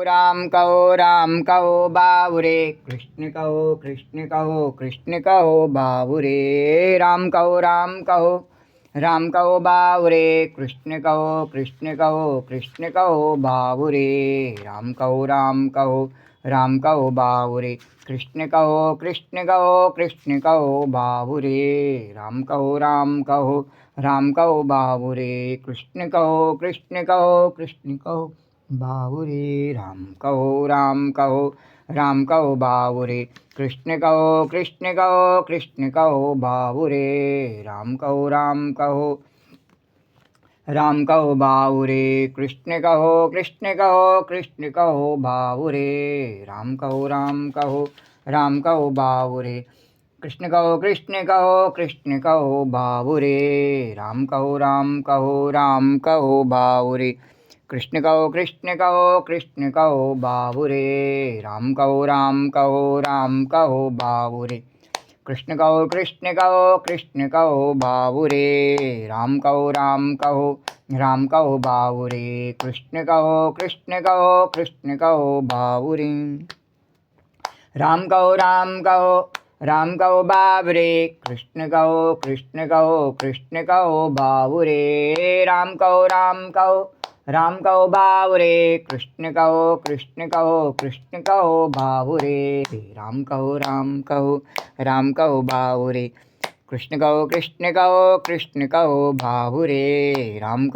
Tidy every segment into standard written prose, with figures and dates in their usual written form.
राम कहो बाबुरे कृष्ण कहो कृष्ण कहो कृष्ण कहो बाबुरे राम कहो बाबुरे कृष्ण कहो कृष्ण कहो कृष्ण कहो बाबुरे राम कहो बाबुरे कृष्ण कहो कृष्ण कहो कृष्ण कहो बाबुरे राम कहो बाबुरे कृष्ण कहो कृष्ण कहो कृष्ण कहो बाबुरे राम कहो बाबुरे कृष्ण कहो कृष्ण कहो कृष्ण कहो बाबुरे राम कहो बाबुरे कृष्ण कहो कृष्ण कहो कृष्ण कहो बाबुरे राम कहो बाबुरे कृष्ण कहो कृष्ण कहो कृष्ण कहो बाबुरे राम कहो बाबुरे कृष्ण कहो कृष्ण कहो कृष्ण कहो बाबुरे राम कहो बाबुरे कृष्ण कहो कृष्ण कहो कृष्ण कहो बाबुरे राम कहो बाबुरे कृष्ण कहो कृष्ण कहो कृष्ण कहो बाबुरे राम कहो बाबुरे कृष्ण कहो कृष्ण कहो कृष्ण कहो बाबुरे राम कहो बाबुरे कृष्ण कहो कृष्ण कहो कृष्ण कहो बाबुरे राम कहो बाबुरे कृष्ण कहो कृष्ण कहो कृष्ण कहो बाबुरे राम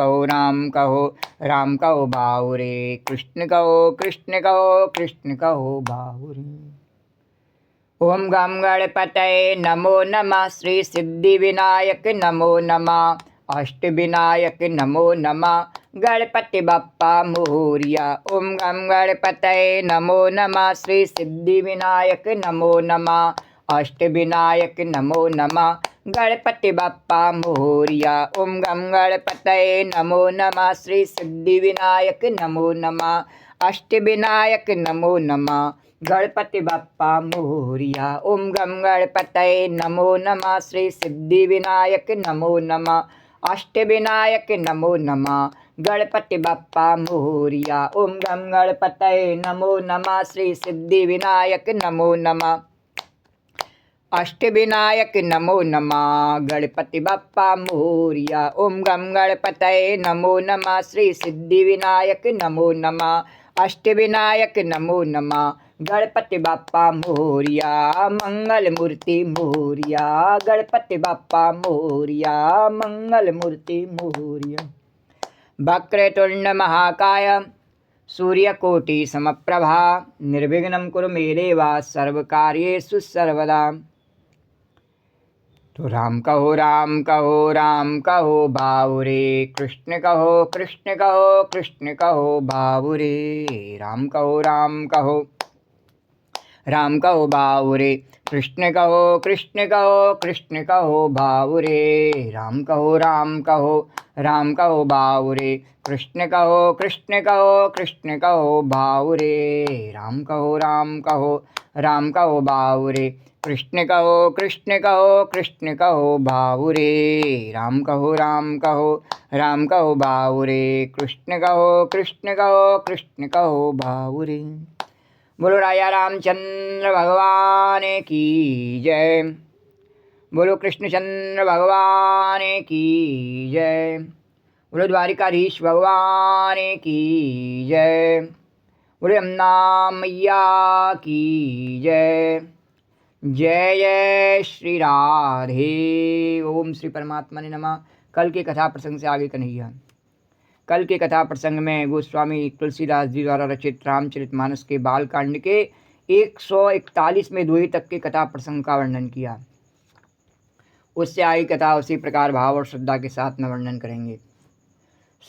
कहो बाबुरे कृष्ण कहो कृष्ण कहो कृष्ण कहो बाबुरे ओम गम गणपतये नमो नमः श्री सिद्धि विनायक नमो नमः अष्ट विनायक नमो नमः गणपति बप्पा मोरिया ओम गम गणपतये नमो नमः श्री सिद्धि विनायक नमो नमः अष्ट विनायक नमो नमः गणपति बप्पा मोरिया ओम गम गणपतये नमो नमः श्री सिद्धि विनायक नमो नमः अष्ट विनायक नमो नमः गणपति बप्पा मोरिया ओम गम गणपतये नमो नमः श्री सिद्धि विनायक नमो नमः अष्ट विनायक नमो नमः गणपति बप्पा मोरिया ओम गम गणपतये नमो नमः श्री सिद्धि विनायक नमो नमः अष्ट विनायक नमो नमः गणपति बप्पा मोरिया ओम गम गणपतये नमो नमः श्री सिद्धि विनायक नमो नमः अष्ट विनायक नमो नमः गणपति बप्पा मोरिया मंगल मूर्ति मोरिया गणपति बप्पा मोरिया मंगल मूर्ति मोरिया वक्रतुंड महाकाय सूर्यकोटि समप्रभा निर्विघ्नं कुरु मे देव सर्वकार्येषु सर्वदा तो राम कहो बाबुरे कृष्ण कहो कृष्ण कहो कृष्ण कहो बाबुरे राम कहो बाबुरे कृष्ण कहो कृष्ण कहो कृष्ण कहो बाबुरे राम कहो बाबुरे कृष्ण कहो कृष्ण कहो कृष्ण कहो बाबुरे राम कहो बाबुरे कृष्ण कहो कृष्ण कहो कृष्ण कहो बाबुरे राम कहो बाबुरे कृष्ण कहो कृष्ण कहो कृष्ण कहो बाबुरे बोलो राजा रामचंद्र भगवान की जय। बोलो कृष्णचंद्र भगवान की जय। बोलो द्वारिकाधीश भगवान की जय। बोलो यमुना मैया की जय। जय जय श्री राधे। ओम श्री परमात्मा ने नमः। कल के कथा प्रसंग से आगे कन्हैया। कल के कथा प्रसंग में गोस्वामी तुलसीदास जी द्वारा रचित रामचरितमानस के बालकांड के 141वें दोहे तक के कथा प्रसंग का वर्णन किया। उससे आई कथा उसी प्रकार भाव और श्रद्धा के साथ में वर्णन करेंगे।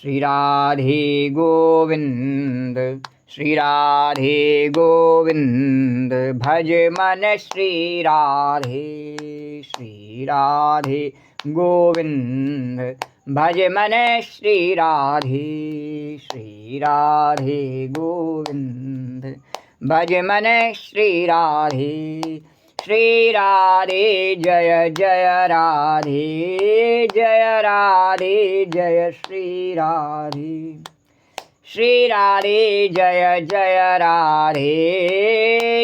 श्री राधे गोविंद श्री राधे गोविंद भज मन श्री राधे गोविंद भज मन श्री राधे गोविंद भज मन श्री राधे जय जय राधे जय श्री राधे श्री राधे जय जय राधे,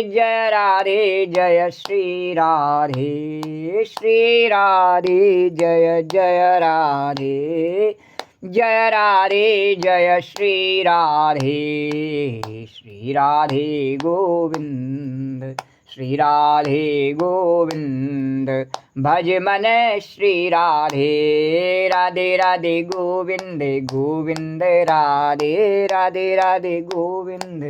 जय राधे जय श्री राधे, श्री राधे जय जय राधे, जय राधे जय श्री राधे, श्री राधे गोविंद, श्री राधे गोविंद, भज मन श्री राधे, राधे राधे गोविंद गोविंद राधे, राधे राधे गोविंद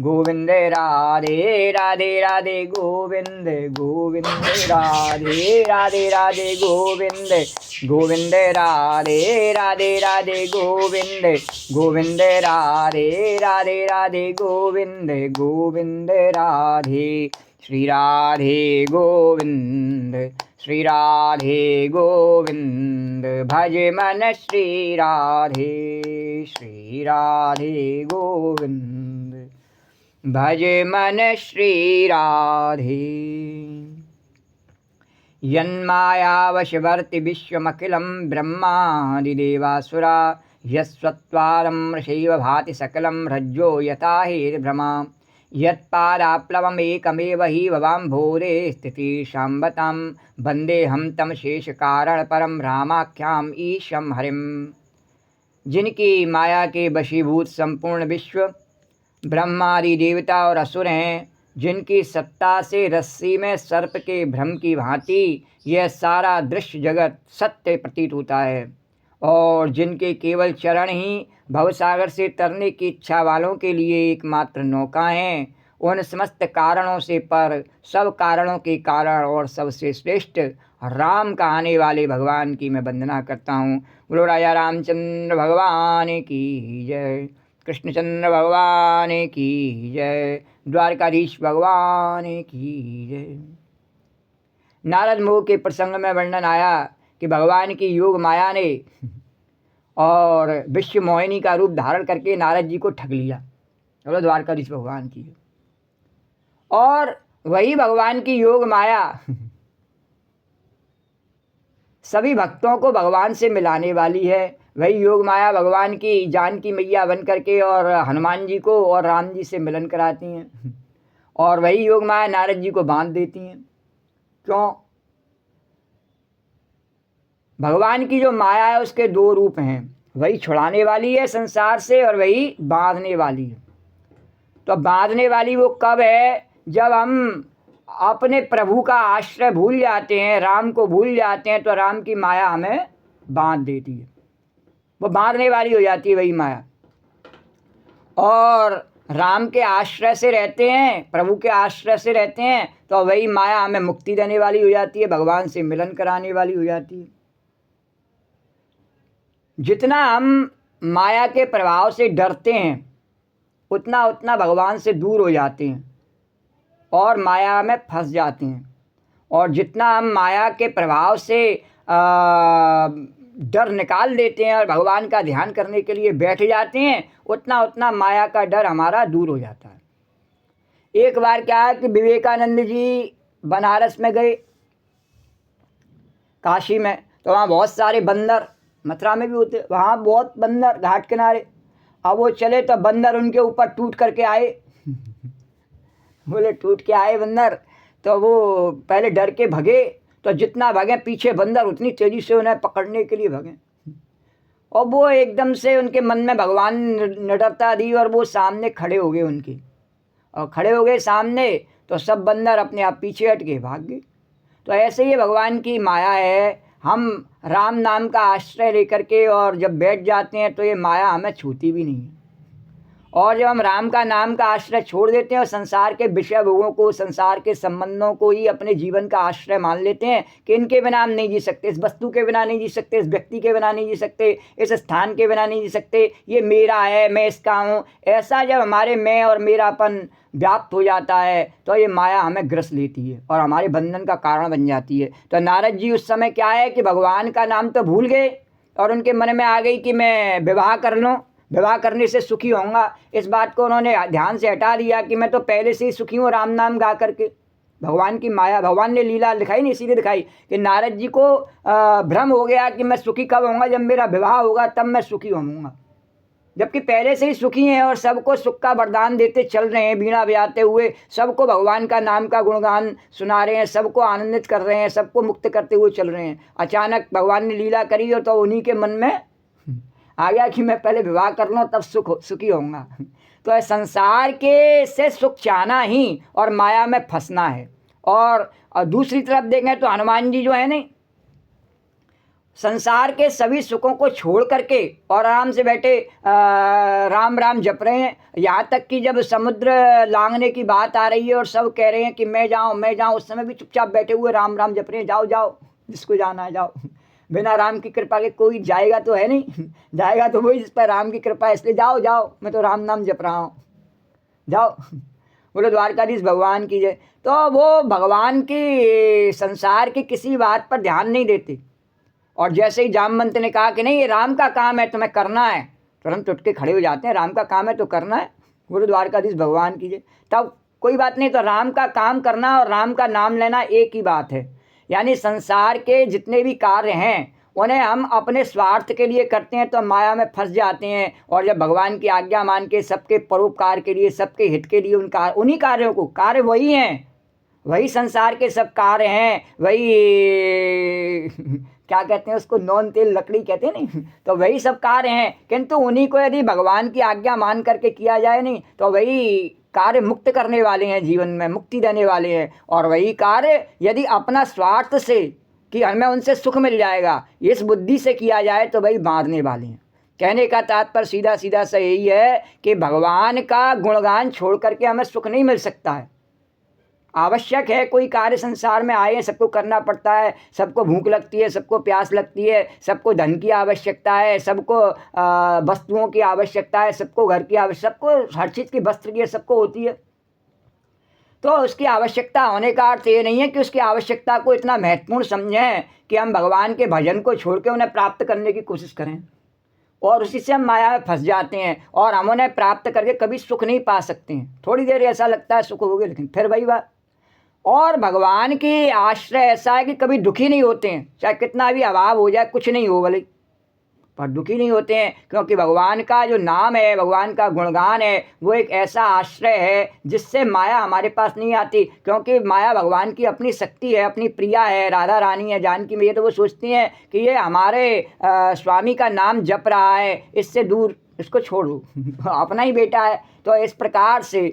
गोविंद राधे, राधे राधे गोविंद गोविंद राधे, राधे राधे गोविंद गोविंद राधे, राधे राधे गोविंद गोविंद राधे, राधे राधे गोविंद गोविंद राधे, श्री राधे गोविंद, श्री राधे गोविंद, भज मन श्री राधे, श्री राधे गोविंद, भज मन श्री राधे। यन्मायावशवर्ति विश्वमखिलं ब्रह्मादिदेवासुरा, यस्त्वादं शैव भाति सकलं रज्जो यथा हेर्भ्रमा, यत्पादाप्लवमेकमेव हि भवाम्भोरे स्थितिशाम्बतां, वन्देऽहं तं शेषकारणपरं रामाख्याम् ईशं हरिं। जिनकी माया के वशीभूत संपूर्ण विश्व ब्रह्मादि देवता और असुर हैं, जिनकी सत्ता से रस्सी में सर्प के भ्रम की भांति यह सारा दृश्य जगत सत्य प्रतीत होता है, और जिनके केवल चरण ही भवसागर से तरने की इच्छा वालों के लिए एकमात्र नौका हैं, उन समस्त कारणों से पर सब कारणों के कारण और सबसे श्रेष्ठ राम कहाने वाले भगवान की मैं वंदना करता हूँ। बोलो राजा रामचंद्र भगवान की जय, कृष्णचंद्र भगवान की जय, द्वारकाधीश भगवान की जय। नारद मोह के प्रसंग में वर्णन आया कि भगवान की योग माया ने और विश्व मोहिनी का रूप धारण करके नारद जी को ठग लिया। बोलो द्वारकाधीश भगवान की। और वही भगवान की योग माया सभी भक्तों को भगवान से मिलाने वाली है। वही योग माया भगवान की जानकी मैया बन करके और हनुमान जी को और राम जी से मिलन कराती हैं, और वही योग माया नारद जी को बांध देती हैं। क्यों? भगवान की जो माया है उसके दो रूप हैं, वही छुड़ाने वाली है संसार से और वही बांधने वाली है। तो बांधने वाली वो कब है? जब हम अपने प्रभु का आश्रय भूल जाते हैं, राम को भूल जाते हैं, तो राम की माया हमें बांध देती है, वो बांधने वाली हो जाती है वही माया। और राम के आश्रय से रहते हैं, प्रभु के आश्रय से रहते हैं, तो वही माया हमें मुक्ति देने वाली हो जाती है, भगवान से मिलन कराने वाली हो जाती है। जितना हम माया के प्रभाव से डरते हैं उतना उतना भगवान से दूर हो जाते हैं और माया में फंस जाते हैं। और जितना हम माया के प्रभाव से डर निकाल देते हैं और भगवान का ध्यान करने के लिए बैठ जाते हैं, उतना उतना माया का डर हमारा दूर हो जाता है। एक बार क्या है कि विवेकानंद जी बनारस में गए, काशी में, तो वहाँ बहुत सारे बंदर, मथुरा में भी होते, वहाँ बहुत बंदर घाट किनारे। अब वो चले तो बंदर उनके ऊपर टूट करके आए बोले टूट के आए बंदर, तो वो पहले डर के भगे, तो जितना भगे पीछे बंदर उतनी तेजी से उन्हें पकड़ने के लिए भगे। और वो एकदम से उनके मन में भगवान निडरता दी और वो सामने खड़े हो गए उनके, और खड़े हो गए सामने, तो सब बंदर अपने आप पीछे हट गए, भाग गए। तो ऐसे ही भगवान की माया है। हम राम नाम का आश्रय लेकर के और जब बैठ जाते हैं तो ये माया हमें छूती भी नहीं है। और जब हम राम का नाम का आश्रय छोड़ देते हैं और संसार के विषय भोगों को, संसार के संबंधों को ही अपने जीवन का आश्रय मान लेते हैं कि इनके बिना हम नहीं जी सकते, इस वस्तु के बिना नहीं जी सकते, इस व्यक्ति के बिना नहीं जी सकते, इस स्थान के बिना नहीं जी सकते, ये मेरा है, मैं इसका हूँ, ऐसा जब हमारे मैं और मेरापन व्याप्त हो जाता है तो ये माया हमें ग्रस लेती है और हमारे बंधन का कारण बन जाती है। तो नारद जी उस समय क्या है कि भगवान का नाम तो भूल गए और उनके मन में आ गई कि मैं विवाह कर लूँ, विवाह करने से सुखी होऊंगा। इस बात को उन्होंने ध्यान से हटा दिया कि मैं तो पहले से ही सुखी हूँ राम नाम गा करके। भगवान की माया, भगवान ने लीला दिखाई नहीं, इसीलिए दिखाई कि नारद जी को भ्रम हो गया कि मैं सुखी कब होऊंगा, जब मेरा विवाह होगा तब मैं सुखी होऊंगा। जबकि पहले से ही सुखी हैं और सबको सुख का वरदान देते चल रहे हैं, बीणा बजाते हुए सबको भगवान का नाम का गुणगान सुना रहे हैं, सबको आनंदित कर रहे हैं, सबको मुक्त करते हुए चल रहे हैं। अचानक भगवान ने लीला करी और तो उन्हीं के मन में आ गया कि मैं पहले विवाह कर लूँ तब सुखी होऊंगा। तो संसार के से सुख चाहना ही और माया में फंसना है। और दूसरी तरफ देखें तो हनुमान जी जो है नहीं, संसार के सभी सुखों को छोड़ करके और आराम से बैठे राम राम जप रहे हैं। यहाँ तक कि जब समुद्र लांघने की बात आ रही है और सब कह रहे हैं कि मैं जाऊँ, उस समय भी चुपचाप बैठे हुए राम राम जप रहे हैं। जाओ जाओ, जिसको जाना है जाओ, बिना राम की कृपा के कोई जाएगा तो है नहीं, जाएगा तो वही जिस पर राम की कृपा है, इसलिए जाओ जाओ, मैं तो राम नाम जप रहा हूँ, जाओ। बोलो द्वारकाधीश भगवान की जय। तो वो भगवान की संसार की किसी बात पर ध्यान नहीं देते। और जैसे ही जामवंत ने कहा कि नहीं ये राम का काम है, तुम्हें करना है, तुरंत उठ के खड़े हो जाते हैं, राम का काम है तो करना है। बोलो द्वारकाधीश भगवान की जय। तब कोई बात नहीं, तो राम का काम करना और राम का नाम लेना एक ही बात है। यानी संसार के जितने भी कार्य हैं उन्हें हम अपने स्वार्थ के लिए करते हैं तो माया में फंस जाते हैं। और जब भगवान की आज्ञा मान के सबके परोपकार के लिए, सबके हित के लिए उन्हीं कार्यों को, कार्य वही हैं, वही संसार के सब कार्य हैं, वही क्या कहते हैं उसको, नॉन तेल लकड़ी कहते हैं नहीं, तो वही सब कार्य हैं। किंतु उन्हीं को यदि भगवान की आज्ञा मान करके किया जाए नहीं तो वही कार्य मुक्त करने वाले हैं, जीवन में मुक्ति देने वाले हैं। और वही कार्य यदि अपना स्वार्थ से कि हमें उनसे सुख मिल जाएगा इस बुद्धि से किया जाए तो वही बांधने वाले हैं। कहने का तात्पर्य सीधा सीधा सा यही है कि भगवान का गुणगान छोड़ करके हमें सुख नहीं मिल सकता है। आवश्यक है, कोई कार्य संसार में आए सबको करना पड़ता है, सबको भूख लगती है, सबको प्यास लगती है, सबको धन की आवश्यकता है, सबको वस्तुओं की आवश्यकता है, सबको घर की आवश्यकता, सबको हर चीज़ की वस्त्र की सबको होती है। तो उसकी आवश्यकता होने का अर्थ ये नहीं है कि उसकी आवश्यकता को इतना महत्वपूर्ण समझें कि हम भगवान के भजन को छोड़ के उन्हें प्राप्त करने की कोशिश करें और उसी से हम माया में फंस जाते हैं और हम उन्हें प्राप्त करके कभी सुख नहीं पा सकते हैं। थोड़ी देर ऐसा लगता है सुख हो गया, लेकिन फिर वही बात। और भगवान की आश्रय ऐसा है कि कभी दुखी नहीं होते हैं, चाहे कितना भी अभाव हो जाए, कुछ नहीं हो भले, पर दुखी नहीं होते हैं, क्योंकि भगवान का जो नाम है, भगवान का गुणगान है, वो एक ऐसा आश्रय है जिससे माया हमारे पास नहीं आती। क्योंकि माया भगवान की अपनी शक्ति है, अपनी प्रिया है, राधा रानी है, जानकी मैया, तो वो सोचती हैं कि ये हमारे स्वामी का नाम जप रहा है, इससे दूर, इसको छोड़ो, अपना ही बेटा है। तो इस प्रकार से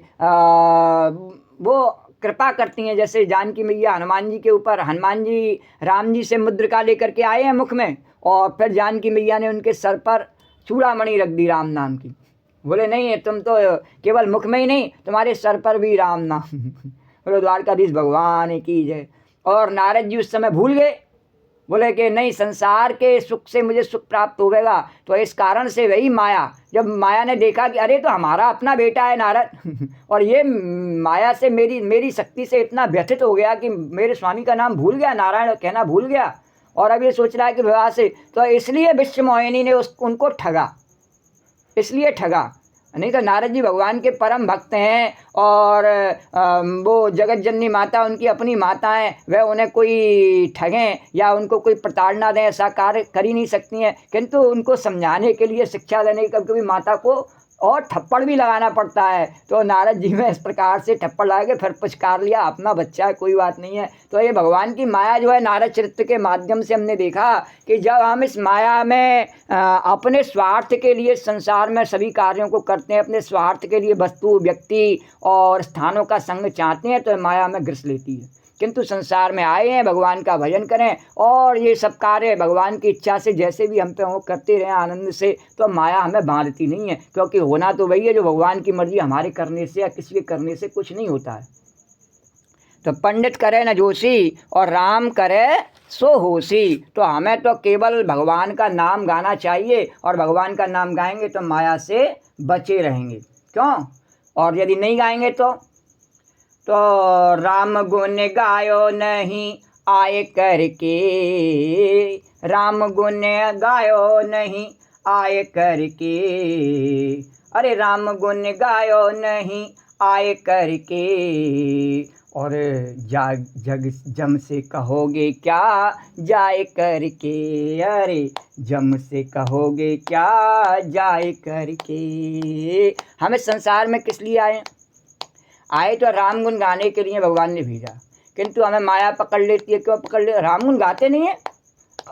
वो कृपा करती हैं। जैसे जानकी मैया हनुमान जी के ऊपर, हनुमान जी राम जी से मुद्रिका लेकर के आए हैं मुख में, और फिर जानकी मैया ने उनके सर पर चूड़ामणि रख दी राम नाम की। बोले नहीं है, तुम तो केवल मुख में ही नहीं, तुम्हारे सर पर भी राम नाम। बोले द्वारकाधीश भगवान की जय। और नारद जी उस समय भूल गए, बोले कि नहीं, संसार के सुख से मुझे सुख प्राप्त होगा। तो इस कारण से वही माया, जब माया ने देखा कि अरे तो हमारा अपना बेटा है नारद, और ये माया से मेरी शक्ति से इतना व्यथित हो गया कि मेरे स्वामी का नाम भूल गया, नारायण कहना भूल गया, और अब ये सोच रहा है कि विवाह से, तो इसलिए विश्वमोहिनी ने उनको ठगा, इसलिए ठगा। नहीं तो नारद जी भगवान के परम भक्त हैं और वो जगत जननी माता उनकी अपनी माता हैं, वह उन्हें कोई ठगें या उनको कोई प्रताड़ना दें ऐसा कार्य कर ही नहीं सकती हैं। किंतु उनको समझाने के लिए, शिक्षा देने के, कभी कभी माता को और थप्पड़ भी लगाना पड़ता है। तो नारद जी में इस प्रकार से थप्पड़ लगा के फिर पुचकार लिया, अपना बच्चा है, कोई बात नहीं है। तो ये भगवान की माया जो है, नारद चरित्र के माध्यम से हमने देखा कि जब हम इस माया में अपने स्वार्थ के लिए संसार में सभी कार्यों को करते हैं, अपने स्वार्थ के लिए वस्तु, व्यक्ति और स्थानों का संग चाहते हैं, तो माया में ग्रस लेती है। किंतु संसार में आए हैं, भगवान का भजन करें और ये सब कार्य भगवान की इच्छा से जैसे भी हम पे हो करते रहें आनंद से, तो माया हमें बांधती नहीं है। क्योंकि होना तो वही है जो भगवान की मर्जी, हमारे करने से या किसी के करने से कुछ नहीं होता है। तो पंडित करे न जोशी और राम करे सो होशी। तो हमें तो केवल भगवान का नाम गाना चाहिए, और भगवान का नाम गाएंगे तो माया से बचे रहेंगे। क्यों? और यदि नहीं गाएंगे तो राम गुण गायो नहीं आए करके, राम गुण गायो नहीं आए करके, अरे राम गुण गायो नहीं आए करके। और जग जम से कहोगे क्या जाए करके, अरे जम से कहोगे क्या जाए करके। हमें संसार में किस लिए आए तो राम गुण गाने के लिए भगवान ने भेजा, किंतु हमें माया पकड़ लेती है। क्यों पकड़ ले? राम गुण गाते नहीं है,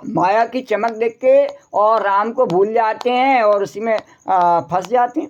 माया की चमक देख के और राम को भूल जाते हैं और उसी में फंस जाते हैं।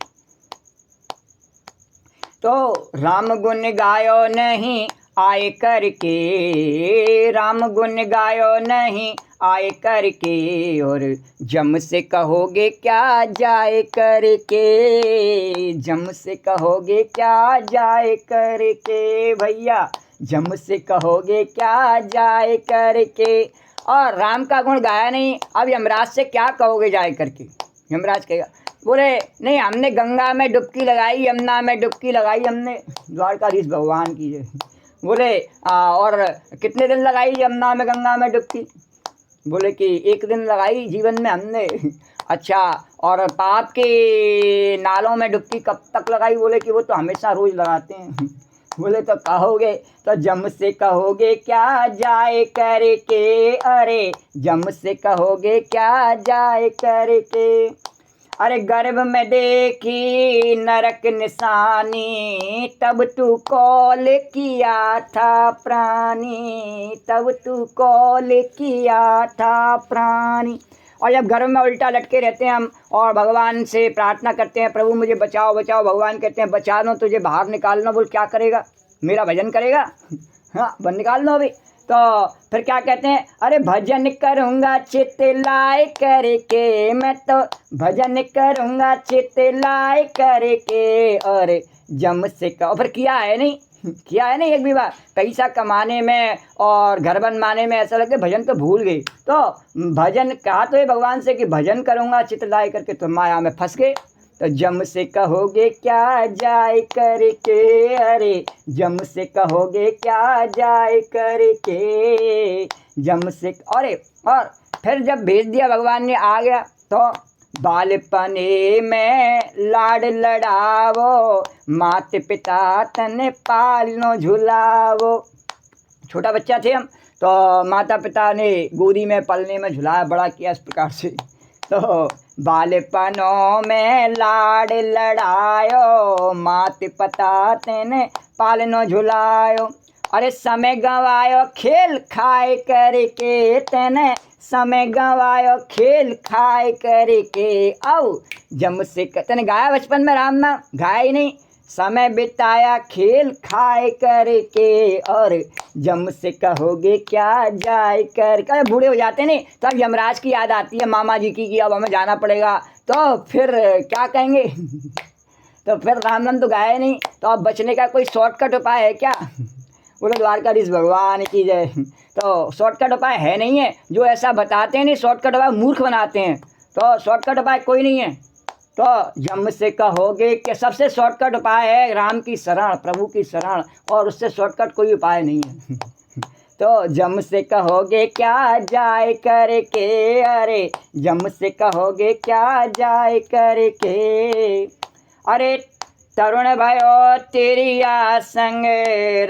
तो राम गुण गायो नहीं आए करके, राम गुण गायो नहीं आए करके, और जम से कहोगे क्या जाए करके, जम से कहोगे क्या जाए करके भैया, जम से कहोगे क्या जाए करके। और राम का गुण गाया नहीं, अब यमराज से क्या कहोगे जाए करके। यमराज कहेगा, बोले नहीं हमने गंगा में डुबकी लगाई, यमुना में डुबकी लगाई हमने, द्वारकाधीश भगवान की जय। बोले और कितने दिन लगाई यमुना में गंगा में डुबकी? बोले कि एक दिन लगाई जीवन में हमने। अच्छा, और पाप के नालों में डुबकी कब तक लगाई? बोले कि वो तो हमेशा रोज लगाते हैं। बोले तो कहोगे तो जम से कहोगे क्या जाए करके, अरे जम से कहोगे क्या जाए करके। अरे गर्भ में देखी नरक निशानी, तब तू कॉल किया था प्राणी, तब तू कॉल किया था प्राणी। और जब गर्भ में उल्टा लटके रहते हैं हम और भगवान से प्रार्थना करते हैं, प्रभु मुझे बचाओ बचाओ, भगवान कहते हैं बचा लो, तुझे बाहर निकाल लो। बोल क्या करेगा? मेरा भजन करेगा? हाँ बन निकाल लो अभी। तो फिर क्या कहते हैं, अरे भजन करूँगा चित्त लाए करके, मैं तो भजन करूँगा चित्त लाए करके, और जम से कहो। फिर किया है नहीं, किया है नहीं एक भी बार। पैसा कमाने में और घर बनवाने में ऐसा लगे भजन तो भूल गई। तो भजन कहा तो है भगवान से कि भजन करूँगा चित्त लाए करके, तो माया में फंस गए। तो जम से कहोगे क्या जाए करके, अरे जम से कहोगे क्या जाए करके, जम से। अरे और फिर जब भेज दिया भगवान ने, आ गया तो बालपने में लाड लड़ावो, मात पिता तने पालनो झुलावो। छोटा बच्चा थे हम, तो माता पिता ने गोदी में पलने में झुलाया, बड़ा किया इस प्रकार से। तो बालपनों में लाड लड़ायो, मात पिता तेने पालनो झुलायो। अरे समय गंवायो खेल खाए करके, तेने समय गंवायो खेल खाए करके। आओ जम से तेने गाया बचपन में राम नाम? गाया ही नहीं। समय बिताया खेल खाए करके, और जम से कहोगे क्या जाए कर। अरे बूढ़े हो जाते नहीं तो अब यमराज की याद आती है मामा जी की कि अब हमें जाना पड़ेगा, तो फिर क्या कहेंगे? तो फिर राम नाम तो गाया नहीं, तो अब बचने का कोई शॉर्टकट उपाय है क्या? बोले द्वारकाधीश भगवान की जय। तो शॉर्टकट उपाय है नहीं है, जो ऐसा बताते हैं नहीं शॉर्टकट उपाय मूर्ख बनाते हैं। तो शॉर्टकट उपाय कोई नहीं है। तो जम से कहोगे कि सबसे शॉर्टकट उपाय है राम की शरण, प्रभु की शरण, और उससे शॉर्टकट कोई उपाय नहीं है। तो जम से कहोगे क्या जाए करके, अरे जम से कहोगे क्या जाए करके। अरे तरुण भयो तेरी संग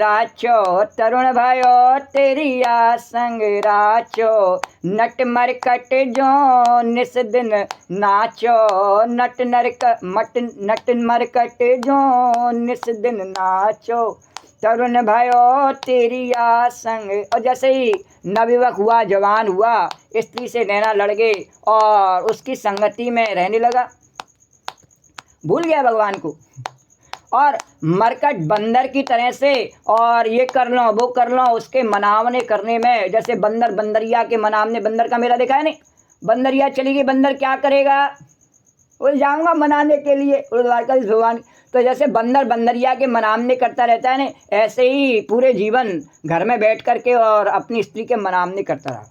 राचो, तरुण भयो तेरी संग राचो, नट मरकट जो निस दिन नाचो, नट मरकट जो निस दिन नाचो, तरुण भयो तेरी संग। और जैसे ही नवयुवक हुआ, जवान हुआ, स्त्री से नैना लड़ गए और उसकी संगति में रहने लगा, भूल गया भगवान को। और मरकट बंदर की तरह से, और ये कर लो वो कर लो, उसके मनावने करने में, जैसे बंदर बंदरिया के मनावने, बंदर का मेला देखा है नहीं? बंदरिया चली गई, बंदर क्या करेगा? वो जाऊंगा मनाने के लिए द्वारकाधीश भगवान। तो जैसे बंदर बंदरिया के मनावने करता रहता है ना, ऐसे ही पूरे जीवन घर में बैठ करके और अपनी स्त्री के मनावने करता रहा,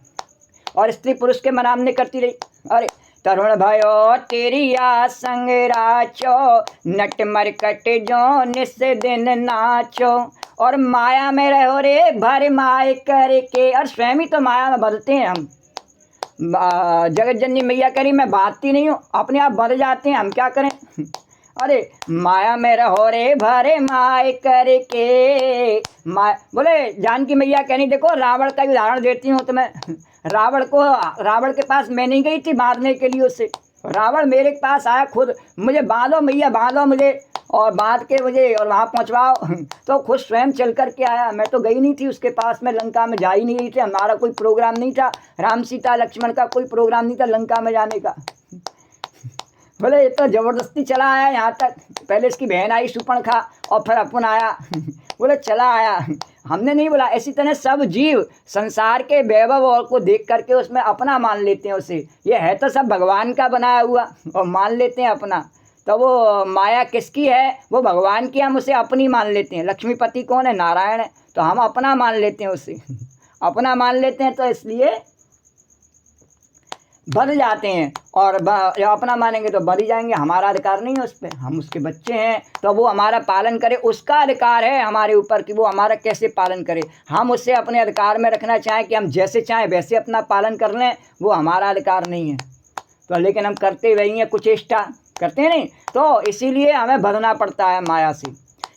और स्त्री पुरुष के मनावने करती रही। अरे तरुण भयो तेरी संग राचो, नट मरकट जो निस दिन नाचो, और माया में रहो रे भर माए करके। और स्वयं ही तो माया में बदलते हैं हम। जगत जननी मैया करी मैं बातती नहीं हूँ, अपने आप बदल जाते हैं, हम क्या करें? अरे माया में रहो रे भरे माय करके माया। बोले जानकी मैया कहनी देखो रावण का उदाहरण देती हूँ तो मैं रावण के पास मैं नहीं गई थी मारने के लिए उसे। रावण मेरे पास आया खुद, मुझे बांधो मैया बांधो मुझे, और बांध के मुझे और वहाँ पहुँचवाओ तो खुद स्वयं चल कर के आया। मैं तो गई नहीं थी उसके पास, मैं लंका में जा ही नहीं रही थी, हमारा कोई प्रोग्राम नहीं था, राम सीता लक्ष्मण का कोई प्रोग्राम नहीं था लंका में जाने का। बोले ये तो जबरदस्ती चला आया यहाँ तक, पहले इसकी बहन आई सुपर्णखा और फिर अपन आया बोले चला आया, हमने नहीं बोला। इसी तरह सब जीव संसार के वैभव और को देख करके उसमें अपना मान लेते हैं उसे, ये है तो सब भगवान का बनाया हुआ और मान लेते हैं अपना। तो वो माया किसकी है? वो भगवान की, हम उसे अपनी मान लेते हैं। लक्ष्मीपति कौन है? नारायण है, तो हम अपना मान लेते हैं उसे अपना मान लेते हैं, तो इसलिए बन जाते हैं। और जब अपना मानेंगे तो बन ही जाएंगे, हमारा अधिकार नहीं है उस पर, हम उसके बच्चे हैं, तो वो हमारा पालन करे, उसका अधिकार है हमारे ऊपर कि वो हमारा कैसे पालन करे। हम उससे अपने अधिकार में रखना चाहें कि हम जैसे चाहें वैसे अपना पालन कर लें, वो हमारा अधिकार नहीं है। तो लेकिन हम करते वही हैं, कुचेष्टा करते नहीं, तो इसीलिए हमें भरना पड़ता है माया से।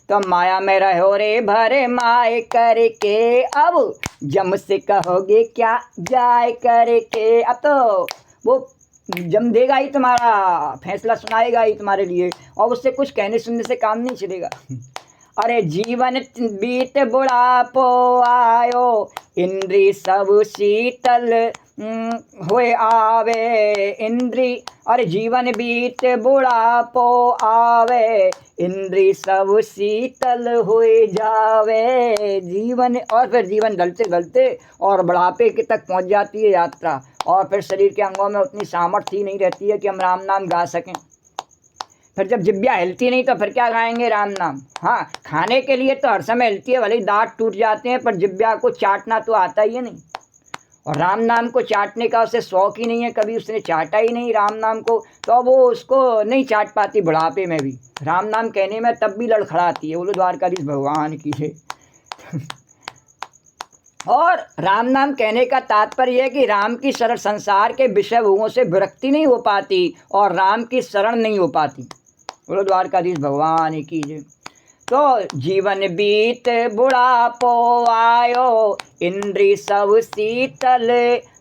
तो माया में रहो रे भरे माए करके, अब जम से कहोगे क्या जाए करके। अब तो वो जम देगा ही, तुम्हारा फैसला सुनाएगा ही तुम्हारे लिए, और उससे कुछ कहने सुनने से काम नहीं चलेगा। अरे जीवन बीत बुढ़ापो आयो, इंद्री सब शीतल हुए आवे इंद्री। अरे जीवन बीत बुढ़ापो आवे, इंद्री सब शीतल हुए जावे। जीवन, और फिर जीवन ढलते ढलते और बुढ़ापे के तक पहुंच जाती है यात्रा, और फिर शरीर के अंगों में उतनी सामर्थ्य ही नहीं रहती है कि हम राम नाम गा सकें। फिर जब जिब्या हिलती नहीं तो फिर क्या गाएंगे राम नाम। हाँ, खाने के लिए तो हर समय हिलती है, भले ही दांत टूट जाते हैं, पर जिब्या को चाटना तो आता ही है नहीं। और राम नाम को चाटने का उसे शौक ही नहीं है, कभी उसने चाटा ही नहीं राम नाम को, तो वो उसको नहीं चाट पाती बुढ़ापे में भी। राम नाम कहने में तब भी लड़खड़ाती है। बोलो द्वारकाधीश भगवान की है। और राम नाम कहने का तात्पर्य है कि राम की शरण, संसार के विषय भोगों से विरक्ति नहीं हो पाती और राम की शरण नहीं हो पाती। बोलो द्वारकाधीश भगवान की जय। तो जीवन बीत बुढ़ापो आयो, इंद्री सब शीतल।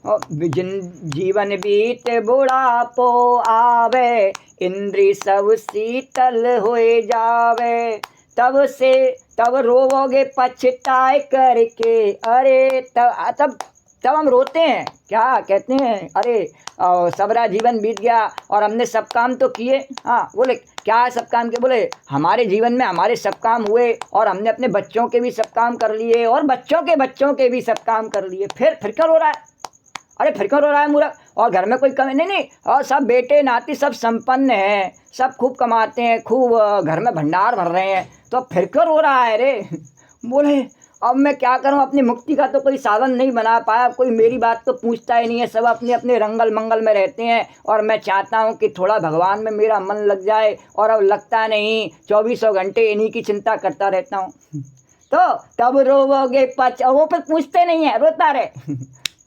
जीवन बीत बुढ़ापो आवे, इंद्री सब शीतल हुए जावे। तब रोवोगे पछताए करके। अरे तब हम रोते हैं, क्या कहते हैं, अरे सबरा जीवन बीत गया और हमने सब काम तो किए। हाँ, बोले क्या सब काम किए? बोले हमारे जीवन में हमारे सब काम हुए और हमने अपने बच्चों के भी सब काम कर लिए और बच्चों के भी सब काम कर लिए, फिर क्यों रो रहा है? अरे फिर क्यों रो रहा है मूर्ख? और घर में कोई कमी नहीं, और सब बेटे नाती सब संपन्न हैं, सब खूब कमाते हैं, खूब घर में भंडार भर रहे हैं, तो फिर क्यों रो रहा है रे? बोले अब मैं क्या करूं, अपनी मुक्ति का तो कोई साधन नहीं बना पाया, कोई मेरी बात तो पूछता ही नहीं है, सब अपने अपने रंगल मंगल में रहते हैं, और मैं चाहता हूं कि थोड़ा भगवान में मेरा मन लग जाए, और अब लगता नहीं, 24 घंटे इन्हीं की चिंता करता रहता हूं। तो तब रोवोगे वो फिर पूछते नहीं है, रोता रहे।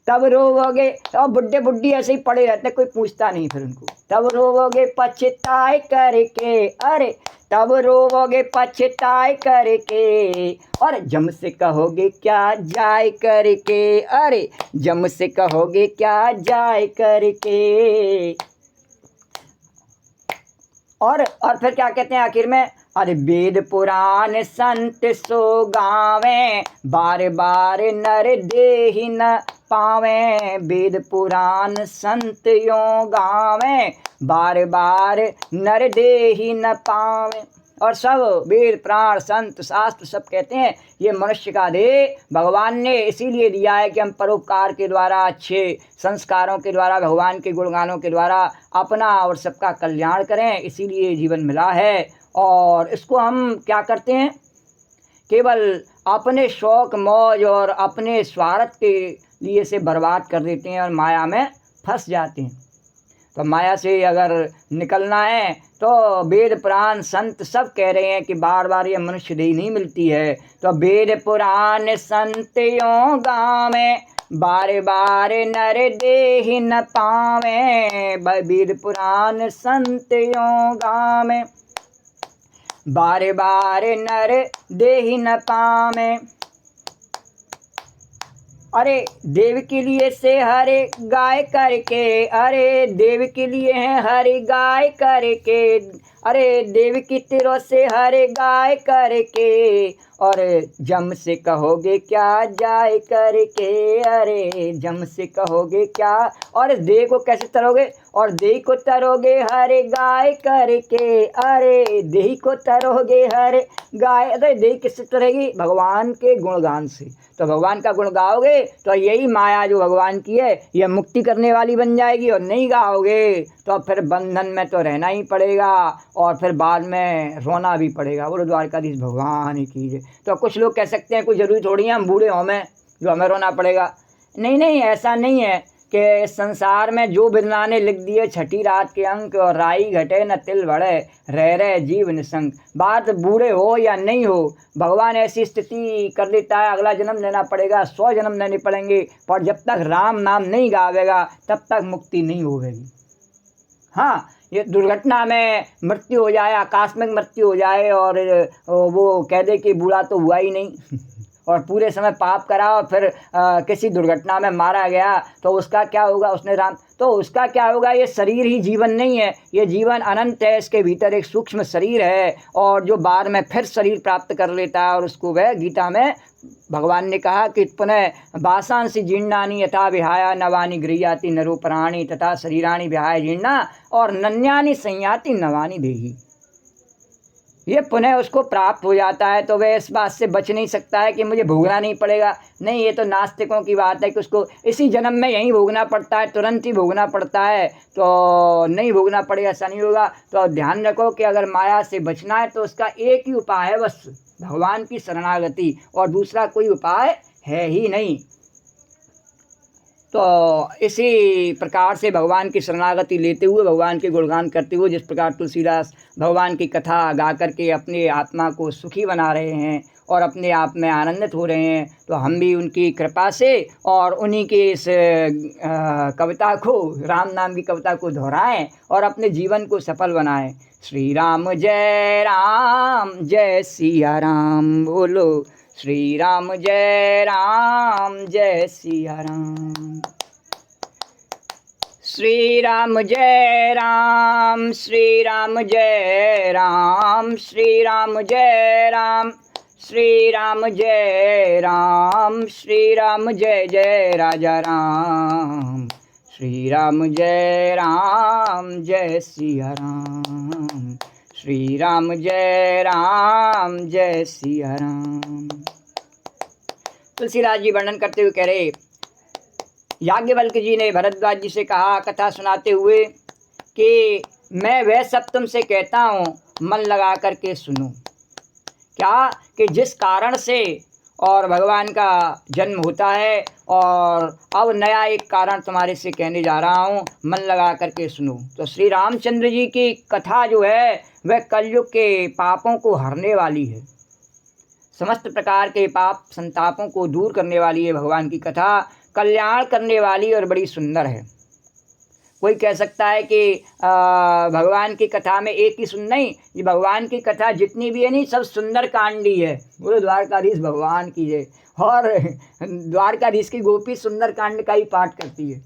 तब रोवोगे, और बुड्ढे बुड्ढी ऐसे ही पड़े रहते, कोई पूछता नहीं फिर उनको। तब रोवोगे पछताए करके। अरे तब रोवोगे पछताए करके, और जम से कहोगे क्या जाए करके। अरे जम से कहोगे क्या जाए करके। और फिर क्या कहते हैं आखिर में? अरे वेद पुराण संत सो गावें, बार बार नर देहि न पावें। वेद पुराण संत यों गावें, बार बार नर देहि न पावें। और सब वेद पुराण संत शास्त्र सब कहते हैं ये मनुष्य का देह भगवान ने इसीलिए दिया है कि हम परोपकार के द्वारा, अच्छे संस्कारों के द्वारा, भगवान के गुणगानों के द्वारा अपना और सबका कल्याण करें, इसीलिए जीवन मिला है। और इसको हम क्या करते हैं, केवल अपने शौक मौज और अपने स्वार्थ के लिए से बर्बाद कर देते हैं और माया में फंस जाते हैं। तो माया से अगर निकलना है तो वेद पुराण संत सब कह रहे हैं कि बार बार ये मनुष्य देह नहीं मिलती है, तो वेद पुराण संत यों गावें, बार बार नर देहि न पावें। वेद पुराण संत यों गावें। बारे बारे नर देहि न पामे। अरे देव के लिए से हरे गाय करके, अरे देव के लिए है हरे गाय करके, अरे देव की तिरों से हरे गाय करके, और जम से कहोगे क्या जाय करके, अरे जम से कहोगे क्या, और देह को कैसे तरोगे, और देह को तरोगे हरे गाय करके, अरे देह को तरोगे हरे गाय, अरे देह किससे तरेगी, भगवान के गुणगान से। तो भगवान का गुण गाओगे तो यही माया जो भगवान की है यह मुक्ति करने वाली बन जाएगी, और नहीं गाओगे तो फिर बंधन में तो रहना ही पड़ेगा, और फिर बाद में रोना भी पड़ेगा। बोलो द्वारकाधीश भगवान की जय। तो कुछ लोग कह सकते हैं कोई ज़रूरी थोड़ी है हम बूढ़े हों में जो हमें रोना पड़ेगा। नहीं नहीं, ऐसा नहीं है कि संसार में जो बिरला ने लिख दिए छठी रात के अंक, और राई घटे न तिल बढ़े रह रहे जीव निसंग। बात बूढ़े हो या नहीं हो, भगवान ऐसी स्थिति कर देता है अगला जन्म लेना पड़ेगा, 100 जन्म लेने पड़ेंगे, पर जब तक राम नाम नहीं गावेगा तब तक मुक्ति नहीं होगी। हाँ, ये दुर्घटना में मृत्यु हो जाए, आकस्मिक मृत्यु हो जाए, और वो कह दे कि बूढ़ा तो हुआ ही नहीं और पूरे समय पाप करा और फिर किसी दुर्घटना में मारा गया, तो उसका क्या होगा, उसने राम, तो उसका क्या होगा। ये शरीर ही जीवन नहीं है, ये जीवन अनंत है, इसके भीतर एक सूक्ष्म शरीर है, और जो बाद में फिर शरीर प्राप्त कर लेता है, और उसको वह गीता में भगवान ने कहा कि पुनः वासांसि जीर्णानि यथा विहाय नवानि गृह्याति नरोपराणि तथा शरीराणि विहाय जीर्णा और नन्यानि संयाति नवानि देहि। ये पुनः उसको प्राप्त हो जाता है, तो वह इस बात से बच नहीं सकता है कि मुझे भोगना नहीं पड़ेगा। नहीं, ये तो नास्तिकों की बात है कि उसको इसी जन्म में यहीं भोगना पड़ता है, तुरंत ही भोगना पड़ता है, तो नहीं भोगना पड़ेगा, ऐसा नहीं होगा। तो ध्यान रखो कि अगर माया से बचना है तो उसका एक ही उपाय है, बस भगवान की शरणागति, और दूसरा कोई उपाय है ही नहीं। तो इसी प्रकार से भगवान की शरणागति लेते हुए, भगवान के गुणगान करते हुए, जिस प्रकार तुलसीदास भगवान की कथा गा करके अपने आत्मा को सुखी बना रहे हैं और अपने आप में आनंदित हो रहे हैं, तो हम भी उनकी कृपा से और उन्हीं के इस कविता को, राम नाम की कविता को दोहराएं और अपने जीवन को सफल बनाएं। श्री राम जय सिया राम, बोलो श्री राम जय सिया राम। श्री राम जय राम, श्री राम जय राम, श्री राम जय राम, श्री राम जय राम, श्री राम जय जय राजा राम, श्री राम जय सिया राम, श्री राम जय सिया राम। तुलसीदास जी वर्णन करते हुए कह रहे, याज्ञवल्क्य जी ने भरद्वाज जी से कहा कथा सुनाते हुए कि मैं वह सब तुमसे कहता हूँ, मन लगा करके सुनो। क्या कि जिस कारण से और भगवान का जन्म होता है, और अब नया एक कारण तुम्हारे से कहने जा रहा हूँ, मन लगा करके सुनो। तो श्री रामचंद्र जी की कथा जो है वह कलयुग के पापों को हरने वाली है, समस्त प्रकार के पाप संतापों को दूर करने वाली है भगवान की कथा, कल्याण करने वाली और बड़ी सुंदर है। कोई कह सकता है कि भगवान की कथा में एक ही नहीं, ये भगवान की कथा जितनी भी है नहीं सब सुंदर कांडी है। बोलो द्वारकाधीश भगवान की जय। और द्वारकाधीश की गोपी सुंदर कांड का ही पाठ करती है,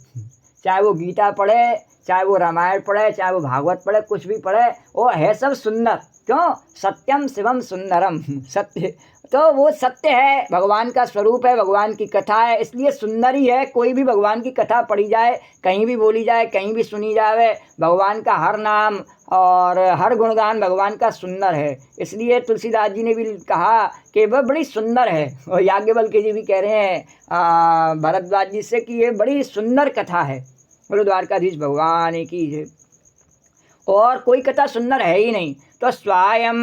चाहे वो गीता पढ़े, चाहे वो रामायण पढ़े, चाहे वो भागवत पढ़े, कुछ भी पढ़े, वो है सब सुंदर। क्यों? सत्यम शिवम सुंदरम, सत्य, तो वो सत्य है, भगवान का स्वरूप है, भगवान की कथा है, इसलिए सुंदर ही है। कोई भी भगवान की कथा पढ़ी जाए, कहीं भी बोली जाए, कहीं भी सुनी जाए, भगवान का हर नाम और हर गुणगान भगवान का सुंदर है। इसलिए तुलसीदास जी ने भी कहा कि वह बड़ी सुंदर है, और याज्ञवल्क्य जी भी कह रहे हैं भरद्वाज जी से कि ये बड़ी सुंदर कथा है। बोलो द्वारकाधीश भगवान की जय। और कोई कथा सुंदर है ही नहीं। तो स्वयं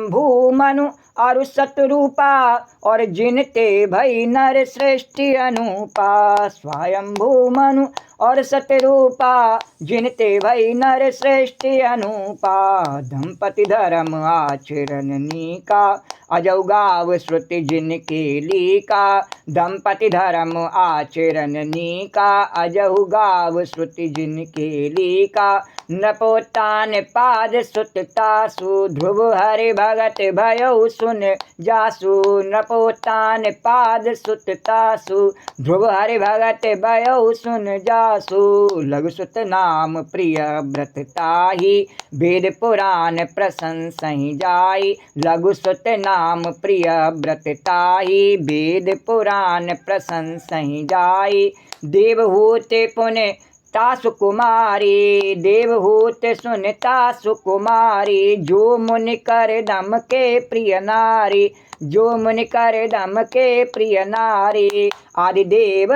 भूमनु और सतरूपा, और जिनते भई नर श्रेष्ठी अनुपा। स्वयं भूमनु और सतरूपा, जिनते भई नर श्रेष्ठी अनुपा। दंपति धर्म आचरणनी का, अजौ गाव श्रुति जिनके लीका। दंपति धर्म आचरणनी का, अजौ गाव श्रुति जिनके लीका। नपोतान पाद सुततासु ध्रुव हरि भगत भयउ सुन जासु नपोतान पाद सुततासु ध्रुव हरि भगत भयउ सुन जासु लघु सुत नाम प्रिय व्रत ताहि वेद पुराण प्रशंसहि जाई लघु सुत नाम प्रिय व्रत ताहि वेद पुराण प्रशंसहि जाई देवहूति पुण्य तासु कुमारी देवहूत सुनता सुकुमारी जो मुनि कर दम के प्रिय नारी जो मुनि कर दम के प्रिय नारी आदिदेव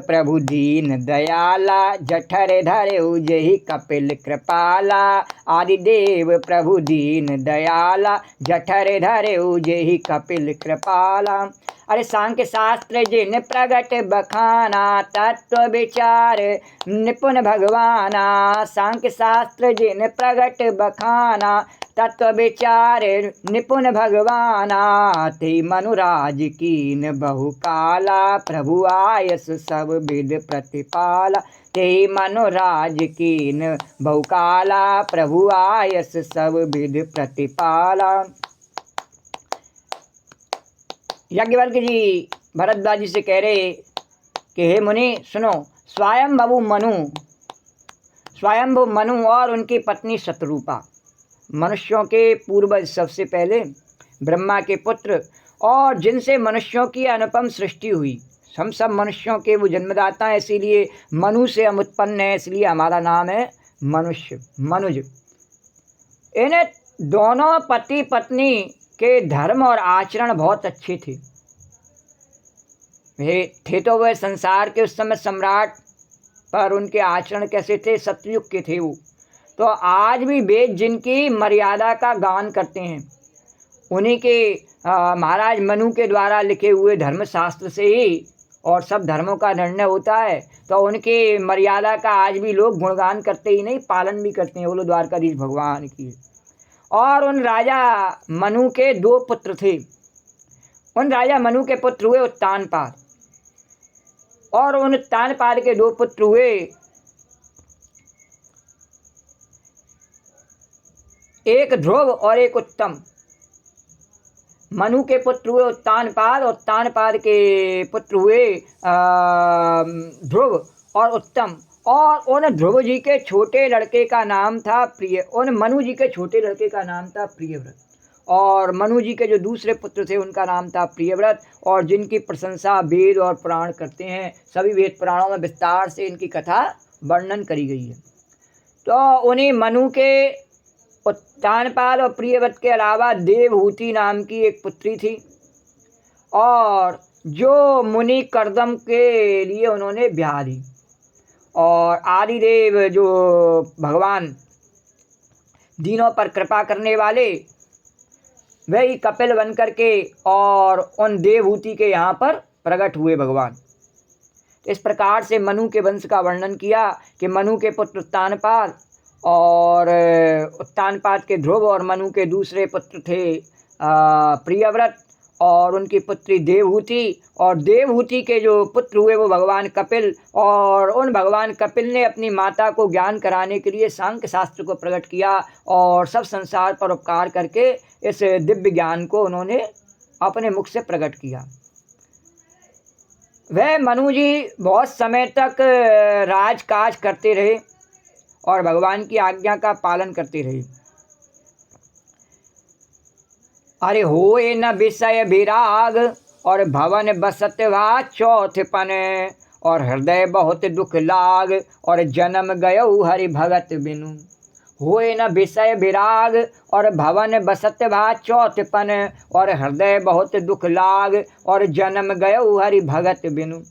प्रभु दीन दयाला जठर धरे उजहि कपिल कृपाला आदिदेव प्रभु दीन दयाला जठर धरे उजहि कपिल कृपाला। अरे सांख्य शास्त्र जिन प्रगट बखाना तत्व विचार निपुण भगवाना सांख्य शास्त्र जिन प्रगट बखाना तत्व विचार निपुण भगवाना ते मनुराज कीन बहुकाला प्रभु आयस सब विद प्रतिपाला ते मनुराज कीन बहुकाला प्रभु आयस सब विद प्रतिपाला। याज्ञवल्क्य जी भरद्वाज जी से कह रहे कि हे मुनि सुनो, स्वयंभु मनु और उनकी पत्नी शतरूपा मनुष्यों के पूर्वज सबसे पहले ब्रह्मा के पुत्र और जिनसे मनुष्यों की अनुपम सृष्टि हुई। हम सब मनुष्यों के वो जन्मदाता हैं, इसीलिए मनु से हम उत्पन्न हैं, इसलिए हमारा नाम है मनुज। इन्हें दोनों पति पत्नी के धर्म और आचरण बहुत अच्छे थे तो वह संसार के उस समय सम्राट, पर उनके आचरण कैसे थे? सतयुग के थे वो। तो आज भी वेद जिनकी मर्यादा का गान करते हैं, उन्हीं के महाराज मनु के द्वारा लिखे हुए धर्मशास्त्र से ही और सब धर्मों का निर्णय होता है। तो उनके मर्यादा का आज भी लोग गुणगान करते ही नहीं, पालन भी करते हैं। बोलो द्वारकाधीश भगवान की। और उन राजा मनु के 2 पुत्र थे। उन राजा मनु के पुत्र हुए उत्तानपाद, और उन उत्तानपाद के 2 पुत्र हुए एक ध्रुव और एक उत्तम। मनु के पुत्र हुए उत्तानपाद और उत्तानपाद के पुत्र हुए ध्रुव और उत्तम। और उन ध्रुव जी के छोटे लड़के का नाम था उन मनु जी के छोटे लड़के का नाम था प्रियव्रत, और मनु जी के जो दूसरे पुत्र थे उनका नाम था प्रियव्रत, और जिनकी प्रशंसा वेद और पुराण करते हैं। सभी वेद पुराणों में विस्तार से इनकी कथा वर्णन करी गई है। तो उन्हीं मनु के उत्तानपाद और प्रियव्रत के अलावा देवहूति नाम की एक पुत्री थी, और जो मुनि करदम के लिए उन्होंने ब्याह दी। और आदिदेव जो भगवान दीनों पर कृपा करने वाले, वही कपिल बन करके और उन देवहूति के यहाँ पर प्रकट हुए भगवान। इस प्रकार से मनु के वंश का वर्णन किया कि मनु के पुत्र उत्तानपाद और उत्तानपाद के ध्रुव, और मनु के दूसरे पुत्र थे प्रियव्रत और उनकी पुत्री देवहूति, और देवहूति के जो पुत्र हुए वो भगवान कपिल। और उन भगवान कपिल ने अपनी माता को ज्ञान कराने के लिए सांख्य शास्त्र को प्रकट किया, और सब संसार पर उपकार करके इस दिव्य ज्ञान को उन्होंने अपने मुख से प्रकट किया। वह मनु जी बहुत समय तक राजकाज करते रहे और भगवान की आज्ञा का पालन करते रहे। अरे होए न विषय विराग और भवन बसत वा चौथपन, और हृदय बहुत दुख लाग और जन्म गयो हरि भगत बिनु। होए न विषय विराग और भवन बसत वा चौथपन, और हृदय बहुत दुख लाग और जन्म गयो हरि भगत बिनु।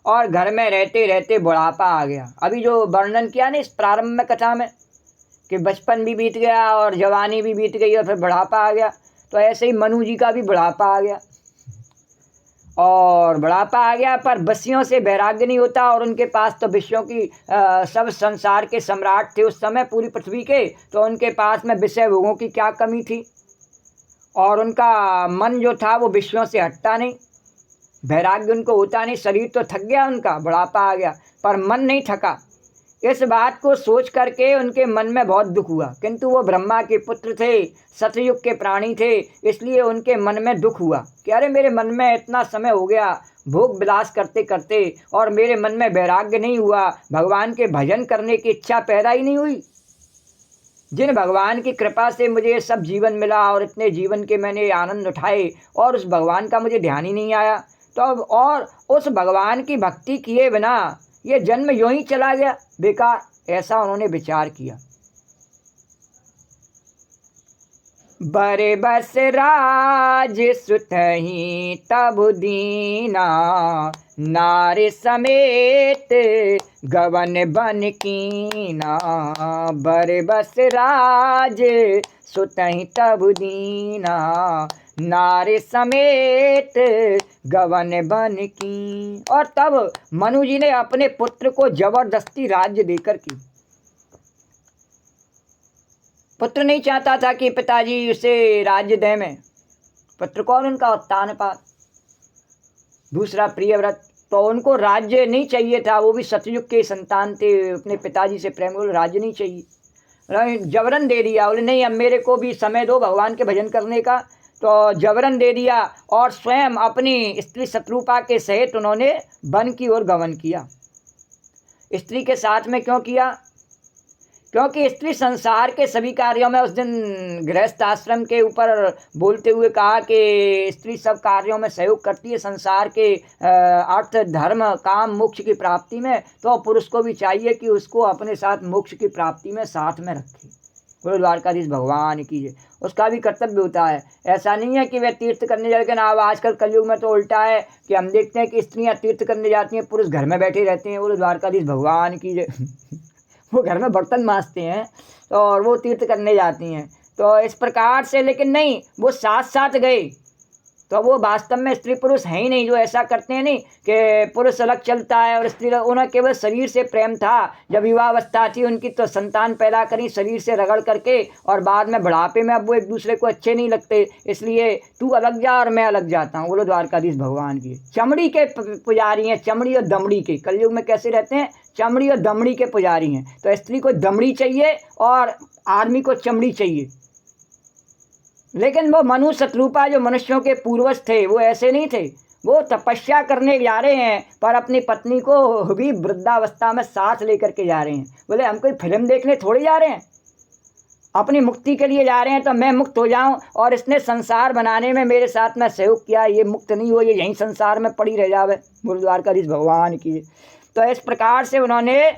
और घर में रहते रहते बुढ़ापा आ गया। अभी जो वर्णन किया ना इस प्रारंभ में कथा में कि बचपन भी बीत गया और जवानी भी बीत गई और फिर बुढ़ापा आ गया, तो ऐसे ही मनु जी का भी बुढ़ापा आ गया। और बुढ़ापा आ गया पर बस्सियों से वैराग्य नहीं होता, और उनके पास तो विषयों की सब संसार के सम्राट थे उस समय पूरी पृथ्वी के, तो उनके पास में विषय भोगों की क्या कमी थी। और उनका मन जो था वो विषयों से हटता नहीं, वैराग्य उनको होता नहीं। शरीर तो थक गया उनका, बुढ़ापा आ गया, पर मन नहीं थका। इस बात को सोच करके उनके मन में बहुत दुख हुआ, किंतु वो ब्रह्मा के पुत्र थे, सतयुग के प्राणी थे, इसलिए उनके मन में दुख हुआ कि अरे मेरे मन में इतना समय हो गया भोग विलास करते करते और मेरे मन में वैराग्य नहीं हुआ, भगवान के भजन करने की इच्छा पैदा ही नहीं हुई। जिन भगवान की कृपा से मुझे सब जीवन मिला और इतने जीवन के मैंने आनंद उठाए और उस भगवान का मुझे ध्यान ही नहीं आया, तो अब और उस भगवान की भक्ति किए बिना ये जन्म यूं ही चला गया बेकार, ऐसा उन्होंने विचार किया। बरे बस राज सुतहि तब दीना, नारी समेत गवन बन कीना। बरे बस राज सुतहि तब दीना, नारी समेत गवन बन की। और तब मनु जी ने अपने पुत्र को जबरदस्ती राज्य देकर की। पुत्र नहीं चाहता था कि पिताजी उसे राज्य दें में, पुत्र कौन उनका उत्तानपाद, दूसरा प्रियव्रत, तो उनको राज्य नहीं चाहिए था, वो भी सतयुग के संतान थे, अपने पिताजी से प्रेम, बोले राज्य नहीं चाहिए, जबरन दे दिया। बोले नहीं अब मेरे को भी समय दो भगवान के भजन करने का, तो जबरन दे दिया और स्वयं अपनी स्त्री शत्रुपा के सहित उन्होंने वन की ओर गमन किया। स्त्री के साथ में क्यों किया? क्योंकि स्त्री संसार के सभी कार्यों में, उस दिन गृहस्थ आश्रम के ऊपर बोलते हुए कहा कि स्त्री सब कार्यों में सहयोग करती है संसार के अर्थ धर्म काम मोक्ष की प्राप्ति में, तो पुरुष को भी चाहिए कि उसको अपने साथ मोक्ष की प्राप्ति में साथ में रखे। बोलो द्वारकाधीश भगवान की जय। उसका भी कर्तव्य होता है, ऐसा नहीं है कि वह तीर्थ करने जाए। लेकिन अब आजकल कलयुग में तो उल्टा है कि हम देखते हैं कि स्त्रियाँ तीर्थ करने जाती हैं, पुरुष घर में बैठे रहते हैं। बोलो द्वारकाधीश भगवान की जय। वो घर में बर्तन मांजते हैं तो और वो तीर्थ करने जाती हैं, तो इस प्रकार से। लेकिन नहीं, वो साथ साथ गए, तो वो वास्तव में स्त्री पुरुष हैं ही नहीं, जो ऐसा करते हैं नहीं कि पुरुष अलग चलता है और स्त्री, उन्हें केवल शरीर से प्रेम था। जब युवावस्था थी उनकी तो संतान पैदा करी शरीर से रगड़ करके, और बाद में बुढ़ापे में अब वो एक दूसरे को अच्छे नहीं लगते, इसलिए तू अलग जा और मैं अलग जाता हूँ। बोलो द्वारकाधीश भगवान की। चमड़ी के पुजारी हैं, चमड़ी और दमड़ी के। कलयुग में कैसे रहते हैं? चमड़ी और दमड़ी के पुजारी हैं। तो स्त्री को दमड़ी चाहिए और आदमी को चमड़ी चाहिए। लेकिन वो मनु शत्रुपा जो मनुष्यों के पूर्वज थे वो ऐसे नहीं थे, वो तपस्या करने जा रहे हैं पर अपनी पत्नी को भी वृद्धावस्था में साथ लेकर के जा रहे हैं। बोले हम कोई फिल्म देखने थोड़ी जा रहे हैं, अपनी मुक्ति के लिए जा रहे हैं, तो मैं मुक्त हो जाऊं और इसने संसार बनाने में मेरे साथ में सहयोग किया, ये मुक्त नहीं हो, ये यहीं संसार में पड़ी रह जावे। बोलो द्वारकाधीश भगवान की। तो इस प्रकार से उन्होंने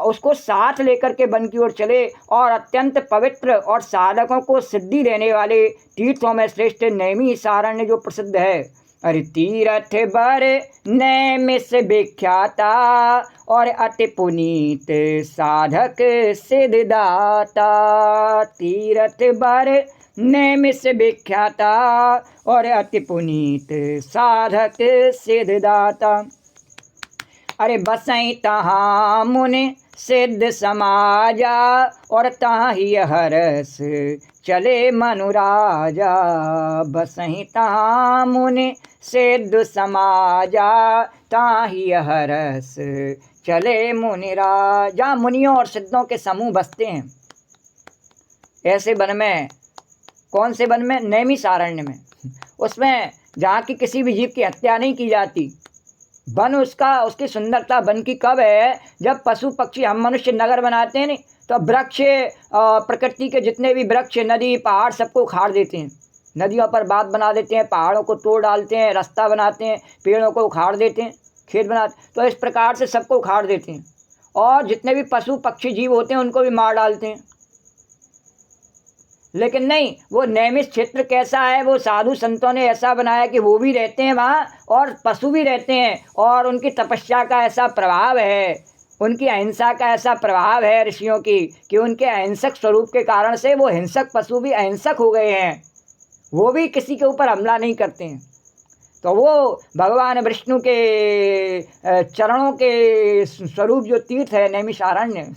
उसको साथ लेकर के वन की ओर चले और अत्यंत पवित्र और साधकों को सिद्धि देने वाले तीर्थों में श्रेष्ठ नैमिषारण्य जो प्रसिद्ध है। अरे तीर्थ बर नैमिष विख्याता और अति पुनीत साधक सिद्धदाता। तीर्थ बर नैमिष विख्याता और अति पुनीत साधक सिद्धदाता। अरे बसई तहाँ मुनि सिद्ध समाजा और तहाँ ही हरस चले मनुराजा। बसई तहाँ मुनि सिद्ध समाजा तहाँ ही हरस चले मुनिराजा। मुनियों और सिद्धों के समूह बसते हैं ऐसे वन में। कौन से वन में? नैमिषारण्य में। उसमें जहाँ की किसी भी जीव की हत्या नहीं की जाती। वन उसकी सुंदरता वन की कब है? जब पशु पक्षी, हम मनुष्य नगर बनाते हैं नहीं, तो वृक्ष प्रकृति के जितने भी वृक्ष नदी पहाड़ सबको उखाड़ देते हैं, नदियों पर बांध बना देते हैं, पहाड़ों को तोड़ डालते हैं, रास्ता बनाते हैं, पेड़ों को उखाड़ देते हैं, खेत बनाते, तो इस प्रकार से सबको उखाड़ देते हैं और जितने भी पशु पक्षी जीव होते हैं उनको भी मार डालते हैं। लेकिन नहीं, वो नैमिष क्षेत्र कैसा है? वो साधु संतों ने ऐसा बनाया कि वो भी रहते हैं वहाँ और पशु भी रहते हैं, और उनकी तपस्या का ऐसा प्रभाव है, उनकी अहिंसा का ऐसा प्रभाव है ऋषियों की, कि उनके अहिंसक स्वरूप के कारण से वो हिंसक पशु भी अहिंसक हो गए हैं, वो भी किसी के ऊपर हमला नहीं करते हैं। तो वो भगवान विष्णु के चरणों के स्वरूप जो तीर्थ है नैमिषारण्य,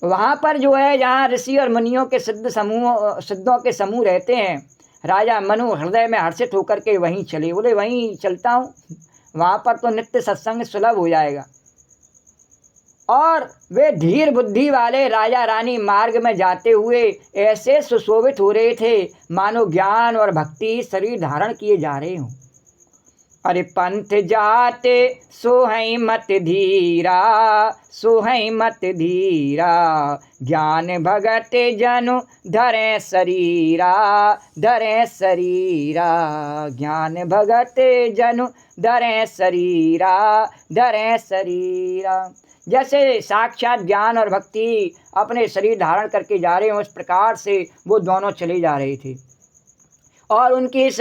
वहाँ पर जो है, जहाँ ऋषि और मुनियों के सिद्धों के समूह रहते हैं, राजा मनु हृदय में हर्षित होकर के वहीं चले। बोले वहीं चलता हूँ, वहाँ पर तो नित्य सत्संग सुलभ हो जाएगा। और वे धीर बुद्धि वाले राजा रानी मार्ग में जाते हुए ऐसे सुशोभित हो रहे थे मानो ज्ञान और भक्ति शरीर धारण किए जा रहे हों। अरे पंथ जाते सोहई मत धीरा, सोहई मत धीरा, ज्ञान भगत जनु धरे शरीरा, धरे शरीरा, ज्ञान भगत जनु धरे शरीरा, धरे शरीरा। जैसे साक्षात ज्ञान और भक्ति अपने शरीर धारण करके जा रहे हैं उस प्रकार से वो दोनों चले जा रहे थे। और उनकी इस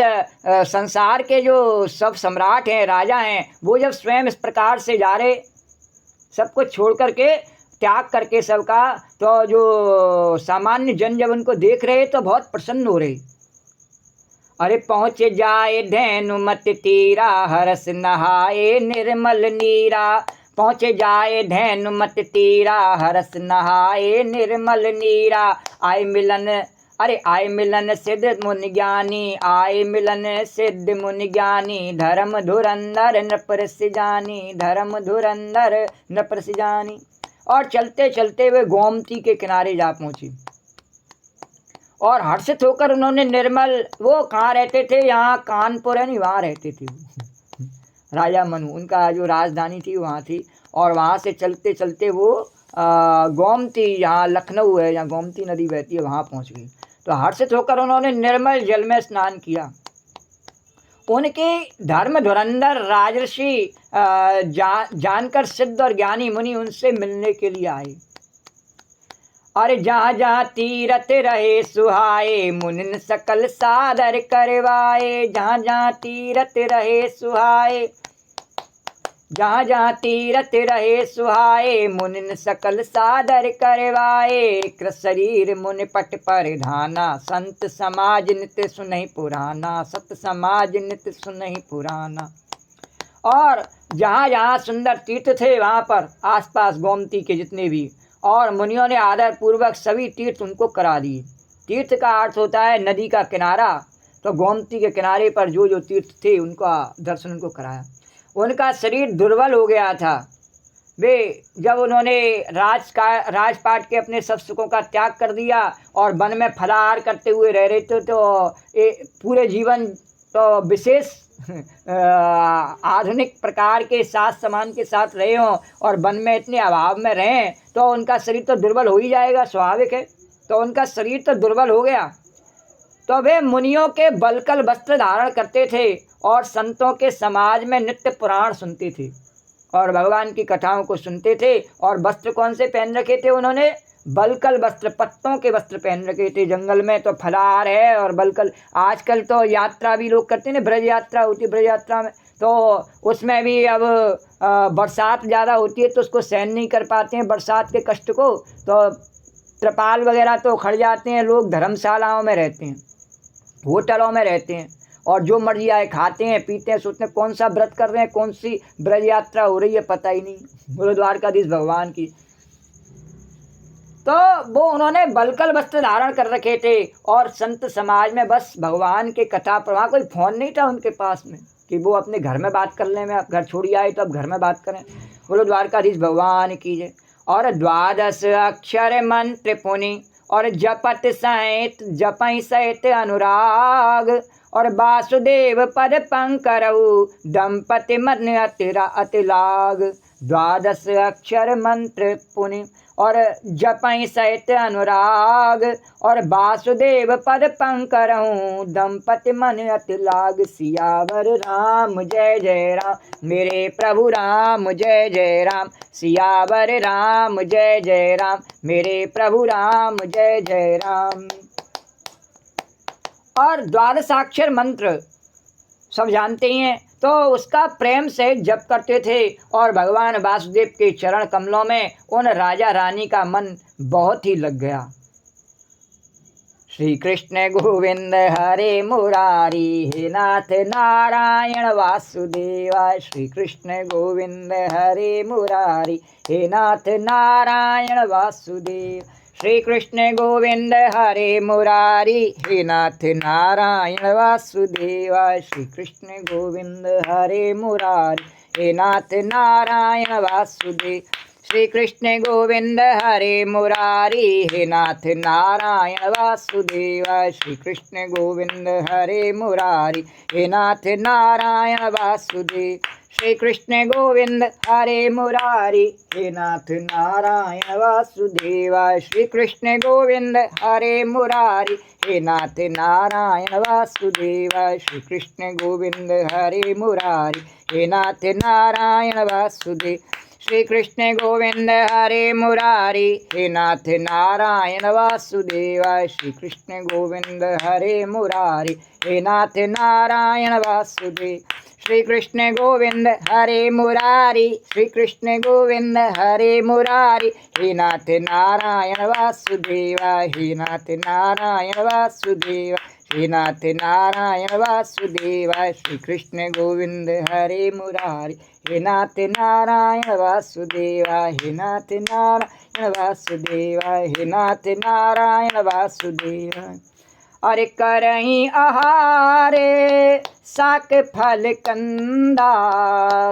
संसार के जो सब सम्राट हैं, राजा हैं, वो जब स्वयं इस प्रकार से जा रहे, सब कुछ छोड़ करके, त्याग करके सबका, तो जो सामान्य जन जब उनको देख रहे तो बहुत प्रसन्न हो रहे। अरे पहुँच जाए धैनु मत तीरा, हरस नहाए निर्मल नीरा, पहुँच जाए धैनु मत तीरा, हरस नहाए निर्मल नीरा। आए मिलन, अरे आए मिलन सिद्ध मुनि ज्ञानी, आए मिलन सिद्ध मुनि ज्ञानी, धर्म धुरंधर नृप ऋषि जानी, धर्म धुरंधर नृप ऋषि जानी। और चलते चलते वे गोमती के किनारे जा पहुँचे और हर्षित होकर उन्होंने निर्मल, वो कहाँ रहते थे, यहाँ कानपुर है नहीं, वहाँ रहते थे राजा मनु, उनका जो राजधानी थी वहाँ थी। और वहाँ से चलते चलते वो गोमती, यहाँ लखनऊ है, यहाँ गोमती नदी बहती है, वहाँ पहुँच गई। तो हर्षित होकर उन्होंने निर्मल जल में स्नान किया। उनके धर्म धुरंधर राजर्षि जानकर सिद्ध और ज्ञानी मुनि उनसे मिलने के लिए आए। अरे जहाँ जहाँ तीरथ रहे सुहाए, मुनिन सकल सादर करवाए, जहाँ जहाँ तीरथ रहे सुहाए, जहाँ जहाँ तीरथ रहे सुहाए, मुनिन सकल सादर करवाए। कृ शरीर मुनि पट परिधाना, संत समाज नित्य सुनहि पुराना, सत समाज नित्य सुनहि पुराना। और जहाँ जहाँ सुंदर तीर्थ थे वहाँ पर आसपास गोमती के जितने भी, और मुनियों ने आदर पूर्वक सभी तीर्थ उनको करा दिए। तीर्थ का अर्थ होता है नदी का किनारा, तो गोमती के किनारे पर जो जो तीर्थ थे उनका दर्शन उनको कराया। उनका शरीर दुर्बल हो गया था। वे जब उन्होंने राजपाट के अपने सब सुखों का त्याग कर दिया और वन में फलाहार करते हुए रह रहे थे, तो पूरे जीवन तो विशेष आधुनिक प्रकार के साथ सामान के साथ रहे हों और वन में इतने अभाव में रहें, तो उनका शरीर तो दुर्बल हो ही जाएगा, स्वाभाविक है। तो उनका शरीर तो दुर्बल हो गया। तो वे मुनियों के बलकल वस्त्र धारण करते थे और संतों के समाज में नित्य पुराण सुनते थे और भगवान की कथाओं को सुनते थे। और वस्त्र कौन से पहन रखे थे उन्होंने? बलकल वस्त्र, पत्तों के वस्त्र पहन रखे थे। जंगल में तो फलाहार है और बलकल, आजकल तो यात्रा भी लोग करते हैं ना, ब्रज यात्रा होती है, ब्रज यात्रा में तो उसमें भी अब बरसात ज़्यादा होती है तो उसको सहन नहीं कर पाते हैं बरसात के कष्ट को, तो त्रिपाल वगैरह तो उखड़ जाते हैं, लोग धर्मशालाओं में रहते हैं, होटलों में रहते हैं और जो मर्जी आए खाते हैं पीते हैं, सोचते हैं कौन सा व्रत कर रहे हैं, कौन सी ब्रज यात्रा हो रही है, पता ही नहीं। बोलो द्वारकाधीश भगवान की। तो वो उन्होंने बलकल वस्त्र धारण कर रखे थे और संत समाज में बस भगवान के कथा प्रवाह, कोई फ़ोन नहीं था उनके पास में कि वो अपने घर में बात कर लें, में घर छोड़ी आए तो अब घर में बात करें। बोलो द्वारकाधीश भगवान की जय। और 12 अक्षर मंत्र पुनि और जपत सहित जपई सहित अनुराग और वासुदेव पद पंकरऊ दंपति मन अतिलाग। 12 अक्षर मंत्र पुनि और जपई सहित अनुराग और वासुदेव पद पंकरऊं दंपति मन अतिलाग। सियावर राम जय जय राम, मेरे प्रभु राम जय जय राम, सियावर राम जय जय राम, मेरे प्रभु राम जय जय राम। और 12 अक्षर मंत्र सब जानते ही हैं, तो उसका प्रेम से जप करते थे और भगवान वासुदेव के चरण कमलों में उन राजा रानी का मन बहुत ही लग गया। श्री कृष्ण गोविंद हरे मुरारी, हे नाथ नारायण वासुदेवाय। श्री कृष्ण गोविंद हरे मुरारी, हे नाथ नारायण वासुदेव। श्री कृष्ण गोविंद हरे मुरारी, हे नाथ नारायण वासुदेवाय। श्री कृष्ण गोविंद हरे मुरारी, हे नाथ नारायण वासुदेव। श्री कृष्ण गोविंद हरे मुरारी, हे नाथ नारायण वासुदेव। श्री कृष्ण गोविंद हरे मुरारी, हे नाथ नारायण वासुदेव। श्री कृष्ण गोविंद हरे मुरारी, हे नाथ नारायण वासुदेव। श्री कृष्ण गोविंद हरे मुरारी, हे नाथ नारायण वासुदेव। श्री कृष्ण गोविंद हरे मुरारी, हे नाथ नारायण वासुदेव। श्री कृष्ण गोविंद हरे मुरारी, हे नाथ नारायण वासुदेव। श्री कृष्ण गोविंद हरे मुरारी, हे नाथ नारायण वासुदेव। श्री कृष्ण गोविंद हरे मुरारी, श्री कृष्ण गोविंद हरे मुरारी, हे नाथ नारायण वासुदेव। हे नाथ नारायण वासुदेव, हे नाथ नारायण वासुदेव। श्री कृष्ण गोविंद हरे मुरारी, हे नाथ नारायण वासुदेव। हे नाथ नारायण वासुदेव, हे नाथ नारायण वासुदेव। अरे करही आहारे साक फल कंदा,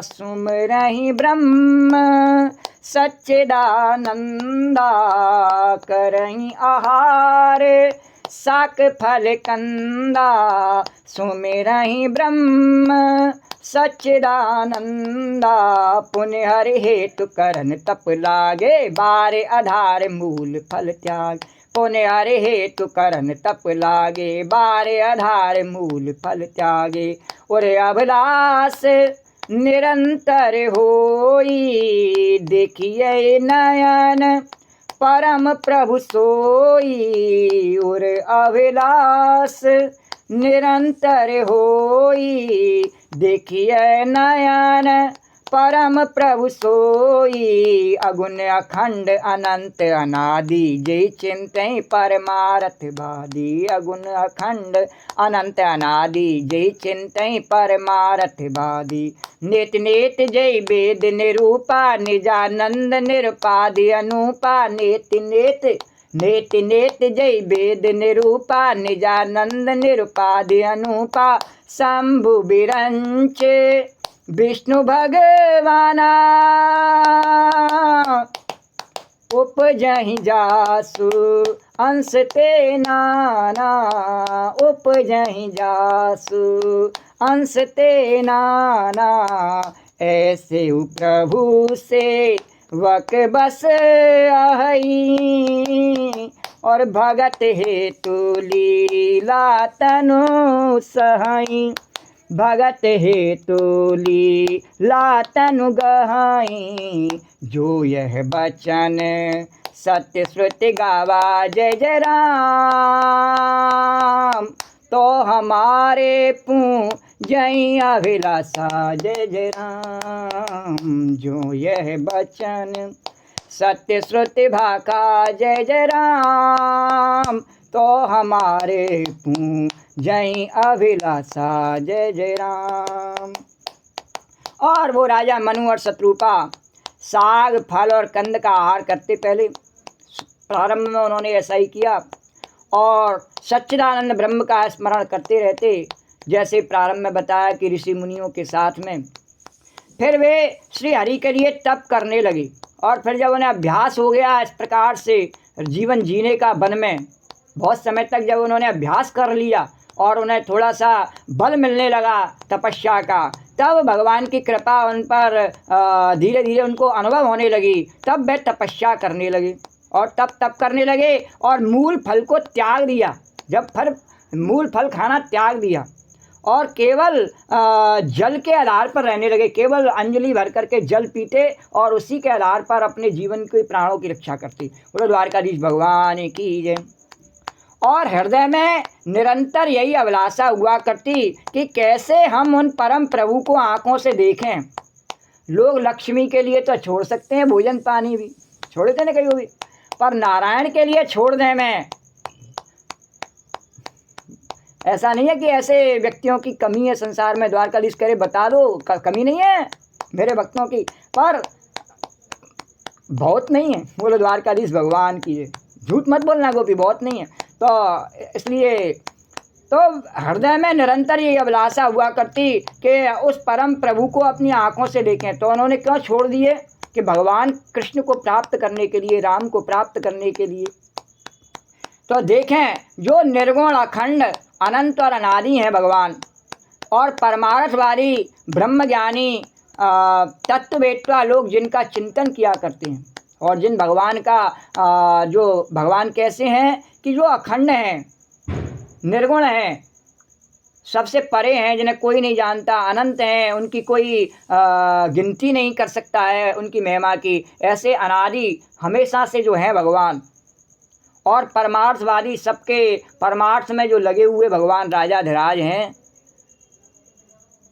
सुमरहि ब्रह्म सच्चिदानंदा। करही आहारे साक फल कंदा, सुमिरहि ब्रह्म सच्चिदानंदा। पुण्य हरि हेतु करन तप लागे, बारे आधार मूल फल त्याग। पुण्य हरि हेतु करन तप लागे, बारे आधार मूल फल त्यागे। और अभिलाष निरंतर होई, देखिए नयन परम प्रभु सोई। और अभिलाष निरंतर होई, देखिए नयन परम प्रभु सोई। अगुण अखंड अनंत अनादि, जय चिंतहि परमारथ बादी। अगुण अखंड अनंत अनादि, जय चिंतहि परमारथ बादी। नेत नेत जय वेद निरूपा, निजानंद निरुपाधि अनूपा। नेत नेत नेत नेत जय वेद निरूपा, निजानंद निरुपाधि अनूपा। शंभु विरंच विष्णु भगवाना, उपजहि जासु अंश ते नाना। उपजहि जासु अंश ते नाना, ऐसे प्रभु से वक बस आहई। और भगत हेतु लीला तनु सहाई। भगत हेतु लीला तनु गहाई। जो यह बचन सत्य श्रुति गावा, जय जय राम। तो हमारे पूजहि अभिलाषा, जय जय राम। जो यह बचन सत्य श्रुति भाका, जय जय राम। तो हमारे पूजहि अभिलाषा, जय जय राम। और वो राजा मनु और शत्रुपा साग फल और कंद का आहार करते पहले प्रारंभ में उन्होंने ऐसा ही किया, और सच्चिदानंद ब्रह्म का स्मरण करते रहते, जैसे प्रारंभ में बताया कि ऋषि मुनियों के साथ में। फिर वे श्री हरि के लिए तप करने लगे, और फिर जब उन्हें अभ्यास हो गया इस प्रकार से जीवन जीने का वन में, बहुत समय तक जब उन्होंने अभ्यास कर लिया और उन्हें थोड़ा सा बल मिलने लगा तपस्या का, तब भगवान की कृपा उन पर धीरे धीरे उनको अनुभव होने लगी। तब वे तपस्या करने लगे और तप करने लगे और मूल फल को त्याग दिया। जब फिर मूल फल खाना त्याग दिया और केवल जल के आधार पर रहने लगे, केवल अंजलि भर करके जल पीते और उसी के आधार पर अपने जीवन के प्राणों की रक्षा करते। बोलो द्वारकाधीश भगवान की जय। और हृदय में निरंतर यही अभिलाषा हुआ करती कि कैसे हम उन परम प्रभु को आंखों से देखें। लोग लक्ष्मी के लिए तो छोड़ सकते हैं भोजन पानी भी, छोड़ देते ना कहीं भी, पर नारायण के लिए छोड़ दें मैं, ऐसा नहीं है कि ऐसे व्यक्तियों की कमी है संसार में। द्वारकाधीश करे बता दो, कमी नहीं है मेरे भक्तों की, पर बहुत नहीं है। बोलो द्वारकाधीश भगवान की है, झूठ मत बोलना गोपी, बहुत नहीं है। तो इसलिए तो हृदय में निरंतर ये अभिलाषा हुआ करती कि उस परम प्रभु को अपनी आंखों से देखें। तो उन्होंने क्यों छोड़ दिए? कि भगवान कृष्ण को प्राप्त करने के लिए, राम को प्राप्त करने के लिए, तो देखें जो निर्गुण अखंड अनंत और अनादि हैं भगवान, और परमार्थवादी ब्रह्मज्ञानी तत्ववेत्ता लोग जिनका चिंतन किया करते हैं, और जिन भगवान का जो भगवान कैसे हैं कि जो अखंड हैं, निर्गुण हैं, सबसे परे हैं, जिन्हें कोई नहीं जानता, अनंत हैं, उनकी कोई गिनती नहीं कर सकता है उनकी महिमा की, ऐसे अनादि हमेशा से जो हैं भगवान, और परमार्थवादी सबके परमार्थ में जो लगे हुए भगवान राजाधिराज हैं,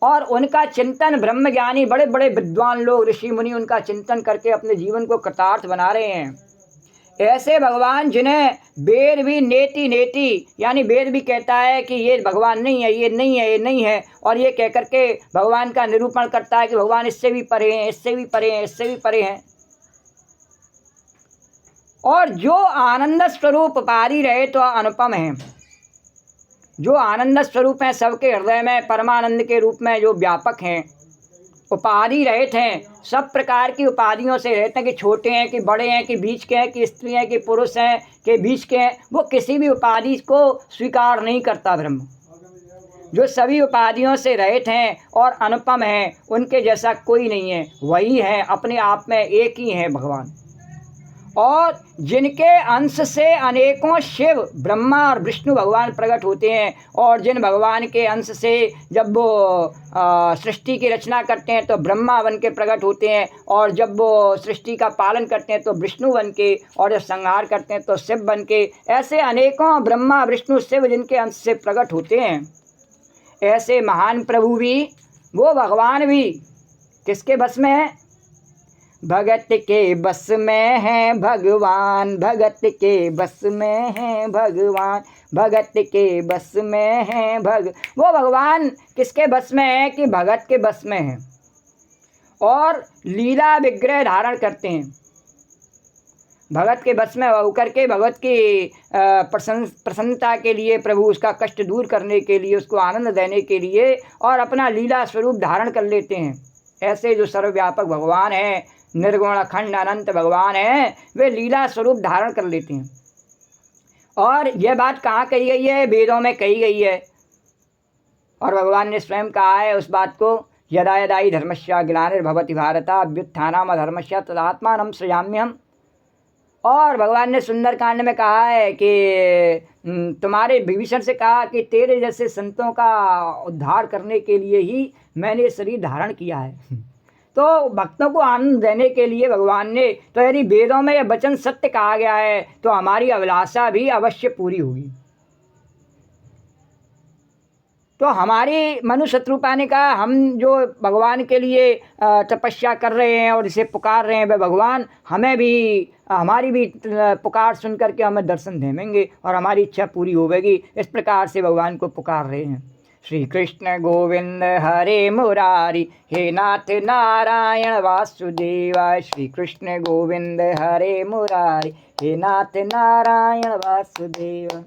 और उनका चिंतन ब्रह्मज्ञानी बड़े बड़े विद्वान लोग, ऋषि मुनि उनका चिंतन करके अपने जीवन को कृतार्थ बना रहे हैं। ऐसे भगवान जिन्हें वेद भी नेति नेति, यानी वेद भी कहता है कि ये भगवान नहीं है, ये नहीं है, ये नहीं है, और ये कह करके भगवान का निरूपण करता है कि भगवान इससे भी परे हैं, इससे भी परे हैं, इससे भी परे हैं। और जो आनंद स्वरूप पारी रहे तो अनुपम है, जो आनंद स्वरूप हैं, सबके हृदय में परमानंद के रूप में जो व्यापक हैं, उपाधि रहित हैं, सब प्रकार की उपाधियों से रहते हैं, कि छोटे हैं कि बड़े हैं, कि बीच के हैं, कि स्त्री हैं, कि पुरुष हैं, कि बीच के हैं, वो किसी भी उपाधि को स्वीकार नहीं करता ब्रह्म। जो सभी उपाधियों से रहित हैं और अनुपम हैं, उनके जैसा कोई नहीं है, वही है, अपने आप में एक ही हैं भगवान। और जिनके अंश से अनेकों शिव, ब्रह्मा और विष्णु भगवान प्रकट होते हैं, और जिन भगवान के अंश से जब वो सृष्टि की रचना करते हैं तो ब्रह्मा बन के प्रकट होते हैं, और जब वो सृष्टि का पालन करते हैं तो विष्णु बन के, और जब संहार करते हैं तो शिव बन के, ऐसे अनेकों ब्रह्मा विष्णु शिव जिनके अंश से प्रकट होते हैं, ऐसे महान प्रभु भी, वो भगवान भी किसके बस में है? भगत के बस में है भगवान, भगत के बस में है भगवान, भगत के बस में है वो भगवान किसके बस में है? कि भगत के बस में है, और लीला विग्रह धारण करते हैं। भगत के बस में होकर के भगत की प्रसन्नता के लिए, प्रभु उसका कष्ट दूर करने के लिए, उसको आनंद देने के लिए, और अपना लीला स्वरूप धारण कर लेते हैं। ऐसे जो सर्वव्यापक भगवान हैं, निर्गुण अखंड अनंत भगवान हैं, वे लीला स्वरूप धारण कर लेते हैं। और यह बात कहाँ कही गई है? वेदों में कही गई है, और भगवान ने स्वयं कहा है उस बात को, यदा यदा हि धर्मस्य ग्लानिर्भवति भारत अभ्युत्थानम् अधर्मस्य तदात्मानं सृजाम्यहम्। और भगवान ने सुंदरकांड में कहा है कि तुम्हारे विभीषण से कहा कि तेरे जैसे संतों का उद्धार करने के लिए ही मैंने शरीर धारण किया है। तो भक्तों को आनंद देने के लिए भगवान ने, तो यदि वेदों में यह वचन सत्य कहा गया है तो हमारी अभिलाषा भी अवश्य पूरी होगी। तो हमारी मनुष्य शत्रुपा ने कहा, हम जो भगवान के लिए तपस्या कर रहे हैं और इसे पुकार रहे हैं, वह भगवान हमें भी, हमारी भी पुकार सुन करके हमें दर्शन देंगे और हमारी इच्छा पूरी होगी। इस प्रकार से भगवान को पुकार रहे हैं। श्री कृष्ण गोविंद हरे मुरारी, हे नाथ नारायण वासुदेवाय। श्री कृष्ण गोविंद हरे मुरारी, हे नाथ नारायण वासुदेव।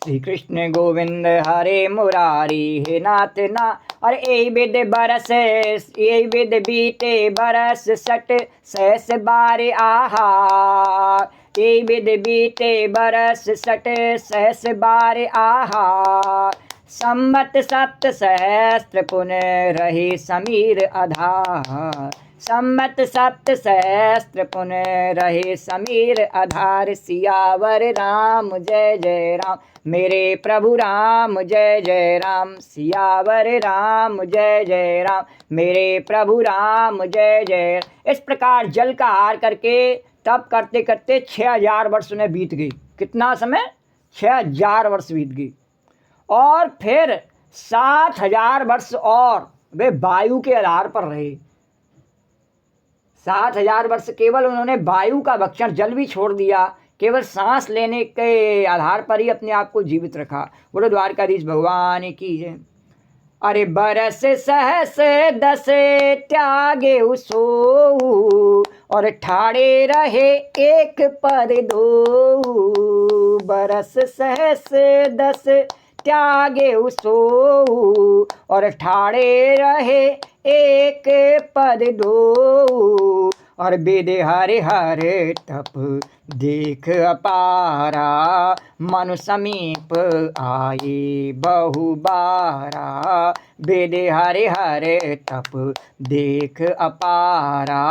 श्री कृष्ण गोविंद हरे मुरारी, हे नाथ ना। और ए विद बरस, ए विद बीते बरस सट सहस बार आहा। ए विद बीते बरस सट सहस बार आहा। संवत सप्त सहस्त्र पुनः रहे समीर आधार। संवत सप्त सहस्त्र पुनः रहे समीर आधार। सियावर राम जय जय राम, मेरे प्रभु राम जय जय राम। सियावर राम जय जय राम, मेरे प्रभु राम जय जय। इस प्रकार जल का हार करके तप करते करते 6000 वर्ष उन्हें बीत गई। कितना समय? 6000 वर्ष बीत गई। और फिर 7000 वर्ष और वे वायु के आधार पर रहे। 7000 वर्ष केवल उन्होंने वायु का भक्षण, जल भी छोड़ दिया, केवल सांस लेने के आधार पर ही अपने आप को जीवित रखा। बोलो द्वारकाधीश भगवान की जय। अरे बरस सहस दस त्यागे सो, और ठाड़े रहे एक पर दो। बरस सहस दस त्यागे सो, और ठाड़े रहे एक पद दो, और वेद हरे हरे तप देख अपारा, मनु समीप आए बहु बारा। वेद हरे हरे तप देख अपारा,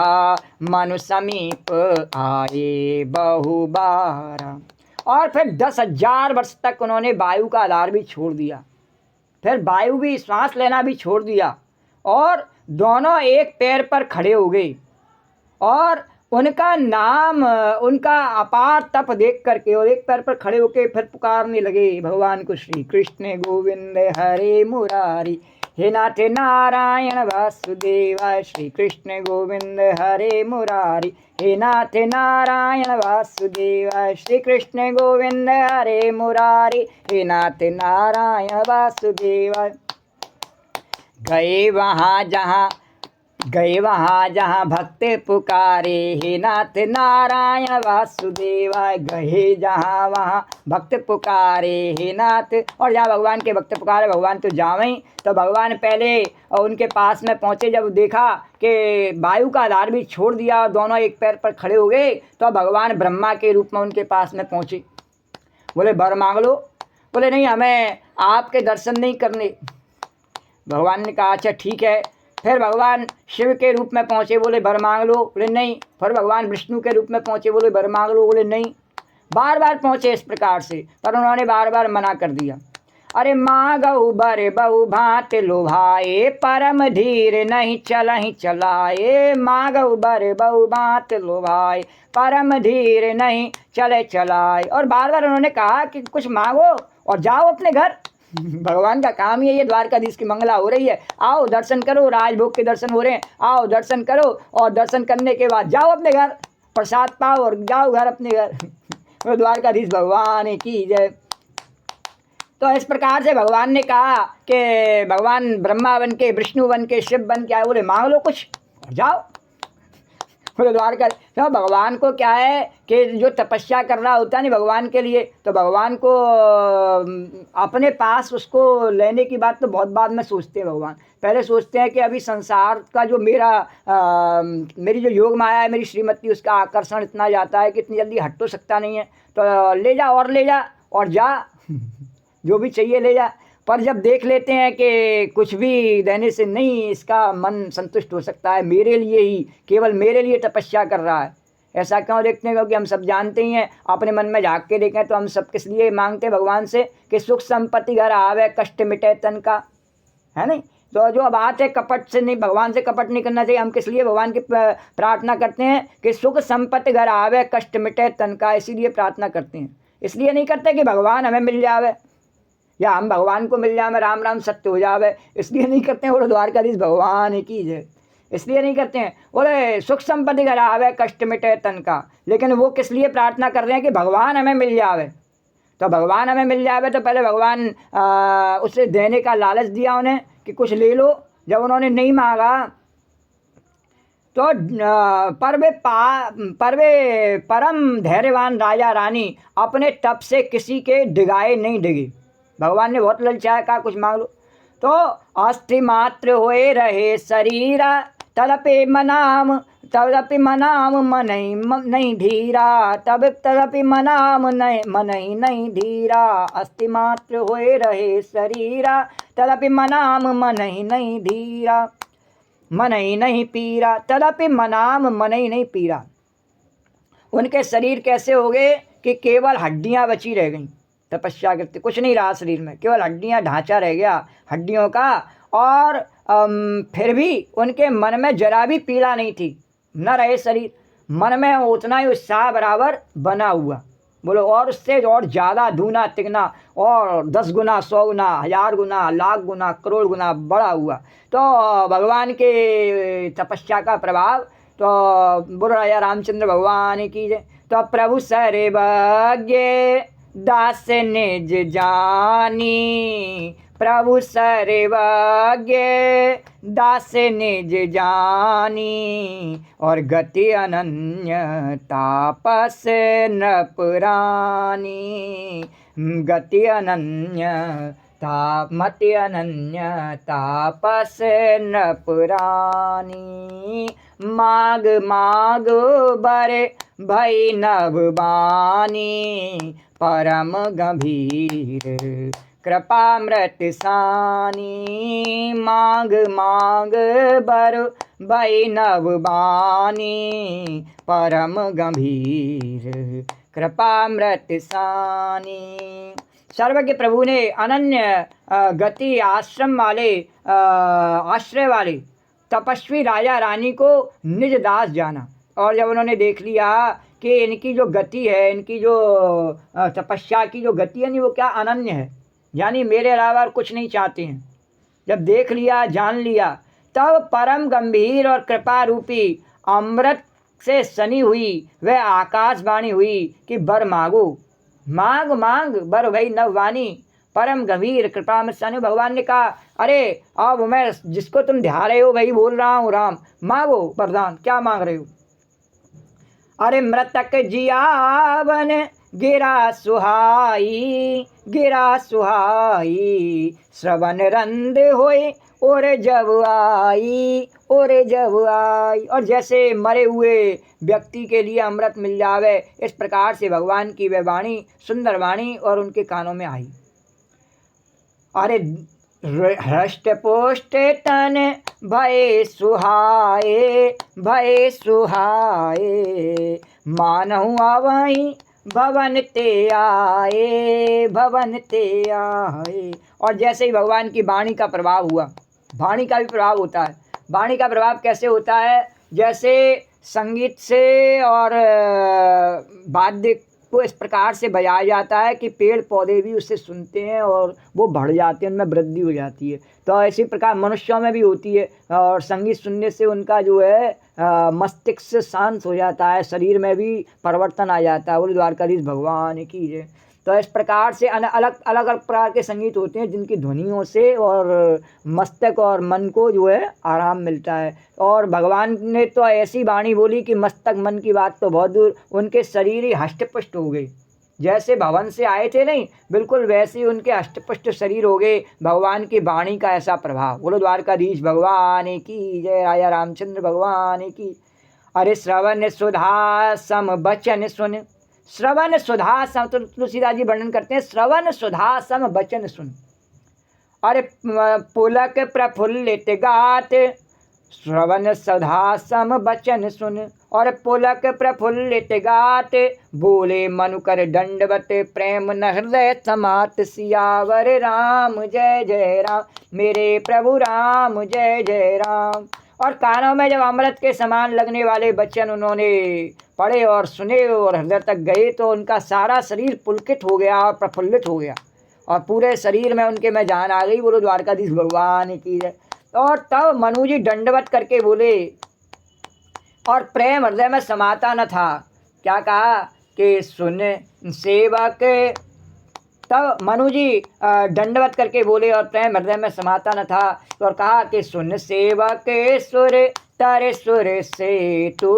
मनु समीप आए बहु बारा। और फिर 10,000 वर्ष तक उन्होंने वायु का आधार भी छोड़ दिया, फिर वायु भी सांस लेना भी छोड़ दिया, और दोनों एक पैर पर खड़े हो गए। और उनका नाम, उनका अपार तप देख करके और एक पैर पर खड़े होकर फिर पुकारने लगे भगवान को, श्री कृष्ण गोविंद हरे मुरारी, हे नाथ नारायण वासुदेवाय। श्री कृष्ण गोविंद हरे मुरारी, हे नाथ नारायण वासुदेवाय। श्री कृष्ण गोविंद हरे मुरारी, हे नाथ नारायण वासुदेवाय। गए वहाँ जहाँ भक्त पुकारे, हे नाथ नारायण वासुदेवाय। गए जहाँ वहाँ भक्त पुकारे, हे नाथ। और जहाँ भगवान के भक्त पुकारे, भगवान तो जावें। तो भगवान पहले उनके पास में पहुँचे, जब देखा कि वायु का आधार भी छोड़ दिया और दोनों एक पैर पर खड़े हो गए, तो भगवान ब्रह्मा के रूप में उनके पास में पहुँचे। बोले वर मांग लो। बोले नहीं, हमें आपके दर्शन नहीं करने। भगवान ने कहा अच्छा ठीक है। फिर भगवान शिव के रूप में पहुँचे, बोले वर मांग लो। बोले नहीं। फिर भगवान विष्णु के रूप में पहुँचे, बोले वर मांग लो। बोले नहीं। बार बार पहुँचे इस प्रकार से, पर उन्होंने बार बार मना कर दिया। अरे मांगऊ बर बहु भांत लोभाए, परम धीर नहीं चलहि चलाए। मांगऊ बर बहु भांत लोभाए, परम धीर नहीं चले चलाए। और बार बार उन्होंने कहा कि कुछ मांगो और जाओ अपने घर। भगवान का काम ही है, ये द्वारकाधीश की मंगला हो रही है, आओ दर्शन करो, राजभोग के दर्शन हो रहे हैं, आओ दर्शन करो, और दर्शन करने के बाद जाओ अपने घर, प्रसाद पाओ और जाओ घर अपने घर। तो द्वारकाधीश भगवान की जय। तो इस प्रकार से भगवान ने कहा कि भगवान ब्रह्मा बन के, विष्णु बन के, शिव बन के आए, बोले मांग लो कुछ और जाओ। बोले द्वारका। तो भगवान को क्या है कि जो तपस्या कर रहा होता है नहीं भगवान के लिए, तो भगवान को अपने पास उसको लेने की बात तो बहुत बाद में सोचते हैं। भगवान पहले सोचते हैं कि अभी संसार का जो मेरी जो योग माया है, मेरी श्रीमती, उसका आकर्षण इतना जाता है कि इतनी जल्दी हट तो सकता नहीं है, तो ले जा और जा जो भी चाहिए ले जा। पर जब देख लेते हैं कि कुछ भी देने से नहीं इसका मन संतुष्ट हो सकता है, मेरे लिए ही, केवल मेरे लिए तपस्या कर रहा है, ऐसा क्यों देखते हैं? क्योंकि हम सब जानते ही हैं, अपने मन में झाँक के देखें तो हम सब किस लिए मांगते भगवान से कि सुख संपत्ति घर आवे, कष्ट मिटे तन का, है नहीं? तो जो बात है कपट से नहीं, भगवान से कपट नहीं करना चाहिए। हम किस लिए भगवान की प्रार्थना करते हैं कि सुख संपत्ति घर आवे, कष्ट मिटे तन का, इसीलिए प्रार्थना करते हैं। इसलिए नहीं करते कि भगवान हमें मिल जावे या हम भगवान को मिल जाए, राम राम सत्य हो जावे, इसलिए नहीं करते हैं। बोलो द्वारकाधीश भगवान की जय। इसलिए नहीं करते हैं। बोले सुख संपत्ति घर आवे, कष्ट मिटे तन का, लेकिन वो किस लिए प्रार्थना कर रहे हैं कि भगवान हमें मिल जावे। तो भगवान हमें मिल जावे तो पहले भगवान उसे देने का लालच दिया उन्हें कि कुछ ले लो। जब उन्होंने नहीं मांगा तो परम धैर्यवान राजा रानी अपने तप से किसी के डिगाए नहीं डिगे। भगवान ने बहुत ललचाया, कहा कुछ मांग लो। तो अस्थि मात्र होए रहे शरीरा, तदपि मनाम मन नहीं धीरा, तदपि मनाम मन नहीं धीरा। अस्थि मात्र होए रहे शरीरा, तदपि मनाम मन नहीं धीरा। मन ही नहीं पीरा, तदपि मनाम मन ही नहीं पीरा। उनके शरीर कैसे हो गए कि केवल हड्डियां बची रह गईं। तपस्या करते कुछ नहीं रहा शरीर में, केवल हड्डियां, ढांचा रह गया हड्डियों का। और फिर भी उनके मन में जरा भी पीड़ा नहीं थी, न रहे शरीर, मन में उतना ही उत्साह बराबर बना हुआ। बोलो और उससे और ज़्यादा, दूना तिगना और 10 गुना, 100 गुना, 1000 गुना, लाख गुना, करोड़ गुना बढ़ा हुआ। तो भगवान के तपस्या का प्रभाव। तो बोलो राजा रामचंद्र भगवान की जय। तो प्रभु सर्वज्ञ दास निज जानी, प्रभु सर्वज्ञ दास निज जानी। और गति अनन्य तापस नृपरानी, गति अनन्य तापमति अनन्य तापस नपुरानी। माग माग बर भई नभ बानी परम गंभीर कृपामृत सानी। माग माग बर भई नभ बानी परम गंभीर कृपामृत सानी। सर्वज्ञ प्रभु ने अनन्य गति आश्रम वाले आश्रय वाले तपस्वी राजा रानी को निज दास जाना। और जब उन्होंने देख लिया कि इनकी जो गति है, इनकी जो तपस्या की जो गति है नहीं, वो क्या अनन्य है, यानी मेरे अलावा और कुछ नहीं चाहते हैं, जब देख लिया जान लिया, तब परम गंभीर और कृपा रूपी अमृत से सनी हुई वह आकाशवाणी हुई कि बर मांगो। मांग मांग बर भई नववानी परम गंभीर कृपा में सनी। भगवान ने कहा, अरे अब मैं जिसको तुम ध्या रहे हो वही बोल रहा हूँ, राम मांगो वरदान। क्या मांग रहे हो? अरे मृतक जियावन गिरा सुहाई गिरा सुहाई श्रवण रंद होए और जब आई और जब आई। और जैसे मरे हुए व्यक्ति के लिए अमृत मिल जावे, इस प्रकार से भगवान की वह वाणी, सुंदर वाणी और उनके कानों में आई। अरे हृष्ट पुष्ट तन भय सुहाए भय सुहाए मानहु आवई भवन ते आए भवन ते आए। और जैसे ही भगवान की वाणी का प्रभाव हुआ, वाणी का भी प्रभाव होता है। वाणी का प्रभाव कैसे होता है? जैसे संगीत से और वाद्य को इस प्रकार से बजाया जाता है कि पेड़ पौधे भी उससे सुनते हैं और वो बढ़ जाते हैं, उनमें वृद्धि हो जाती है। तो इसी प्रकार मनुष्यों में भी होती है, और संगीत सुनने से उनका जो है मस्तिष्क शांत हो जाता है, शरीर में भी परिवर्तन आ जाता है। बोले द्वारकाधीश भगवान की जय। तो इस प्रकार से अलग अलग अलग प्रकार के संगीत होते हैं जिनकी ध्वनियों से और मस्तक और मन को जो है आराम मिलता है। और भगवान ने तो ऐसी वाणी बोली कि मस्तक मन की बात तो बहुत दूर, उनके शरीर ही हष्टपुष्ट हो गए। जैसे भवन से आए थे नहीं, बिल्कुल वैसे ही उनके हष्टपुष्ट शरीर हो गए, भगवान की वाणी का ऐसा प्रभाव। बोलो द्वारकाधीश भगवान की जय, राजा रामचंद्र भगवान की। अरे श्रवण सुधा सम बचन सुन, श्रवण सुधा सम, तुलसीदास जी वर्णन करते हैं, श्रवण सुधा सम बचन सुन। अरे पुलक प्रफुल्लित गात श्रवण सुधा सम बचन सुन। और पुलक प्रफुल्लित गात बोले मनुकर दंडवत प्रेम न हृदय समात। सियावर राम जय जय राम, मेरे प्रभु राम जय जय राम। और कानों में जब अमृत के समान लगने वाले वचन उन्होंने पढ़े और सुने और हृदय तक गए, तो उनका सारा शरीर पुलकित हो गया और प्रफुल्लित हो गया, और पूरे शरीर में उनके में जान आ गई। बोलो द्वारकाधीश भगवान की जय। और तब मनु जी दंडवत करके बोले, और प्रेम हृदय में समाता न था। क्या कहा कि सुन सेवक, तब मनु जी दंडवत करके बोले और प्रेम हृदय में समाता न था, और कहा कि सुन सेवक सुर तारे सुर से तू,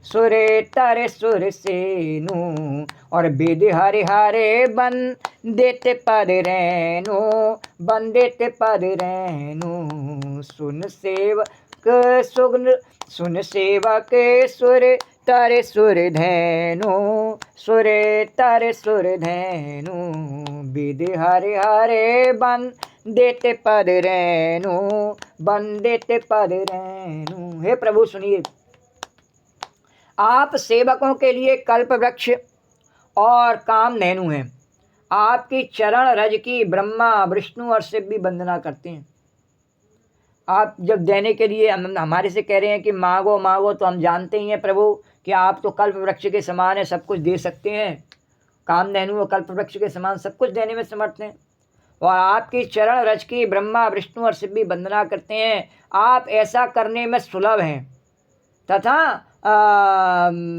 सुर तारे सुर से नू। और वेद हरे हरे बन देते पद रेणु, बन देते पद रेणु। सुन सेवक सुन, सुन सेवक सुर तारे सुर धैनु, सुर तारे सुर धैनु। वेद हरे हरे बन देते पद रेणु, बन देते पद रेणु। हे प्रभु सुनिए, आप सेवकों के लिए कल्प वृक्ष और कामधेनु हैं। आपकी चरण रज की ब्रह्मा विष्णु और शिव भी वंदना करते हैं। आप जब देने के लिए हमारे से कह रहे हैं कि मांगो मांगो, तो हम जानते ही हैं प्रभु कि आप तो कल्प वृक्ष के समान है, सब कुछ दे सकते हैं। कामधेनु और कल्प वृक्ष के समान सब कुछ देने में समर्थ हैं। और आपकी चरण रज की ब्रह्मा विष्णु और शिव भी वंदना करते हैं। आप ऐसा करने में सुलभ हैं तथा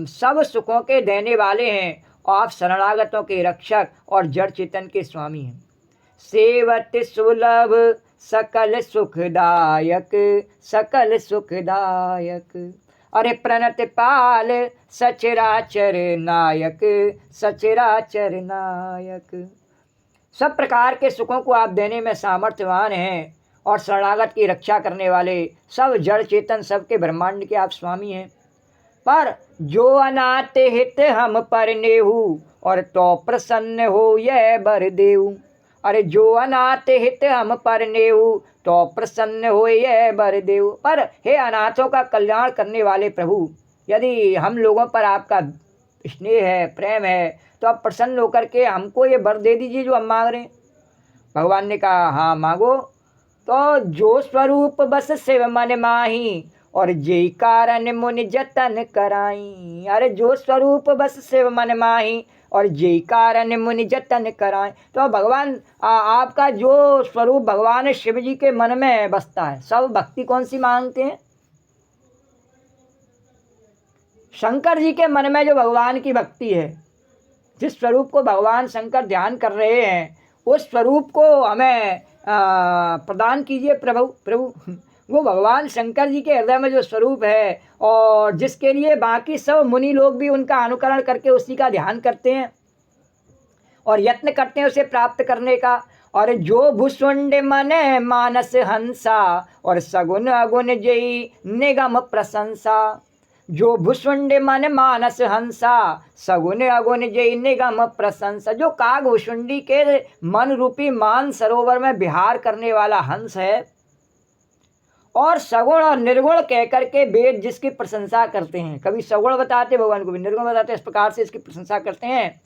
सब सुखों के देने वाले हैं। आप शरणागतों के रक्षक और जड़ चेतन के स्वामी हैं। सेवत सुलभ सकल सुखदायक, सकल सुखदायक। अरे प्रणत पाल सचराचर नायक, सचराचर नायक। सब प्रकार के सुखों को आप देने में सामर्थ्यवान हैं और शरणागत की रक्षा करने वाले, सब जड़ चेतन सबके ब्रह्मांड के आप स्वामी हैं। पर जो अनाथ हित हम पर नेहू, और तो प्रसन्न हो यह बर देऊ। अरे जो अनाथ हित हम पर नेहू, तो प्रसन्न हो यह बर देऊ। पर हे अनाथों का कल्याण करने वाले प्रभु, यदि हम लोगों पर आपका स्नेह है, प्रेम है, तो आप प्रसन्न होकर के हमको ये वर दे दीजिए जो हम मांग रहे हैं। भगवान ने कहा हाँ मांगो। तो जो स्वरूप बस शिव मन माही, और जय कारण मुनि जतन कराई। अरे जो स्वरूप बस शिव मन माही, और जय कारण मुनि जतन कराई। तो भगवान आपका जो स्वरूप भगवान शिव जी के मन में बसता है। सब भक्ति कौन सी मांगते हैं? शंकर जी के मन में जो भगवान की भक्ति है, जिस स्वरूप को भगवान शंकर ध्यान कर रहे हैं, उस स्वरूप को हमें प्रदान कीजिए प्रभु। प्रभु वो भगवान शंकर जी के हृदय में जो स्वरूप है, और जिसके लिए बाकी सब मुनि लोग भी उनका अनुकरण करके उसी का ध्यान करते हैं और यत्न करते हैं उसे प्राप्त करने का। और जो भुष्वंड मन मानस हंसा, और सगुन अगुण जई निगम प्रशंसा। जो भुष्वंड मन मानस हंसा, सगुन अगुण जय निगम प्रशंसा। जो काग भुष्वंडी के मन रूपी मान सरोवर में विहार करने वाला हंस है, और सगुण और निर्गुण कहकर के वेद जिसकी प्रशंसा करते हैं, कभी सगुण बताते भगवान को भी निर्गुण बताते, इस प्रकार से इसकी प्रशंसा करते हैं।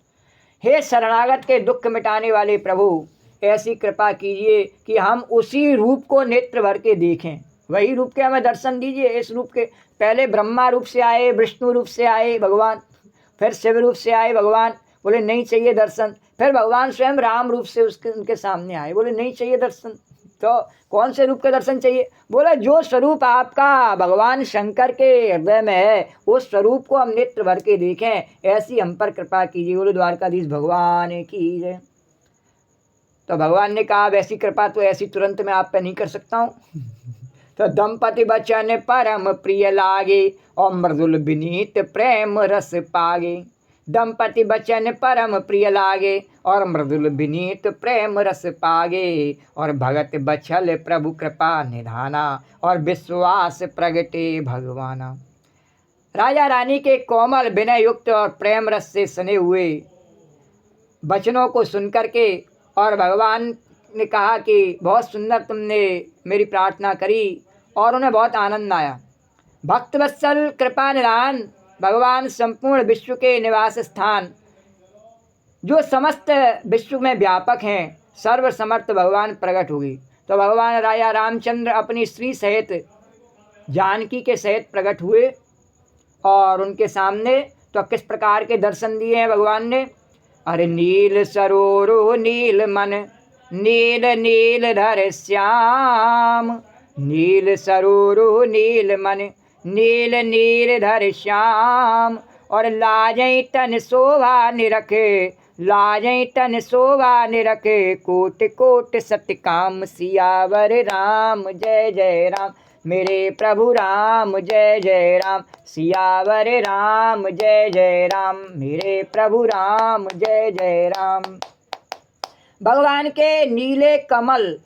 हे शरणागत के दुख मिटाने वाले प्रभु, ऐसी कृपा कीजिए कि हम उसी रूप को नेत्र भर के देखें। वही रूप के हमें दर्शन दीजिए। इस रूप के पहले ब्रह्मा रूप से आए, विष्णु रूप से आए भगवान, फिर शिव रूप से आए भगवान, बोले नहीं चाहिए दर्शन। फिर भगवान स्वयं राम रूप से उनके सामने आए, बोले नहीं चाहिए दर्शन। तो कौन से रूप के दर्शन चाहिए? बोले जो स्वरूप आपका भगवान शंकर के हृदय में है, उस स्वरूप को हम नेत्र भर के देखें। ऐसी हम पर कृपा कीजिए। बोले द्वारकाधीश भगवान की जय। तो भगवान ने कहा वैसी कृपा तो ऐसी तुरंत मैं आप पे नहीं कर सकता हूँ। तो दंपति बचन परम प्रिय लागे, और मृदुल विनीत प्रेम रस पागे। दंपति बचन परम प्रिय लागे, और मृदुल विनीत प्रेम रस पागे। और भगत बछल प्रभु कृपा निधाना, और विश्वास प्रगटे भगवाना। राजा रानी के कोमल विनय युक्त और प्रेम रस से सने हुए वचनों को सुनकर के, और भगवान ने कहा कि बहुत सुंदर तुमने मेरी प्रार्थना करी, और उन्हें बहुत आनंद आया। भक्त वत्सल कृपा निधान भगवान संपूर्ण विश्व के निवास स्थान, जो समस्त विश्व में व्यापक हैं, सर्वसमर्थ भगवान प्रकट हुए। तो भगवान राजा रामचंद्र अपनी स्त्री सहित जानकी के सहित प्रकट हुए, और उनके सामने तो किस प्रकार के दर्शन दिए हैं भगवान ने। अरे नील सरोरो नील मन, नील नील धर श्याम। नील सरोरो नील मन, नील नील धर श्याम। और लाजई तन शोभा निरखे, लाजई तन शोभा निरखे। कोट कोट सत्य काम सियावर राम, जय जय राम मेरे प्रभु राम, जय जय राम। सियावर राम, जय जय राम मेरे प्रभु राम, जय जय राम। भगवान के नीले कमल,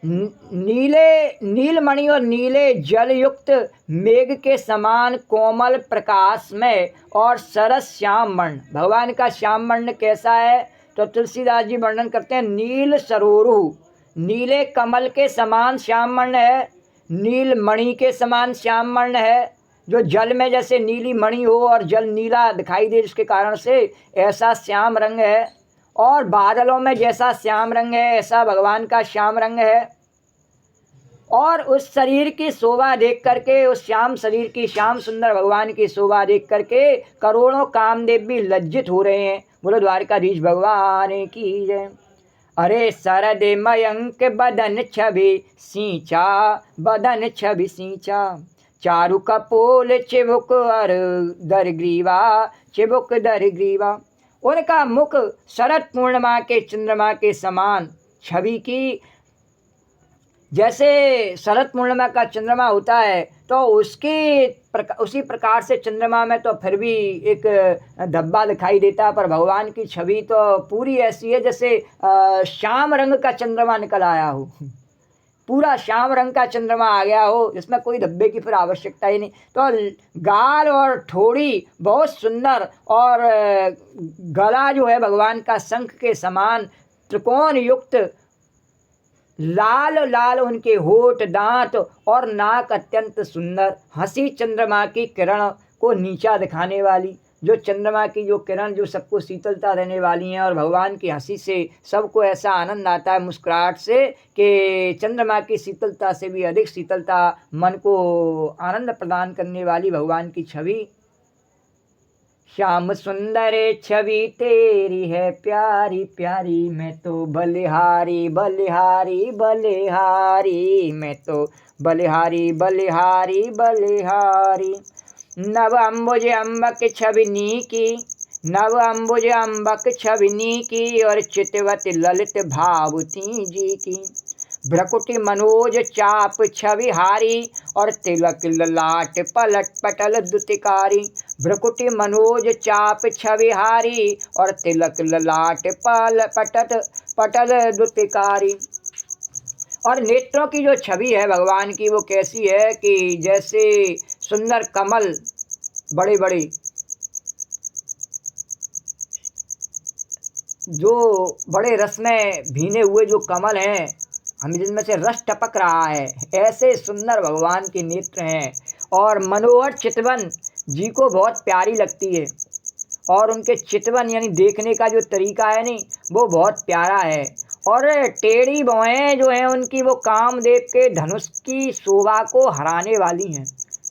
नीले नीलमणि और नीले जल युक्त मेघ के समान कोमल प्रकाश में, और सरस श्याम वर्ण। भगवान का श्याम वर्ण कैसा है? तो तुलसीदास जी वर्णन करते हैं, नील सरोरु, नीले कमल के समान श्याम वर्ण है, नीलमणि के समान श्याम वर्ण है। जो जल में जैसे नीली मणि हो और जल नीला दिखाई दे, जिसके कारण से ऐसा श्याम रंग है। और बादलों में जैसा श्याम रंग है, ऐसा भगवान का श्याम रंग है। और उस शरीर की शोभा देख करके, उस श्याम शरीर की, श्याम सुंदर भगवान की शोभा देख करके करोड़ों कामदेव भी लज्जित हो रहे हैं। बोलो द्वारकाधीश भगवान की जय। अरे शरद मयंक बदन छवि सींचा, बदन छवि सींचा। चारु कपोल चिबुक और दर ग्रीवा, चिबुक दर ग्रीवा। उनका मुख शरद पूर्णिमा के चंद्रमा के समान छवि की, जैसे शरद पूर्णिमा का चंद्रमा होता है तो उसकी उसी प्रकार से चंद्रमा में तो फिर भी एक धब्बा दिखाई देता, पर भगवान की छवि तो पूरी ऐसी है जैसे श्याम रंग का चंद्रमा निकल आया हो, पूरा श्याम रंग का चंद्रमा आ गया हो, इसमें कोई धब्बे की फिर आवश्यकता ही नहीं। तो गाल और ठोड़ी बहुत सुंदर, और गला जो है भगवान का शंख के समान त्रिकोण युक्त, लाल लाल उनके होठ, दांत और नाक अत्यंत सुंदर, हंसी चंद्रमा की किरण को नीचा दिखाने वाली, जो चंद्रमा की जो किरण जो सबको शीतलता देने वाली हैं, और भगवान की हंसी से सबको ऐसा आनंद आता है मुस्कुराहट से कि चंद्रमा की शीतलता से भी अधिक शीतलता मन को आनंद प्रदान करने वाली भगवान की छवि। श्याम सुंदर छवि तेरी है प्यारी प्यारी, मैं तो बलिहारी बलिहारी बलिहारी, मैं तो बलिहारी बलिहारी बलिहारी। नव अम्बुज अम्बक छविनी की, नव अम्बुज अम्बक छविनी की, और चितवत ललित भावती जी की। भ्रकुटि मनोज चाप छविहारी, और तिलक ललाट पलट पटल दुतिकारी। भ्रकुटि मनोज चाप छविहारी, और तिलक ललाट पटल दुतिकारी। और नेत्रों की जो छवि है भगवान की वो कैसी है कि जैसे सुंदर कमल, बड़े बड़े जो बड़े रस में भीने हुए जो कमल हैं, हमें जिनमें से रस टपक रहा है, ऐसे सुंदर भगवान के नेत्र हैं। और मनोहर चितवन जी को बहुत प्यारी लगती है, और उनके चितवन यानी देखने का जो तरीका है नहीं, वो बहुत प्यारा है। और टेढ़ी भौहें जो हैं उनकी, वो कामदेव के धनुष की शोभा को हराने वाली हैं।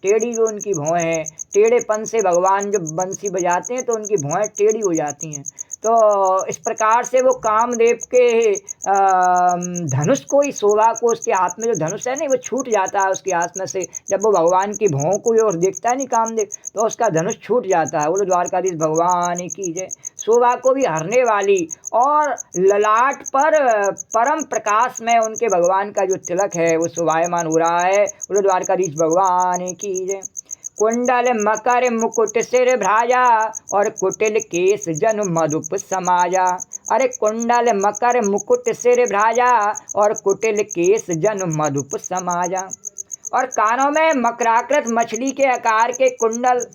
टेढ़ी जो उनकी भौहें हैं, टेढ़ेपन से भगवान जब बंसी बजाते हैं तो उनकी भौहें टेढ़ी हो जाती हैं। तो इस प्रकार से वो कामदेव के धनुष को ही, शोभा को, उसके हाथ में जो धनुष है नहीं वो छूट जाता है उसके हाथ में से, जब वो भगवान की भौं को और देखता है नहीं कामदेव, तो उसका धनुष छूट जाता है। बोलो द्वारकाधीश भगवान की जय। शोभा को भी हरने वाली, और ललाट पर परम प्रकाश में उनके भगवान का जो तिलक है वो शोभायमान हो रहा है। बोलो द्वारकाधीश भगवान की जय। कुंडल मकर मुकुट सिर भ्राजा, और कुटिल केस जनु मधुप समाजा। अरे कुंडल मकर मुकुट सिर भ्राजा, और कुटिल केस जनु मधुप समाजा। और कानों में मकराकृत मछली के आकार के कुंडल,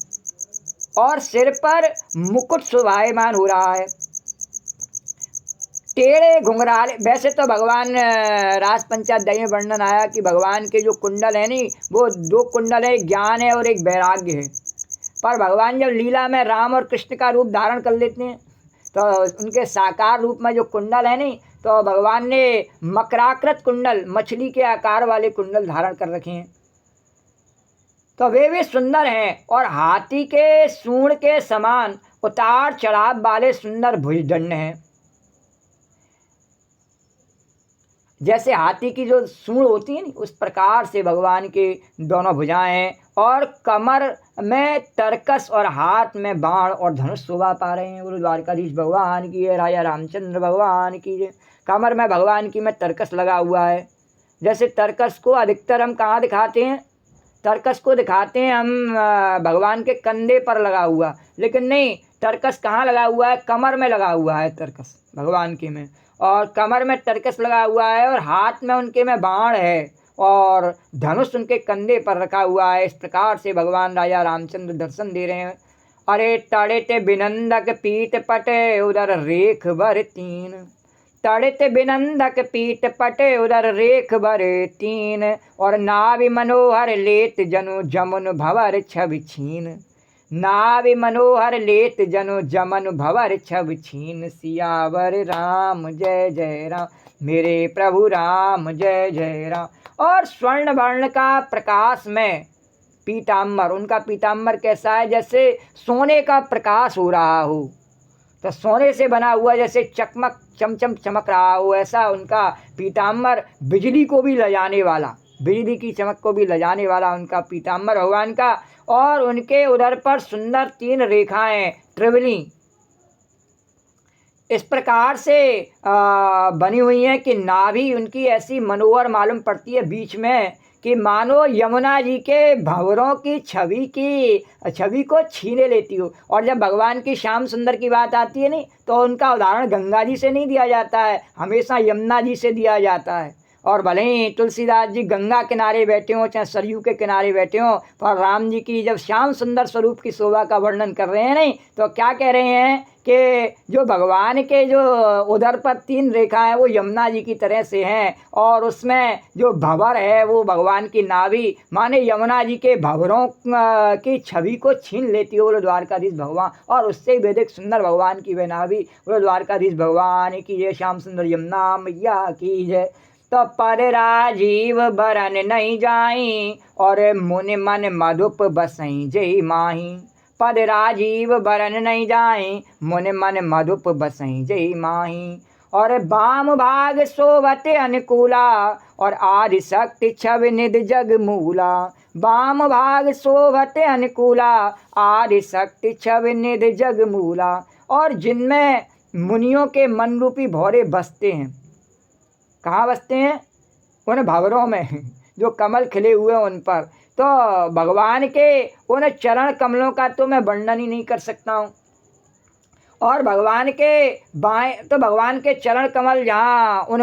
और सिर पर मुकुट शोभायमान हो रहा है। टेढ़े घुंघराले, वैसे तो भगवान राज पंचाध्याय में वर्णन आया कि भगवान के जो कुंडल है नहीं, वो दो कुंडल है, एक ज्ञान है और एक वैराग्य है। पर भगवान जब लीला में राम और कृष्ण का रूप धारण कर लेते हैं तो उनके साकार रूप में जो कुंडल है नहीं, तो भगवान ने मकराकृत कुंडल, मछली के आकार वाले कुंडल धारण कर रखे हैं। तो वे भी सुंदर हैं, और हाथी के सूंड के समान उतार चढ़ाव वाले सुंदर भुजदंड हैं। जैसे हाथी की जो सूंड होती है नहीं, उस प्रकार से भगवान के दोनों भुजाएं हैं, और कमर में तरकस और हाथ में बाण और धनुष शोभा पा रहे हैं। गुरु द्वारकाधीश भगवान की, राजा रामचंद्र भगवान की। कमर में भगवान की में तरकस लगा हुआ है। जैसे तरकस को अधिकतर हम कहाँ दिखाते हैं, तरकस को दिखाते हैं हम भगवान के कंधे पर लगा हुआ, लेकिन नहीं, तरकस कहाँ लगा हुआ है, कमर में लगा हुआ है तरकस भगवान के में, और कमर में तरकस लगा हुआ है, और हाथ में उनके में बाण है, और धनुष उनके कंधे पर रखा हुआ है। इस प्रकार से भगवान राजा रामचंद्र दर्शन दे रहे हैं। अरे तड़ित बिनंदक पीठ पटे, उधर रेख भर तीन। तड़ित बिनंदक पीठ पटे, उधर रेख भर तीन। और नाभि मनोहर लेत जनु जमुन भवर छवि छीन। नाभि मनोहर लेत जनु जमन भवर छवि छीन। सियावर राम जय जय राम, मेरे प्रभु राम जय जय राम। और स्वर्ण वर्ण का प्रकाश में पीताम्बर, उनका पीताम्बर कैसा है, जैसे सोने का प्रकाश हो रहा हो, तो सोने से बना हुआ जैसे चकमक चमचम चमक रहा हो, ऐसा उनका पीताम्बर, बिजली को भी लजाने वाला, बिजली की चमक को भी लजाने वाला उनका पीताम्बर भगवान का। और उनके उधर पर सुंदर तीन रेखाएं त्रिवली इस प्रकार से बनी हुई हैं कि नाभि उनकी ऐसी मनोहर मालूम पड़ती है बीच में, कि मानो यमुना जी के भंवरों की छवि को छीने लेती हो। और जब भगवान की श्याम सुंदर की बात आती है नहीं, तो उनका उदाहरण गंगा जी से नहीं दिया जाता है, हमेशा यमुना जी से दिया जाता है। और भले ही तुलसीदास जी गंगा किनारे बैठे हों चाहे सरयू के किनारे बैठे हों, पर राम जी की जब श्याम सुंदर स्वरूप की शोभा का वर्णन कर रहे हैं नहीं, तो क्या कह रहे हैं कि जो भगवान के जो उधर पर 3 रेखा है वो यमुना जी की तरह से हैं, और उसमें जो भंवर है वो भगवान की नाभि माने यमुना जी के भंवरों की छवि को छीन लेती है बोलो द्वारकाधीश भगवान। और उससे वैदिक सुंदर भगवान की वह नाभि बोलो द्वारकाधीश भगवान की जय, श्याम सुंदर यमुना मैया की जय। तो पर राजीव बरन नहीं जाई और मुनि मन मधुप बसई जय माही। पद राजीव बरन नहीं जाई मुनि मन मधुप बसई जय माही। और वाम भाग सोवत अनुकूला और आदि शक्ति छव निध जग मूला। वाम भाग शोभत अनुकूला आदि शक्ति छव निध जग मूला। और जिनमें मुनियों के मन रूपी भौरे बसते हैं, कहाँ बसते हैं? उन भंवरों में जो कमल खिले हुए हैं उन पर। तो भगवान के उन चरण कमलों का तो मैं वर्णन ही नहीं कर सकता हूँ। और भगवान के बाएं तो भगवान के चरण कमल जहाँ उन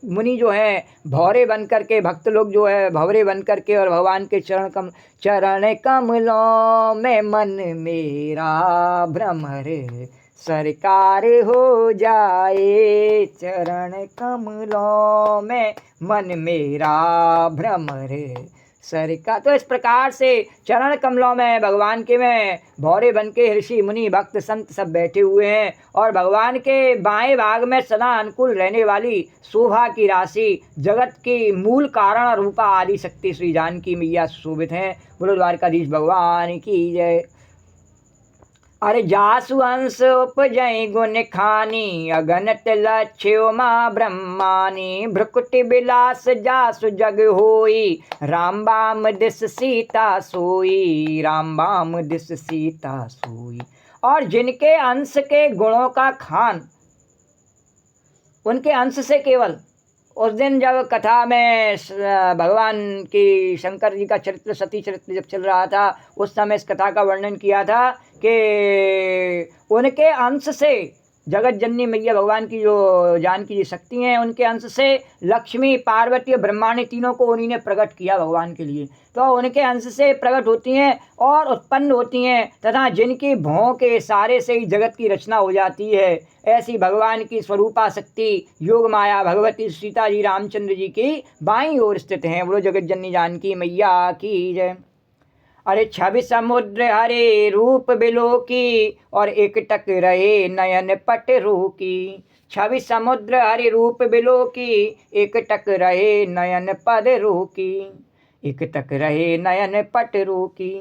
मुनि जो है भौरे बन करके, भक्त लोग जो है भौरे बन करके और भगवान के चरण कमलों में मन मेरा भ्रमर सरकार हो जाए। चरण कमलों में मन मेरा भ्रमर सरकार। तो इस प्रकार से चरण कमलों में भगवान के में भौरे बन के ऋषि मुनि भक्त संत सब बैठे हुए हैं। और भगवान के बाएं भाग में सदा अनुकूल रहने वाली शोभा की राशि, जगत की मूल कारण रूपा आदि शक्ति श्री जानकी मैया सुशोभित हैं। बोलो द्वारकाधीश भगवान की जय। अरे जासु अंश उपजय गुण खानी अगणित लक्ष्यो माँ ब्रह्मानी। भ्रुकुटि विलास जासु जग होई राम बाम दिस सीता सोई। राम बाम दिस सीता सोई। और जिनके अंश के गुणों का खान, उनके अंश से केवल उस दिन जब कथा में भगवान की शंकर जी का चरित्र, सती चरित्र जब चल रहा था, उस समय इस कथा का वर्णन किया था कि उनके अंश से जगत जननी मैया भगवान की जो जानकी जी शक्ति हैं, उनके अंश से लक्ष्मी पार्वती और ब्रह्मांड तीनों को उन्हीं ने प्रकट किया भगवान के लिए। तो उनके अंश से प्रकट होती हैं और उत्पन्न होती हैं, तथा जिनकी भौं के सारे से ही जगत की रचना हो जाती है। ऐसी भगवान की स्वरूपा शक्ति योग माया भगवती सीता जी रामचंद्र जी की बाईं ओर स्थित हैं। बोलो जगत जननी जानकी मैया की जय। अरे छवि समुद्र हरे रूप बिलो की और एक टक रहे नयन पट रू की। छवि समुद्र हरे रूप बिलो की एक टक रहे नयन पद रू की। एक टक रहे नयन पट रू की।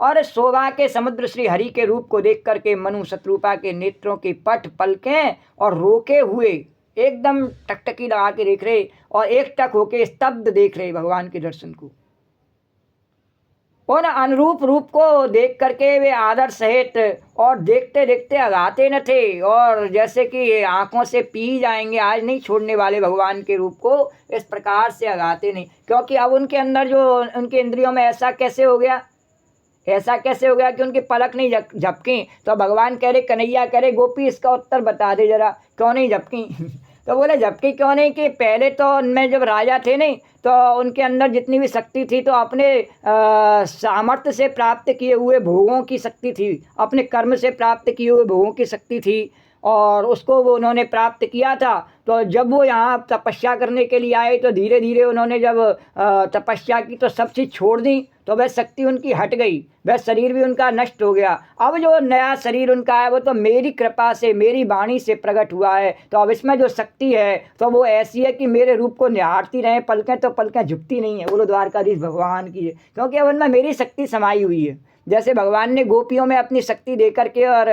और शोभा के समुद्र श्री हरि के रूप को देख करके मनु शत्रुपा के नेत्रों की पट पलकें और रोके हुए एकदम टकटकी लगा के देख रहे और एक टक होके स्तब्ध देख रहे भगवान के दर्शन को। उन अनुरूप रूप को देख करके वे आदर सहित और देखते देखते अगाते न थे, और जैसे कि आंखों से पी जाएंगे, आज नहीं छोड़ने वाले भगवान के रूप को, इस प्रकार से अगाते नहीं। क्योंकि अब उनके अंदर जो उनके इंद्रियों में ऐसा कैसे हो गया कि उनकी पलक नहीं झपकी। तो भगवान कह रहे, कन्हैया कह रहे, गोपी इसका उत्तर बता दे जरा, क्यों नहीं झपकी? तो बोले झपकी क्यों नहीं कि पहले तो उनमें जब राजा थे नहीं, तो उनके अंदर जितनी भी शक्ति थी तो अपने सामर्थ्य से प्राप्त किए हुए भोगों की शक्ति थी, अपने कर्म से प्राप्त किए हुए भोगों की शक्ति थी, और उसको वो उन्होंने प्राप्त किया था। तो जब वो यहाँ तपस्या करने के लिए आए तो धीरे धीरे उन्होंने जब तपस्या की तो सब चीज़ छोड़ दी, तो वह शक्ति उनकी हट गई, वह शरीर भी उनका नष्ट हो गया। अब जो नया शरीर उनका है वो तो मेरी कृपा से, मेरी वाणी से प्रकट हुआ है। तो अब इसमें जो शक्ति है तो वो ऐसी है कि मेरे रूप को निहारती रहे पलकें तो पलकें झुकती नहीं है। बोलो द्वारकाधीश भगवान की, क्योंकि अब उनमें मेरी शक्ति समाई हुई है। जैसे भगवान ने गोपियों में अपनी शक्ति दे करके और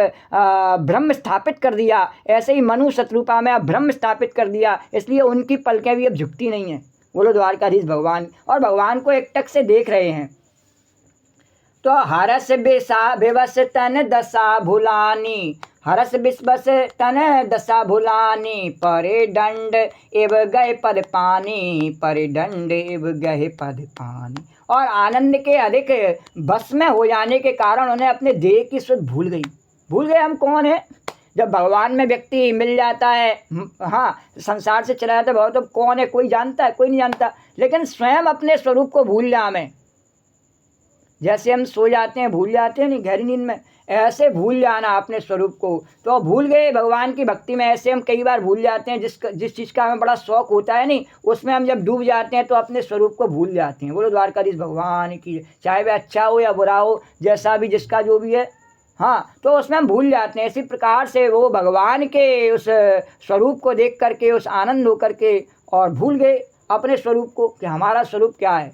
ब्रह्म स्थापित कर दिया, ऐसे ही मनु शत्रुपा में अब ब्रह्म स्थापित कर दिया, इसलिए उनकी पलकें भी अब झुकती नहीं हैं। बोलो द्वारकाधीश भगवान। और भगवान को एकटक से देख रहे हैं। तो हरस बेसा बेवस तन दशा भुलानी हरस विश्वस तन दशा भुलानी, परे दंड एव गए पद पानी, परे दंड एव गए पद पानी। और आनंद के अधिक बस में हो जाने के कारण उन्हें अपने देह की सुध भूल गई। भूल गए हम कौन है। जब भगवान में व्यक्ति मिल जाता है, हाँ, संसार से चला जाता है बहुत, तो कौन है कोई जानता है? कोई नहीं जानता। लेकिन स्वयं अपने स्वरूप को भूल जा में, जैसे हम सो जाते हैं भूल जाते हैं नहीं गहरी नींद में, ऐसे भूल जाना अपने स्वरूप को। तो भूल गए भगवान की भक्ति में। ऐसे हम कई बार भूल जाते हैं, जिस चीज़ का हमें बड़ा शौक होता है नहीं, उसमें हम जब डूब जाते हैं तो अपने स्वरूप को भूल जाते हैं। बोलो द्वारकाधीश भगवान की, चाहे वह अच्छा हो या बुरा हो, जैसा भी जिसका जो भी है, हाँ, तो उसमें हम भूल जाते हैं। इसी प्रकार से वो भगवान के उस स्वरूप को देख करके, उस आनंद हो करके, और भूल गए अपने स्वरूप को कि हमारा स्वरूप क्या है।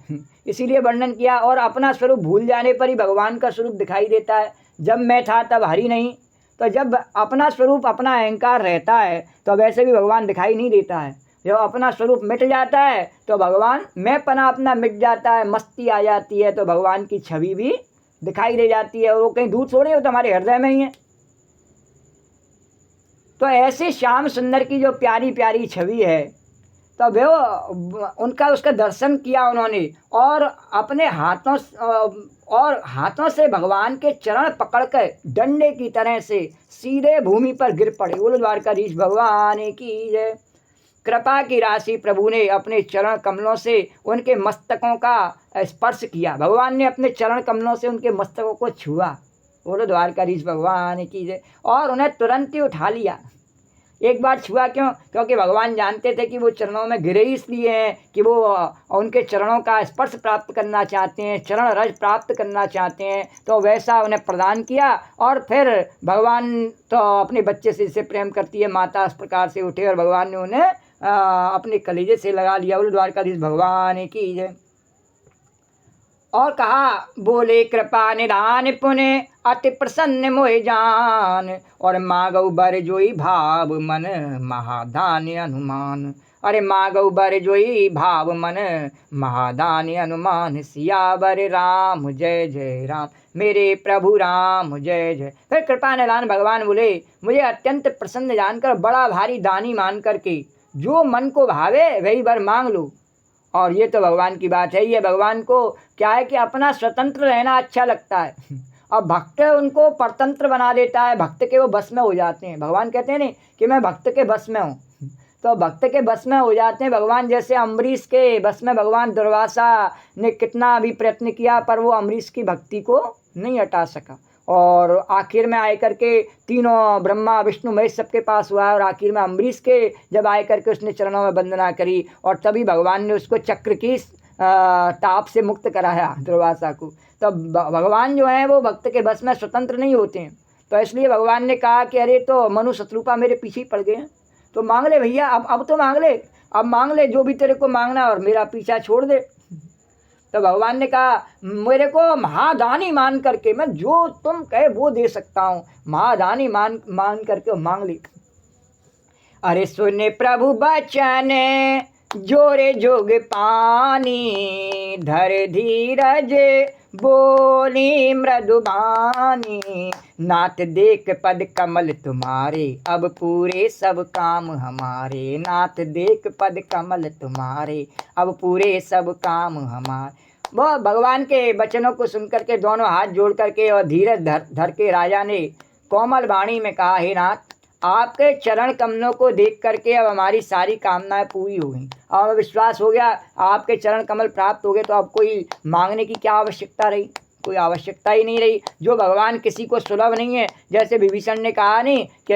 इसीलिए वर्णन किया। और अपना स्वरूप भूल जाने पर ही भगवान का स्वरूप दिखाई देता है। जब मैं था तब हरि नहीं, तो जब अपना स्वरूप, अपना अहंकार रहता है तो वैसे भी भगवान दिखाई नहीं देता है। जब अपना स्वरूप मिट जाता है तो भगवान, मैं पना अपना मिट जाता है, मस्ती आ जाती है, तो भगवान की छवि भी दिखाई दे जाती है। और वो कहीं दूर थोड़ी हो, तो हमारे हृदय में ही है। तो ऐसे श्याम सुंदर की जो प्यारी प्यारी छवि है, तो वो उनका उसका दर्शन किया उन्होंने, और अपने हाथों से भगवान के चरण पकड़कर डंडे की तरह से सीधे भूमि पर गिर पड़े। बोलो द्वारकाधीश भगवान की जय। कृपा की राशि प्रभु ने अपने चरण कमलों से उनके मस्तकों का स्पर्श किया। भगवान ने अपने चरण कमलों से उनके मस्तकों को छुआ। बोलो द्वारकाधीश भगवान की जय। और उन्हें तुरंत ही उठा लिया। एक बार छुआ क्यों? क्योंकि भगवान जानते थे कि वो चरणों में गिरे इसलिए हैं कि वो उनके चरणों का स्पर्श प्राप्त करना चाहते हैं, चरण रज प्राप्त करना चाहते हैं। तो वैसा उन्हें प्रदान किया। और फिर भगवान तो अपने बच्चे से जिसे प्रेम करती है माता, इस प्रकार से उठे और भगवान ने उन्हें अपने कलेजे से लगा लिया। बोलो द्वारकाधीश भगवान की जय। और कहा, बोले कृपा निधान पुण्य अति प्रसन्न मोहि जान, और मागौ बर जोई भाव मन महादान्य अनुमान। अरे मागौ बर जोई भाव मन महादान्य अनुमान, सियावर राम जय जय राम, मेरे प्रभु राम जय जय। फिर कृपा निधान भगवान बोले, मुझे अत्यंत प्रसन्न जानकर, बड़ा भारी दानी मान करके, जो मन को भावे वही वर मांग लो। और ये तो भगवान की बात है। ये भगवान को क्या है कि अपना स्वतंत्र रहना अच्छा लगता है, और भक्त उनको परतंत्र बना देता है, भक्त के वो बस में हो जाते हैं। भगवान कहते हैं नहीं कि मैं भक्त के बस में हूँ, तो भक्त के बस में हो जाते हैं भगवान। जैसे अम्बरीश के बस में भगवान, दुर्वासा ने कितना भी प्रयत्न किया पर वो अम्बरीश की भक्ति को नहीं हटा सका। और आखिर में आए करके तीनों ब्रह्मा विष्णु महेश सबके पास हुआ, और आखिर में अम्बरीश के जब आए करके उसने चरणों में वंदना करी, और तभी भगवान ने उसको चक्र की ताप से मुक्त कराया दुर्वासा को। तो भगवान जो है वो भक्त के बस में स्वतंत्र नहीं होते हैं। तो इसलिए भगवान ने कहा कि अरे तो मनु शत्रुपा मेरे पीछे ही पड़ गए हैं, तो मांग ले भैया, अब तो मांग ले, अब मांग ले जो भी तेरे को मांगना, और मेरा पीछा छोड़ दे। तो भगवान ने कहा, मेरे को महादानी मान करके, मैं जो तुम कहे वो दे सकता हूँ, महादानी मान करके मांग ली। अरे सुने प्रभु बचन जोरे जोग पानी, धर धीरज बोली मृदुबानी, नाथ देख पद कमल तुम्हारे, अब पूरे सब काम हमारे। नाथ देख पद कमल तुम्हारे, अब पूरे सब काम हमारे। वो भगवान के वचनों को सुनकर के दोनों हाथ जोड़ करके और धीरज धर के राजा ने कोमल वाणी में कहा, हे नाथ, आपके चरण कमलों को देख करके अब हमारी सारी कामनाएं पूरी हो गई। अब हमें विश्वास हो गया आपके चरण कमल प्राप्त हो गए, तो अब कोई मांगने की क्या आवश्यकता रही? कोई आवश्यकता ही नहीं रही। जो भगवान किसी को सुलभ नहीं है, जैसे विभीषण ने कहा नहीं कि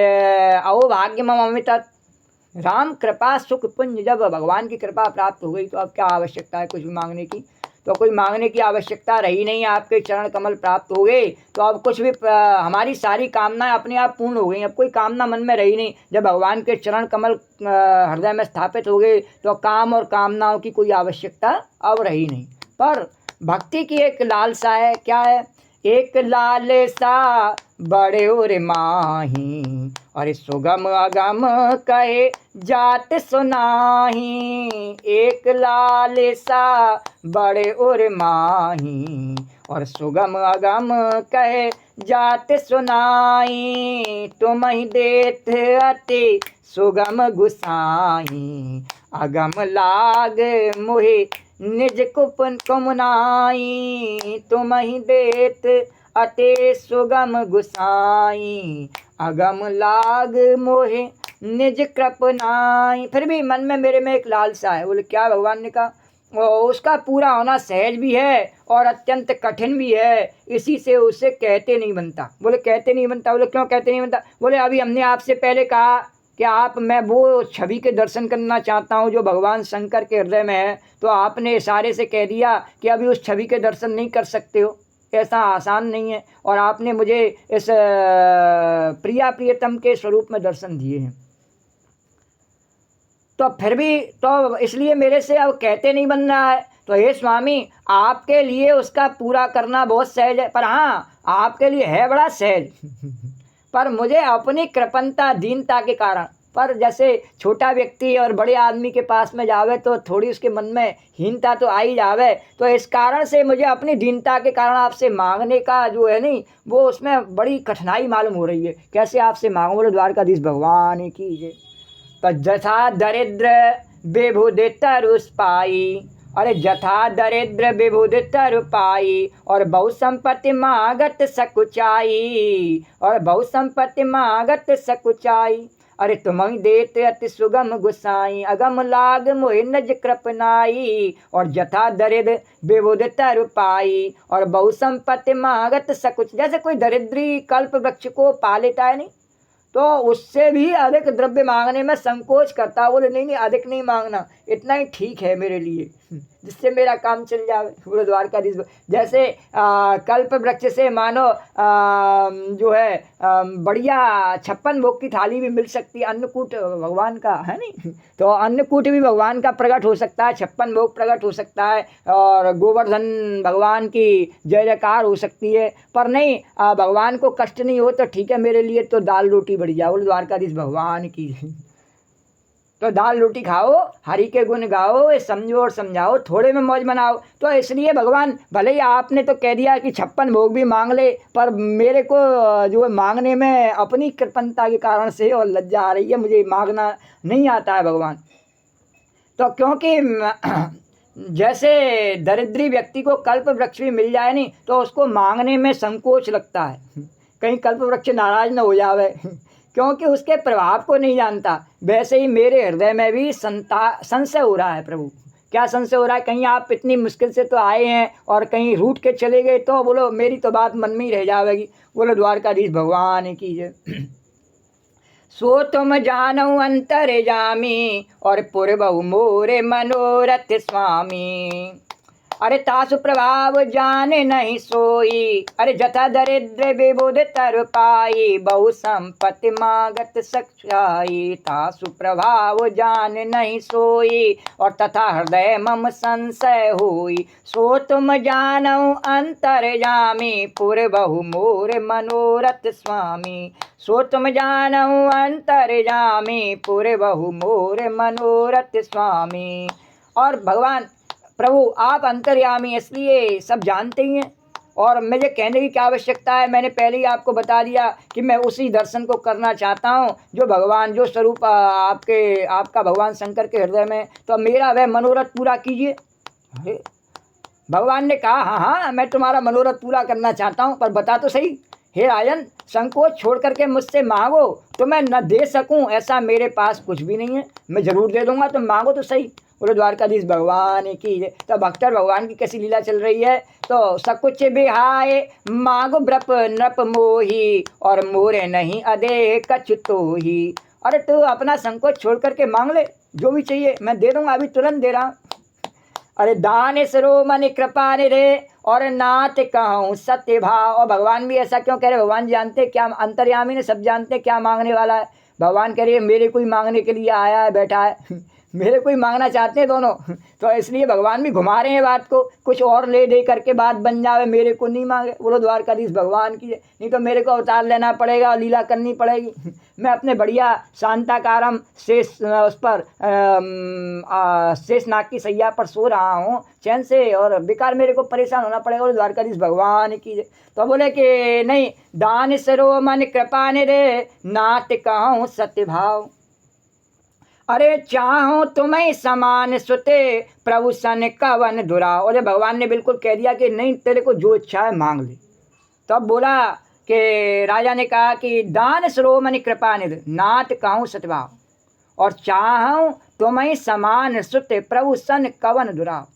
अहो भाग्यमम अमित राम कृपा सुख पुंज, जब भगवान की कृपा प्राप्त हो गई तो अब क्या आवश्यकता है कुछ भी मांगने की? तो कोई मांगने की आवश्यकता रही नहीं। आपके चरण कमल प्राप्त हो गए तो अब कुछ भी, हमारी सारी कामनाएं अपने आप पूर्ण हो गई। अब कोई कामना मन में रही नहीं। जब भगवान के चरण कमल हृदय में स्थापित हो गए तो काम और कामनाओं की कोई आवश्यकता अब रही नहीं। पर भक्ति की एक लालसा है। क्या है? एक लालसा बड़े और माही, और सुगम अगम कहे जात सुनाही। एक लालसा बड़े और माही, और सुगम अगम कहे जात सुनाई, तुम ही देत अति सुगम गुसाई, अगम लाग मोहे निज कुपन कुमनाई, तुम ही देत अति सुगम गुसाई, अगम लाग मोहे निज कृपनाई। फिर भी मन में मेरे में एक लालसा है। बोले क्या? भगवान ने कहा उसका पूरा होना सहज भी है और अत्यंत कठिन भी है, इसी से उसे कहते नहीं बनता। बोले कहते नहीं बनता? बोले क्यों कहते नहीं बनता? बोले अभी हमने आपसे पहले कहा कि मैं वो छवि के दर्शन करना चाहता हूँ जो भगवान शंकर के हृदय में है, तो आपने इशारे से कह दिया कि अभी उस छवि के दर्शन नहीं कर सकते हो, ऐसा आसान नहीं है, और आपने मुझे इस प्रिया प्रियतम के स्वरूप में दर्शन दिए हैं। तो फिर भी तो इसलिए मेरे से अब कहते नहीं बन रहा है। तो हे स्वामी, आपके लिए उसका पूरा करना बहुत सहज है, पर हाँ आपके लिए है बड़ा सहज पर मुझे अपनी कृपणता दीनता के कारण, पर जैसे छोटा व्यक्ति और बड़े आदमी के पास में जावे तो थोड़ी उसके मन में हीनता तो आ ही जावे, तो इस कारण से मुझे अपनी दीनता के कारण आपसे मांगने का जो है नहीं वो उसमें बड़ी कठिनाई मालूम हो रही है। कैसे आपसे मांगो? बोले द्वारकाधीश भगवान की जय। तो जथा दरिद्र विभुद तरुष पाई, अरे जथा दरिद्र विभुद तरु पाई, और बहु संपत्ति मागत सकुचाई, और बहु संपत्ति मागत सकुचाई, अरे तुम ही देते अति सुगम गुसाई, अगम लाग मोहि निज कृपनाई, और जथा दरिद्र विभुद तरु पाई, और बहु संपत्ति मागत सकुच। जैसे कोई दरिद्री कल्प वृक्ष को पा लेता है नहीं, तो उससे भी अधिक द्रव्य मांगने में संकोच करता। बोले नहीं नहीं, अधिक नहीं मांगना, इतना ही ठीक है मेरे लिए, जिससे मेरा काम चल जाए। बोले द्वारकाधीश। जैसे कल्प वृक्ष से मानो जो है बढ़िया 56 भोग की थाली भी मिल सकती है, अन्नकूट भगवान का है नहीं, तो अन्नकूट भी भगवान का प्रकट हो सकता है, 56 भोग प्रकट हो सकता है, और गोवर्धन भगवान की जय जयकार हो सकती है। पर नहीं, भगवान को कष्ट नहीं हो तो ठीक है, मेरे लिए तो दाल रोटी बढ़िया। बोले द्वारकाधीश भगवान की। तो दाल रोटी खाओ, हरि के गुण गाओ, समझो और समझाओ, थोड़े में मौज मनाओ। तो इसलिए भगवान, भले ही आपने तो कह दिया कि 56 भोग भी मांग ले, पर मेरे को जो है मांगने में अपनी कृपणता के कारण से और लज्जा आ रही है, मुझे मांगना नहीं आता है भगवान। तो क्योंकि जैसे दरिद्री व्यक्ति को कल्प वृक्ष भी मिल जाए नहीं तो उसको मांगने में संकोच लगता है, कहीं कल्प वृक्ष नाराज न हो जावे क्योंकि उसके प्रभाव को नहीं जानता। वैसे ही मेरे हृदय में भी संशय हो रहा है। प्रभु क्या संशय हो रहा है? कहीं आप इतनी मुश्किल से तो आए हैं और कहीं रूठ के चले गए तो बोलो मेरी तो बात मन में ही रह जाएगी। बोलो द्वारकाधीश भगवान की जय। सो तुम जानऊ अंतर जामी, और पूर्व मोरे मनोरथ स्वामी, अरे तासु प्रभाव जाने नहीं सोई, अरे जथा दरिद्र विबुध तर पाई, बहु संपत्ति मागत सक्षाई, तासु प्रभाव जाने नहीं सोई, और तथा हृदय मम संशय होई। सो तुम जानऊ अंतर जामी, पुर बहु मोर मनोरथ स्वामी, सो तुम जानऊ अंतर जामी, पुर बहु मोर मनोरथ स्वामी। और भगवान प्रभु आप अंतर्यामी, इसलिए सब जानते ही हैं, और मुझे कहने की क्या आवश्यकता है। मैंने पहले ही आपको बता दिया कि मैं उसी दर्शन को करना चाहता हूँ जो भगवान, जो स्वरूप आपका भगवान शंकर के हृदय में। तो मेरा वह मनोरथ पूरा कीजिए। भगवान ने कहा हाँ हाँ मैं तुम्हारा मनोरथ पूरा करना चाहता हूँ, पर बता तो सही हे राजन, संकोच छोड़ करके मुझसे मांगो तो मैं न दे सकूं ऐसा मेरे पास कुछ भी नहीं है, मैं जरूर दे दूंगा, तुम मांगो तो सही। बोलो द्वारकाधीश भगवान की। तो भक्तर भगवान की कैसी लीला चल रही है। तो सकुच बिहाए मांगो ब्रप नृप मोही, और मोरे नहीं अदे कछु तोही। अरे तू अपना संकोच छोड़ करके मांग ले, जो भी चाहिए मैं दे दूंगा, अभी तुरंत दे रहा हूँ। अरे दान सरो मन कृपा रे, और नाथ कहूँ सत्य भाव। और भगवान भी ऐसा क्यों कह रहे? भगवान जानते क्या, अंतर्यामी ने सब जानते क्या मांगने वाला है। भगवान कह रही है मेरे कोई मांगने के लिए आया है, बैठा है। मेरे को ही मांगना चाहते हैं दोनों। तो इसलिए भगवान भी घुमा रहे हैं बात को, कुछ और ले दे करके बात बन जावे, मेरे को नहीं मांगे। बोलो द्वारकाधीश भगवान की, नहीं तो मेरे को अवतार लेना पड़ेगा और लीला करनी पड़ेगी। मैं अपने बढ़िया शांताकारम शेष उस पर शेष नाग की सैया पर सो रहा हूँ चैन से, और बेकार मेरे को परेशान होना पड़ेगा। बोले द्वारकाधीश भगवान की। तो बोले कि नहीं, दान सरो मन कृपा निरे नाट कहूँ सत्य भाव, अरे चाहो तुम्हें समान सुते प्रभु सन कवन दुराव। और भगवान ने बिल्कुल कह दिया कि नहीं, तेरे को जो इच्छा है मांग ले। तब तो बोला कि राजा ने कहा कि दान श्रोमणि कृपा निधि नाट कहूँ सतभाव, और चाहूँ तुम्हें समान सुते प्रभु सन कवन दुराव।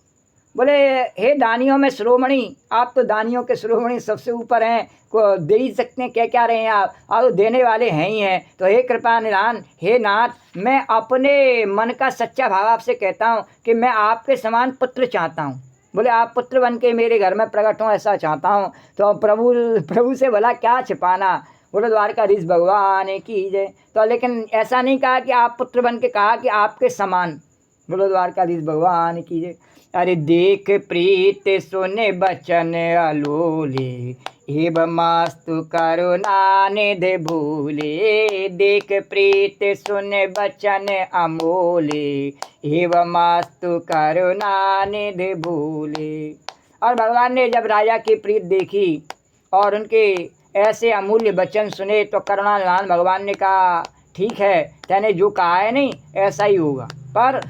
बोले हे दानियों में श्रोमणि, आप तो दानियों के श्रोमणि सबसे ऊपर हैं, को दे ही सकते हैं, क्या रहे हैं आप तो देने वाले हैं ही हैं। तो हे कृपा निधान, हे नाथ, मैं अपने मन का सच्चा भाव आपसे कहता हूँ कि मैं आपके समान पुत्र चाहता हूँ। बोले आप पुत्र बन के मेरे घर में प्रकट हों, ऐसा चाहता हूँ। तो प्रभु से भला क्या छिपाना। बोले द्वारकाधीश भगवान की जय। तो लेकिन ऐसा नहीं कहा कि आप पुत्र बन के, कहा कि आपके समान। बोलो द्वारकाधीश भगवान की जय। अरे देख प्रीत सुने बचन अलोले, एव मास्तु करुणा निधि भूले। देख प्रीत सुने बचन अमोले, एव मास्तु करुणा निधि भूले। और भगवान ने जब राजा की प्रीत देखी और उनके ऐसे अमूल्य वचन सुने तो करुणा निधान भगवान ने कहा, ठीक है, तैने जो कहा है नहीं ऐसा ही होगा, पर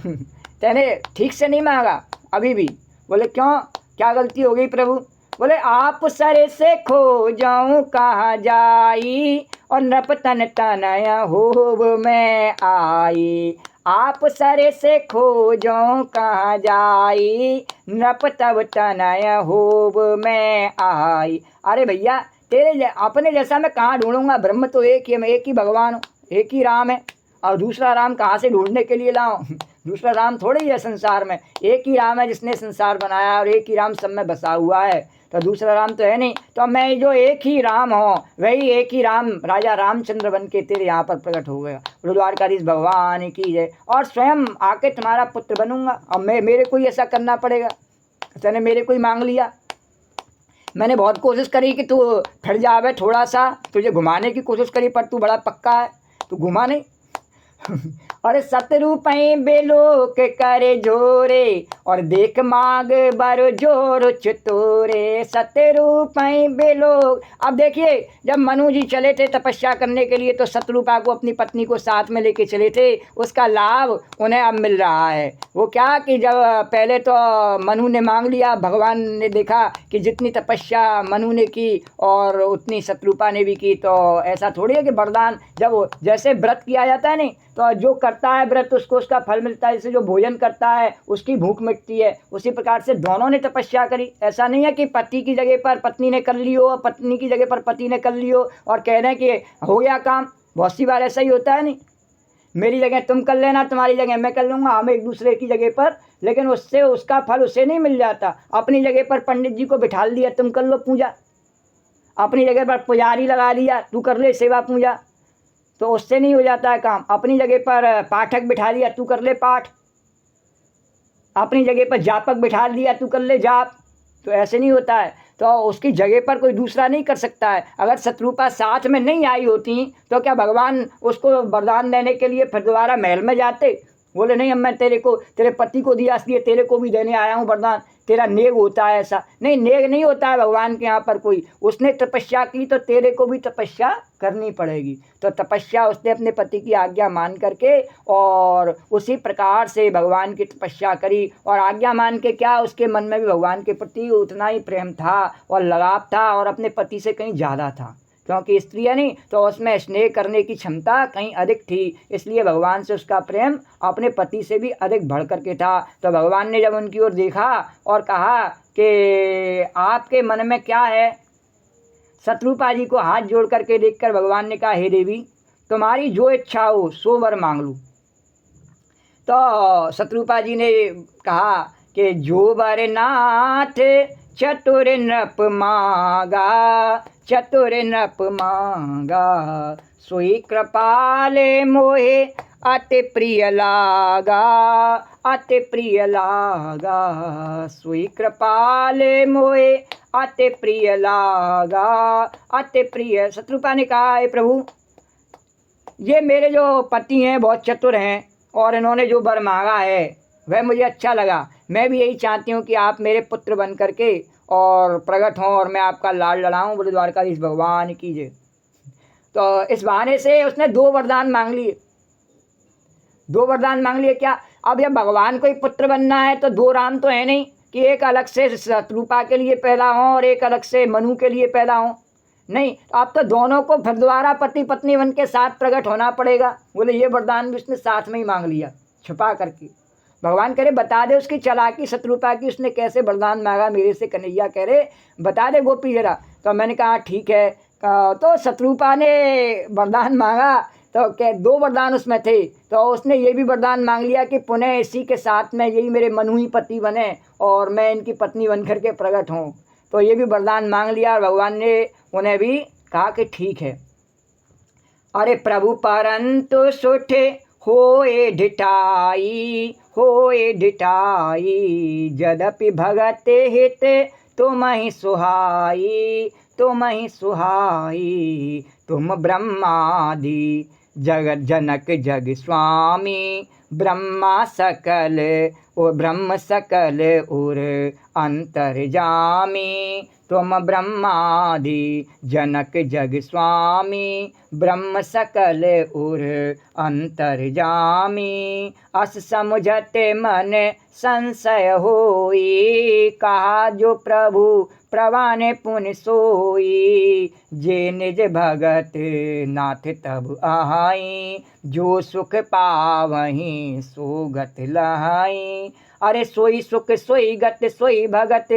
तैने ठीक से नहीं मांगा अभी भी। बोले क्यों, क्या गलती हो गई प्रभु। बोले आप सरे से खो जाऊं कहाँ जाई, और नृप तन तनया होब में आई। आप सरे से खो जाऊं कहाँ जाई, नृप तब तनया होब में आई। अरे भैया, तेरे अपने जैसा मैं कहाँ ढूंढूंगा, ब्रह्म तो एक ही है, मैं एक ही भगवान हूँ, एक ही राम है, और दूसरा राम कहाँ से ढूंढने के लिए लाऊं। दूसरा राम थोड़ी है संसार में, एक ही राम है जिसने संसार बनाया, और एक ही राम सब में बसा हुआ है, तो दूसरा राम तो है नहीं। तो मैं जो एक ही राम हो, वही एक ही राम राजा रामचंद्र बन के तेरे यहाँ पर प्रकट हो गया। द्वारकाधीश भगवान की जय। और स्वयं आके तुम्हारा पुत्र बनूंगा, और मेरे को ही ऐसा करना पड़ेगा। तूने मेरे को ही मांग लिया, मैंने बहुत कोशिश करी कि तू फिर जावे, थोड़ा सा तुझे घुमाने की कोशिश करी, पर तू बड़ा पक्का है, तू घुमा नहीं। और सतरूपई बेलो के करे जोरे, और देख माग बर जोर चतोरे। सतरूपई बेलो। अब देखिए, जब मनु जी चले थे तपस्या करने के लिए, तो सतरूपा को, अपनी पत्नी को साथ में लेके चले थे, उसका लाभ उन्हें अब मिल रहा है। वो क्या कि जब पहले तो मनु ने मांग लिया, भगवान ने देखा कि जितनी तपस्या मनु ने की और उतनी सतरूपा ने भी की, तो ऐसा थोड़ी है कि वरदान, जब जैसे व्रत किया जाता है नहीं, तो जो करता है व्रत उसको उसका फल मिलता है, जैसे जो भोजन करता है उसकी भूख मिटती है, उसी प्रकार से दोनों ने तपस्या करी। ऐसा नहीं है कि पति की जगह पर पत्नी ने कर लियो, पत्नी की जगह पर पति ने कर लियो और कह रहे हैं कि हो गया काम। बहुत सी बार ऐसा ही होता है, नहीं, मेरी जगह तुम कर लेना, तुम्हारी जगह मैं कर लूँगा, हम एक दूसरे की जगह पर, लेकिन उससे उसका फल उसे नहीं मिल जाता। अपनी जगह पर पंडित जी को बिठा दिया, तुम कर लो पूजा, अपनी जगह पर पुजारी लगा लिया, तू कर ले सेवा पूजा, तो उससे नहीं हो जाता है काम। अपनी जगह पर पाठक बिठा लिया, तू कर ले पाठ, अपनी जगह पर जापक बिठा दिया, तू कर ले जाप, तो ऐसे नहीं होता है। तो उसकी जगह पर कोई दूसरा नहीं कर सकता है। अगर सतरूपा साथ में नहीं आई होती तो क्या भगवान उसको वरदान देने के लिए फिर दोबारा महल में जाते। बोले नहीं, अब मैं तेरे को, तेरे पति को दिया, इसलिए तेरे को भी देने आया हूँ वरदान, तेरा नेग होता है। ऐसा नहीं, नेग नहीं होता है भगवान के यहाँ पर कोई। उसने तपस्या की तो तेरे को भी तपस्या करनी पड़ेगी। तो तपस्या उसने अपने पति की आज्ञा मान करके और उसी प्रकार से भगवान की तपस्या करी, और आज्ञा मान के क्या, उसके मन में भी भगवान के प्रति उतना ही प्रेम था और लगाव था, और अपने पति से कहीं ज़्यादा था, क्योंकि स्त्री है नहीं, तो उसमें स्नेह करने की क्षमता कहीं अधिक थी, इसलिए भगवान से उसका प्रेम अपने पति से भी अधिक बढ़ करके था। तो भगवान ने जब उनकी ओर देखा और कहा कि आपके मन में क्या है, शत्रुपा जी को हाथ जोड़ करके देखकर भगवान ने कहा, हे देवी, तुम्हारी जो इच्छा हो सो वर मांग लूँ। तो शत्रुपा जी ने कहा कि जो वर नाथ चतुर नृप मांगा, चतुर नृप मांगा, सोई कृपाले मोहे अति प्रिय लागा, अति प्रिय लागा, सोई कृपाले मोए अति प्रिय लागा, अति प्रिय। शत्रुपा ने कहा, हे प्रभु, ये मेरे जो पति हैं बहुत चतुर हैं और इन्होंने जो वर मांगा है वह मुझे अच्छा लगा। मैं भी यही चाहती हूँ कि आप मेरे पुत्र बन करके और प्रकट हों और मैं आपका लाड लड़ाऊँ। बोले द्वारकाधीश भगवान की जय। तो इस बहाने से उसने 2 वरदान मांग लिए। 2 वरदान मांग लिए। क्या अब जब भगवान को ही पुत्र बनना है तो 2 राम तो है नहीं कि एक अलग से शत्रुपा के लिए पैदा हों और एक अलग से मनु के लिए पैदा हों। नहीं, अब तो दोनों को फिर दोबारा पति पत्नी बन के साथ प्रकट होना पड़ेगा। बोले ये वरदान भी उसने साथ में ही मांग लिया, छुपा करके। भगवान कह रहे बता दे उसकी चालाकी शत्रुपा की, उसने कैसे वरदान मांगा मेरे से। कन्हैया कह रहे बता दे गोपी जरा। तो मैंने कहा ठीक है। तो शत्रुपा ने वरदान मांगा तो क्या 2 वरदान उसमें थे। तो उसने ये भी वरदान मांग लिया कि पुनः इसी के साथ में यही मेरे मनु ही पति बने और मैं इनकी पत्नी बन करके प्रकट हूँ। तो ये भी वरदान मांग लिया और भगवान ने उन्हें भी कहा कि ठीक है। अरे प्रभु परंतु सुठे होए ढिठाई, होए ढिठाई, यद्यपि भगत हित तुम ही सुहाई, तुम ही सुहाई। तुम ब्रह्मादि जगत जनक जग स्वामी, ब्रह्मा सकल और ब्रह्म सकल और अंतर्जामी। तुम ब्रह्मादि जनक जग स्वामी, ब्रह्म सकल और अंतर्जामी। अस समुझते मन संशय होई, कहा जो प्रभु प्रवाने पुन सोई। जे निज भगत नाथ तब आहाई, जो सुख पावहीं सो गत लहाई। अरे सोई सुख सोई गत सोई भगत,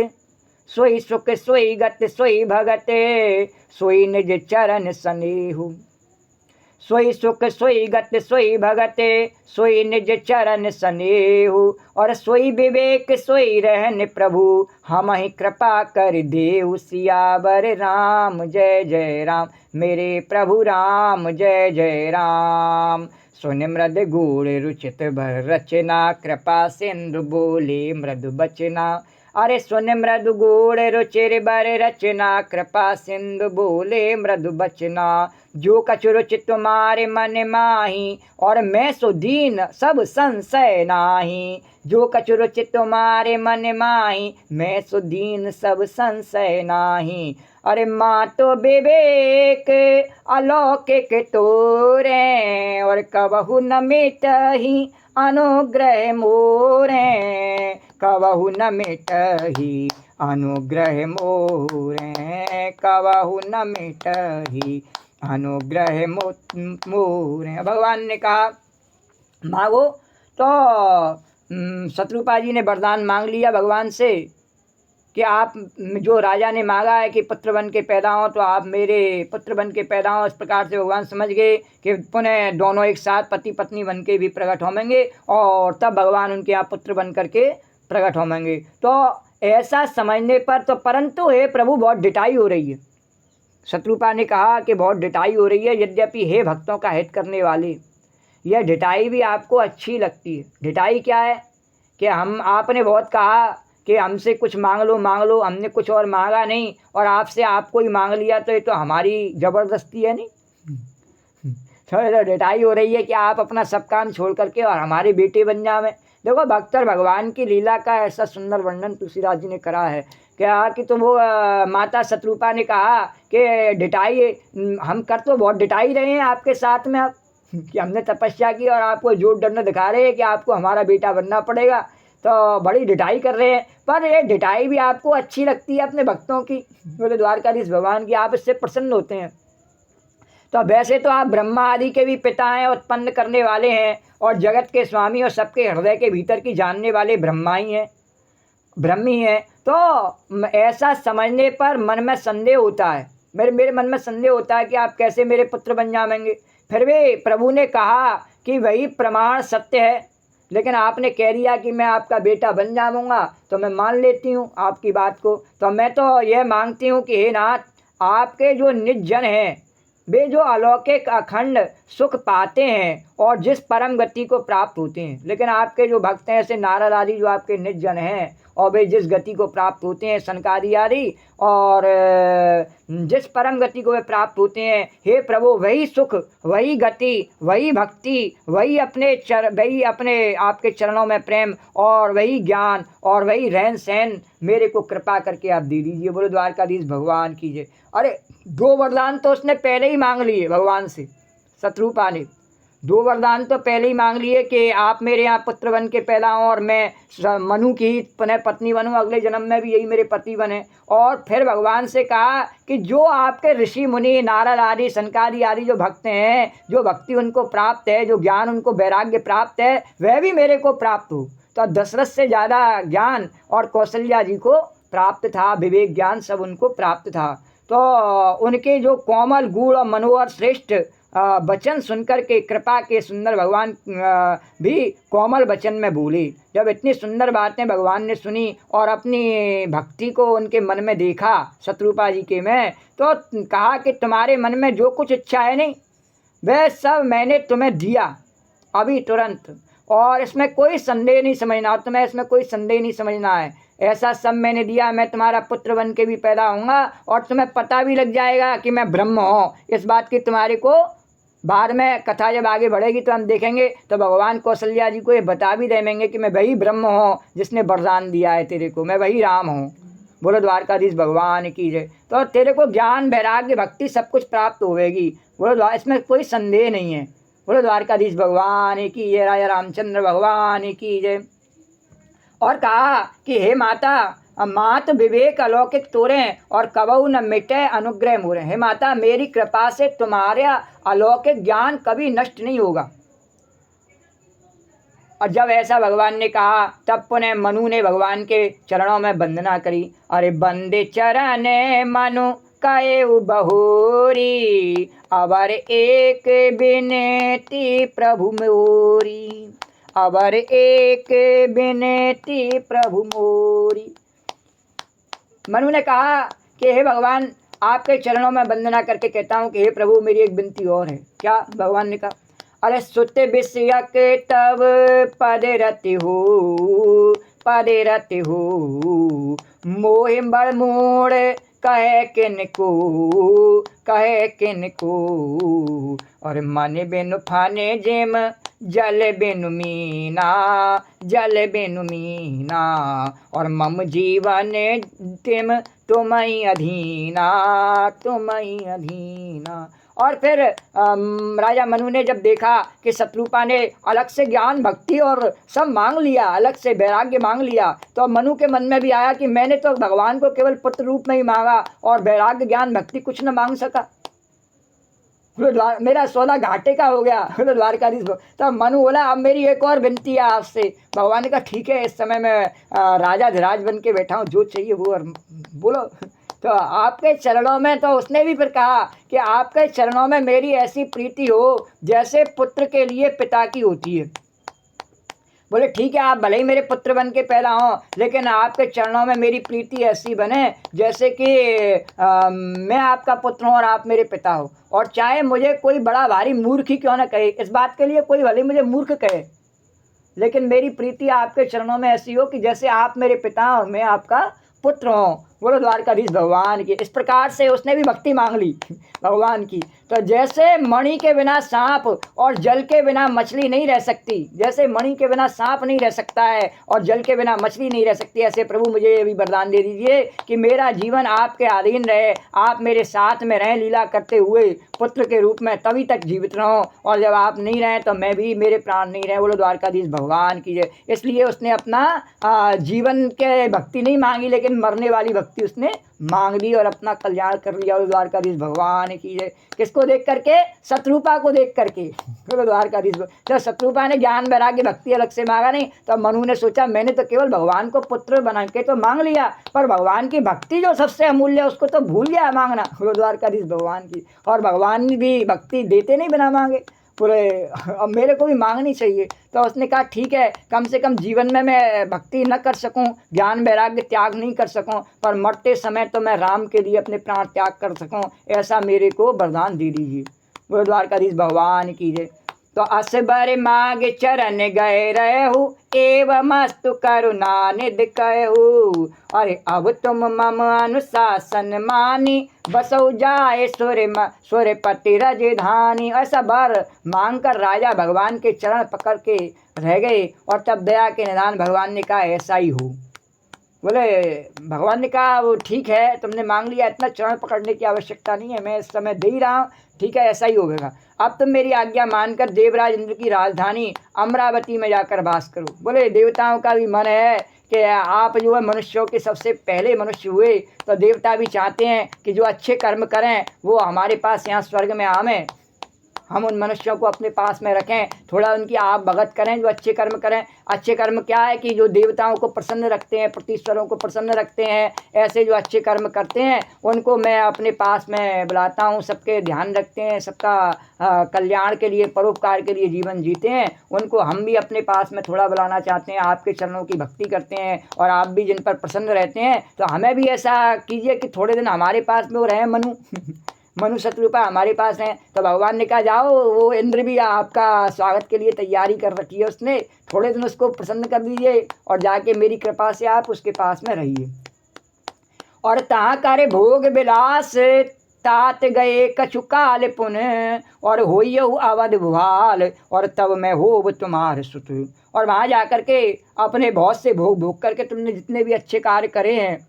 सोई सुख सोई गत सोई भगत, सोई निज चरण स्नेहु। सोई सुख सोई गत सोई भगत, सोई निज चरण स्नेहु। और सोई विवेक सोई रहन प्रभु, हम ही कृपा कर देहु। सियावर राम जय जय राम, मेरे प्रभु राम जय जय राम। सुन मृद गुण रुचित भर रचना, कृपा सिंधु बोले मृदु बचना। अरे सुन मृदु गुण रुचिर बर रचना, कृपा सिंधु बोले मृदु बचना। जो कछु रुचि तुम्हारे मन माही, और मैं सुदीन सब संशय नाही। जो कछु रुचि तुम्हारे मन माही, मैं सुदीन सब संशय नाही। अरे माँ तो विवेक अलौकिक तोरे, और कबहु न मिटहि अनुग्रह मोरे। कबहु न मिटहि अनुग्रह मोरे, कबहु न मिटहि अनुग्रह मोरे। भगवान ने कहा मांगो। तो शत्रुपा जी ने वरदान मांग लिया भगवान से कि आप जो राजा ने मांगा है कि पुत्र बन के पैदा हों, तो आप मेरे पुत्र बन के पैदा हों। इस प्रकार से भगवान समझ गए कि पुनः दोनों एक साथ पति पत्नी बन के भी प्रकट होंगे और तब भगवान उनके यहाँ पुत्र बन करके प्रकट होंगे। तो ऐसा समझने पर तो परंतु हे प्रभु बहुत ढिठाई हो रही है। शत्रुपा ने कहा कि बहुत ढिठाई हो रही है, यद्यपि हे भक्तों का हित करने वाले, यह ढिठाई भी आपको अच्छी लगती है। ढिठाई क्या है कि आपने बहुत कहा कि हमसे कुछ मांग लो, हमने कुछ और मांगा नहीं और आपसे आपको ही मांग लिया, तो ये तो हमारी ज़बरदस्ती है नहीं। तो ढिठाई हो रही है कि आप अपना सब काम छोड़ करके और हमारे बेटे बन जावे। देखो भक्त और भगवान की लीला का ऐसा सुंदर वर्णन तुलसीदास जी ने करा है क्या कि तुम वो माता शत्रुपा ने कहा कि ढिठाई हम कर तो बहुत ढिठाई रहे हैं आपके साथ में, अब कि हमने तपस्या की और आपको जोर डरना दिखा रहे हैं कि आपको हमारा बेटा बनना पड़ेगा, तो बड़ी ढिठाई कर रहे हैं। पर ये ढिठाई भी आपको अच्छी लगती है अपने भक्तों की। बोले द्वारकाधीश भगवान की आप इससे प्रसन्न होते हैं। तो वैसे तो आप ब्रह्मा आदि के भी पिता हैं, उत्पन्न करने वाले हैं और जगत के स्वामी और सबके हृदय के भीतर की जानने वाले ब्रह्मा ही हैं, ब्रह्मी हैं। तो ऐसा समझने पर मन में संदेह होता है, मेरे मन में संदेह होता है कि आप कैसे मेरे पुत्र बन जाएंगे। फिर भी प्रभु ने कहा कि वही प्रमाण सत्य है, लेकिन आपने कह दिया कि मैं आपका बेटा बन जाऊंगा, तो मैं मान लेती हूँ आपकी बात को। तो मैं तो यह मांगती हूँ कि हे नाथ, आपके जो निज जन हैं वे जो अलौकिक अखंड सुख पाते हैं और जिस परम गति को प्राप्त होते हैं। लेकिन आपके जो भक्त हैं ऐसे नारद आदि जो आपके निज जन हैं और वे जिस गति को प्राप्त होते हैं सनकादि आदि और जिस परम गति को वे प्राप्त होते हैं, हे प्रभु वही सुख, वही गति, वही भक्ति, वही अपने आपके चरणों में प्रेम और वही ज्ञान और वही रहन सहन मेरे को कृपा करके आप दे दीजिए। बोलो द्वारकाधीश भगवान कीजिए। अरे 2 वरदान तो उसने पहले ही मांग लिए भगवान से, शत्रुपा ने 2 वरदान तो पहले ही मांग लिए कि आप मेरे यहाँ पुत्र बन के पैदा हों और मैं मनु की ही पुनः पत्नी बनूँ, अगले जन्म में भी यही मेरे पति बने। और फिर भगवान से कहा कि जो आपके ऋषि मुनि नारद आदि सनकादि आदि जो भक्त हैं, जो भक्ति उनको प्राप्त है, जो ज्ञान उनको वैराग्य प्राप्त है, वह भी मेरे को प्राप्त हो। तो दशरथ से ज़्यादा ज्ञान और कौशल्या जी को प्राप्त था, विवेक ज्ञान सब उनको प्राप्त था। तो उनके जो कोमल गूढ़ और मनोहर श्रेष्ठ वचन सुनकर के कृपा के सुंदर भगवान भी कोमल वचन में बोले। जब इतनी सुंदर बातें भगवान ने सुनी और अपनी भक्ति को उनके मन में देखा शत्रुपा जी के में, तो कहा कि तुम्हारे मन में जो कुछ इच्छा है नहीं वह सब मैंने तुम्हें दिया अभी तुरंत, और इसमें कोई संदेह नहीं समझना, और तुम्हें इसमें कोई संदेह नहीं समझना है। ऐसा सब मैंने दिया, मैं तुम्हारा पुत्र बन के भी पैदा होऊंगा और तुम्हें पता भी लग जाएगा कि मैं ब्रह्म हूँ। इस बात की तुम्हारे को बाद में कथा जब आगे बढ़ेगी तो हम देखेंगे, तो भगवान कौशल्या जी को ये बता भी देंगे कि मैं वही ब्रह्म हूँ जिसने वरदान दिया है तेरे को, मैं वही राम हूँ। बोलो द्वारकाधीश भगवान की जय। तो तेरे को ज्ञान वैराग्य भक्ति सब कुछ प्राप्त होगी। बोलो इसमें कोई संदेह नहीं है। बोलो द्वारकाधीश भगवान की जय, राजा रामचंद्र भगवान की जय। और कहा कि हे माता, मात विवेक अलौकिक तोरे और कबहु न मिटे अनुग्रह मोरे। हे माता, मेरी कृपा से तुम्हारा अलौकिक ज्ञान कभी नष्ट नहीं होगा। और जब ऐसा भगवान ने कहा तब पुनः मनु ने भगवान के चरणों में वंदना करी। अरे बंदे चरण मनु कहे बहोरी, अवर एक बिनती प्रभु मोरी, अवर एक बिनती प्रभु मोरी। मनु ने कहा कि हे भगवान, आपके चरणों में वंदना करके कहता हूँ कि हे प्रभु मेरी एक विनती और है। क्या? भगवान ने कहा, अरे सुत विषयक तब पद रति हो, पद रति हो, मोहि बड़ मोड़ कहे किनको, कहे किनको। और मन बिनु फाने जेम जल बिनु मीना, जल बिनु मीना। और मम जीवन तिम तुमहि अधीना, तुमहि अधीना। और फिर राजा मनु ने जब देखा कि शत्रुपा ने अलग से ज्ञान भक्ति और सब मांग लिया, अलग से वैराग्य मांग लिया, तो मनु के मन में भी आया कि मैंने तो भगवान को केवल पुत्र रूप में ही मांगा और वैराग्य ज्ञान भक्ति कुछ न मांग सका, मेरा सौदा घाटे का हो गया। द्वारकाधीश तब मनु बोला अब मेरी एक और विनती है आपसे। भगवान ने कहा ठीक है, इस समय मैं राजा धीराज बन के बैठा हूँ, जो चाहिए वो और बोलो। तो आपके चरणों में, तो उसने भी फिर कहा कि आपके चरणों में मेरी ऐसी प्रीति हो जैसे पुत्र के लिए पिता की होती है। बोले ठीक है, आप भले ही मेरे पुत्र बन के पैदा हों, लेकिन आपके चरणों में मेरी प्रीति ऐसी बने जैसे कि मैं आपका पुत्र हूँ और आप मेरे पिता हो। और चाहे मुझे कोई बड़ा भारी मूर्ख ही क्यों ना कहे, इस बात के लिए कोई भले मुझे मूर्ख कहे, लेकिन मेरी प्रीति आपके चरणों में ऐसी हो कि जैसे आप मेरे पिता और मैं आपका पुत्र हूँ। बोलो द्वारकाधीश भगवान की। इस प्रकार से उसने भी भक्ति मांग ली भगवान की। तो जैसे मणि के बिना सांप और जल के बिना मछली नहीं रह सकती, जैसे मणि के बिना सांप नहीं रह सकता है और जल के बिना मछली नहीं रह सकती, ऐसे प्रभु मुझे ये भी वरदान दे दीजिए कि मेरा जीवन आपके अधीन रहे, आप मेरे साथ में रहें लीला करते हुए पुत्र के रूप में, तभी तक जीवित रहूं, और जब आप नहीं रहें तो मैं भी, मेरे प्राण नहीं रहे। बोलो द्वारकाधीश भगवान की जय। इसलिए उसने अपना जीवन के भक्ति नहीं मांगी, लेकिन मरने वाली भक्ति उसने मांग ली और अपना कल्याण कर लिया। बोलो द्वारकाधीश भगवान की जय। किसको देख करके? शत्रुपा को देख करके। बोलो द्वारकाधीश। जब शत्रुपा ने ज्ञान वैराग्य भक्ति अलग से मांगा नहीं, तो मनु ने सोचा मैंने तो केवल भगवान को पुत्र बना के तो मांग लिया, पर भगवान की भक्ति जो सबसे अमूल्य है उसको तो भूल गया मांगना। बोलो द्वारकाधीश भगवान की। और भगवान भी भक्ति देते नहीं बिना मांगे। बोले अब मेरे को भी मांगनी चाहिए। तो उसने कहा ठीक है, कम से कम जीवन में मैं भक्ति न कर सकूं, ज्ञान वैराग्य त्याग नहीं कर सकूं, पर मरते समय तो मैं राम के लिए अपने प्राण त्याग कर सकूं, ऐसा मेरे को वरदान दे दीजिए। बोले द्वारकाधीश भगवान की जय। तो असबर माग चरण गए रहू, एवमस्तु करुणा निधि कहू। अरे अब तुम मम अनुशासन मानी, बसौ जाए सूर्यपति रजधानी। ऐसा वर मांग कर राजा भगवान के चरण पकड़ के रह गए। और तब दया के निधान भगवान ने कहा ऐसा ही हो। बोले भगवान ने कहा वो ठीक है, तुमने मांग लिया, इतना चरण पकड़ने की आवश्यकता नहीं है, मैं इस समय दे ही रहा हूँ, ठीक है ऐसा ही होगा। अब तुम मेरी आज्ञा मानकर देवराज इंद्र की राजधानी अमरावती में जाकर वास करो। बोले देवताओं का भी मन है कि आप जो है मनुष्यों के सबसे पहले मनुष्य हुए, तो देवता भी चाहते हैं कि जो अच्छे कर्म करें वो हमारे पास यहाँ स्वर्ग में आवें, हम उन मनुष्यों को अपने पास में रखें, थोड़ा उनकी आप भगत करें, जो अच्छे कर्म करें। अच्छे कर्म क्या है कि जो देवताओं को प्रसन्न रखते हैं, प्रतीश्वरों को प्रसन्न रखते हैं, ऐसे जो अच्छे कर्म करते हैं उनको मैं अपने पास में बुलाता हूँ। सबके ध्यान रखते हैं, सबका कल्याण के लिए, परोपकार के लिए जीवन जीते हैं, उनको हम भी अपने पास में थोड़ा बुलाना चाहते हैं, आपके चरणों की भक्ति करते हैं और आप भी जिन पर प्रसन्न रहते हैं, तो हमें भी ऐसा कीजिए कि थोड़े दिन हमारे पास में वो रहें मनु मनु शत्रुपा हमारे पास हैं। तो भगवान ने कहा जाओ, वो इंद्र भी आपका स्वागत के लिए तैयारी कर रखी है उसने, थोड़े दिन उसको प्रसन्न कर दीजिए और जाके मेरी कृपा से आप उसके पास में रहिए। और तहाँ करे भोग विलास, तात गए कछु काल पुन, और होइयहु अवध भुआल, और तब मैं होब तुम्हार सुत। और वहाँ जा कर के अपने बहुत से भोग भोग करके तुमने जितने भी अच्छे कार्य करे हैं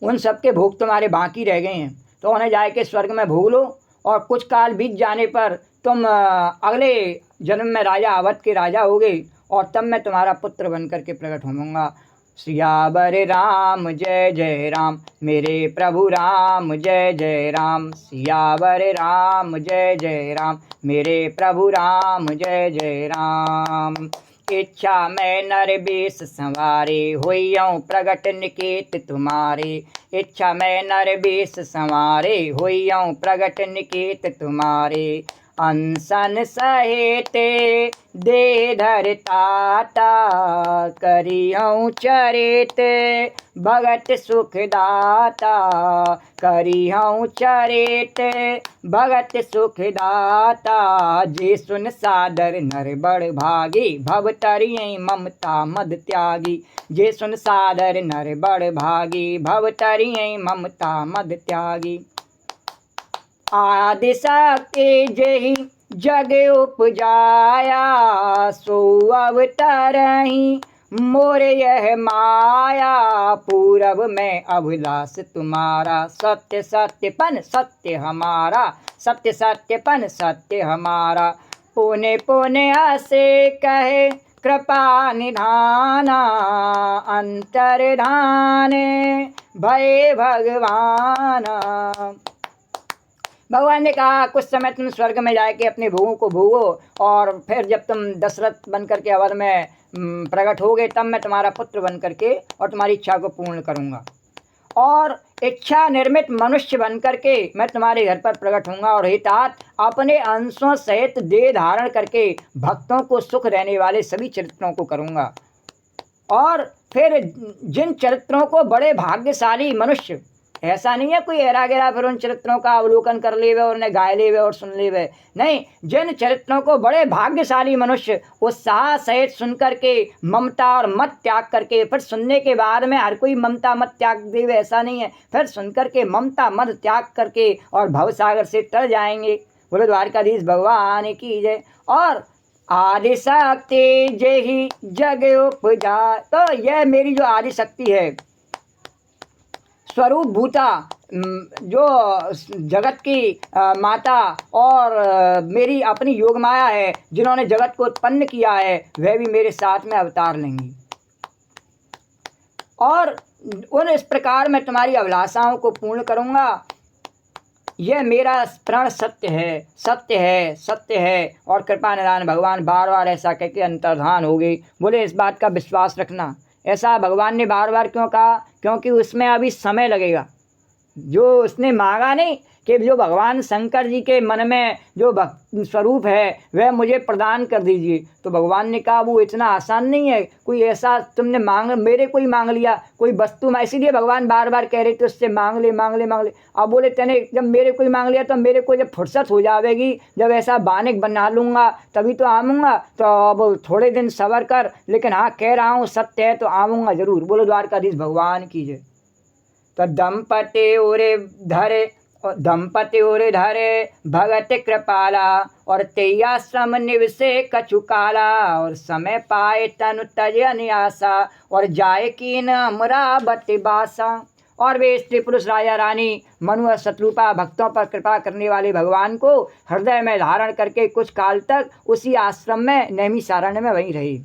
उन सब के भोग तुम्हारे बाकी रह गए हैं, तो उन्हें जाके स्वर्ग में भोग लो। और कुछ काल बीत जाने पर तुम अगले जन्म में राजा अवध के राजा होगे, और तब मैं तुम्हारा पुत्र बन करके प्रकट होऊंगा। सियावर राम जय जय राम, मेरे प्रभु राम जय जय राम। सियावर राम जय जय राम, मेरे प्रभु राम जय जय राम। इच्छा मैं नर बेस संवारे, होइयऊँ प्रगट निकेत तुम्हारे। इच्छा मैं नर बेस संवारे, होइयऊँ प्रगट निकेत तुम्हारे। अनशन सहेते दे धरताता, करियऊँ चरित भगत सुखदाता। करियऊँ चरित भगत सुखदाता, जे सुन सादर नर बड़ भागी। भव तरियं ममता मद त्यागी, जे सुन सादर नर बड़ भागी। भव तरियं ममता मद त्यागी। आदि शक्ति जेहि जग उपजाया, सो अवतरहि मोर यह माया। पूरब में अभिलाष तुम्हारा, सत्य सत्यपन सत्य हमारा। सत्य सत्यपन सत्य हमारा। पुने पुने असे कहे कृपा निधाना, अंतर्धाने भय भगवाना। भगवान ने कहा कुछ समय तुम स्वर्ग में जाके अपने भोगों को भोगो, और फिर जब तुम दशरथ बन करके अवध में प्रकट होगे, तब मैं तुम्हारा पुत्र बन करके और तुम्हारी इच्छा को पूर्ण करूँगा। और इच्छा निर्मित मनुष्य बन करके मैं तुम्हारे घर पर प्रकट होऊंगा, और हे तात अपने अंशों सहित देह धारण करके भक्तों को सुख देने वाले सभी चरित्रों को करूँगा। और फिर जिन चरित्रों को बड़े भाग्यशाली मनुष्य, ऐसा नहीं है कोई हेरा गेरा फिर उन चरित्रों का अवलोकन कर लेवे और उन्हें गाय लेवे और सुन लेवे, नहीं, जिन चरित्रों को बड़े भाग्यशाली मनुष्य उत्साह सहित सुन करके ममता और मत त्याग करके, फिर सुनने के बाद में हर कोई ममता मत त्याग देवे ऐसा नहीं है, फिर सुन करके ममता मत त्याग करके और भवसागर से तर जाएंगे। बोले द्वारकाधीश भगवान की जय। और आदि शक्ति जेहि जग उपजा, तो यह मेरी जो आदि शक्ति है, स्वरूप भूता, जो जगत की माता और मेरी अपनी योग माया है, जिन्होंने जगत को उत्पन्न किया है, वह भी मेरे साथ में अवतार लेंगी। और उन इस प्रकार मैं तुम्हारी अभिलाषाओं को पूर्ण करूँगा। यह मेरा प्रण सत्य है, सत्य है, सत्य है। और कृपा निधान भगवान बार बार ऐसा कह के अंतर्धान हो गई। बोले इस बात का विश्वास रखना। ऐसा भगवान ने बार बार क्यों कहा? क्योंकि उसमें अभी समय लगेगा। जो उसने मांगा नहीं कि जो भगवान शंकर जी के मन में जो भक्त स्वरूप है वह मुझे प्रदान कर दीजिए, तो भगवान ने कहा वो इतना आसान नहीं है। कोई ऐसा तुमने मेरे को ही मांग लिया, कोई वस्तु में, इसीलिए भगवान बार बार कह रहे थे उससे मांग ले मांग ले मांग ले। अब बोले तेने जब मेरे को ही मांग लिया तो मेरे को जब फुर्सत हो जाएगी, जब ऐसा बानिक बना लूँगा तभी तो आऊँगा, तो अब थोड़े दिन सब्र कर, लेकिन हाँ कह रहा हूँ सत्य है तो आऊँगा जरूर। बोलो द्वारकाधीश भगवान की जय। तो दंपति उरे धरे भगत कृपाला, और तेयाश्रम निवसे कछुकाला, और समय पाए तनु तज अन्यासा, और जाए कीन अमरावती बासा। और वे स्त्री पुरुष राजा रानी मनु और शत्रुपा भक्तों पर कृपा करने वाले भगवान को हृदय में धारण करके कुछ काल तक उसी आश्रम में नैमिषारण्य में वहीं रही।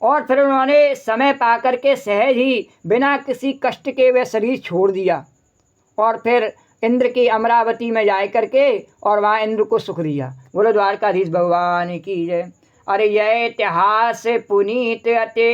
और फिर उन्होंने समय पा करके सहज ही बिना किसी कष्ट के वे शरीर छोड़ दिया, और फिर इंद्र की अमरावती में जाए करके और वहाँ इंद्र को सुख दिया। बोलो द्वारकाधीश भगवान की जय। अरे यह इतिहास पुनीत अते,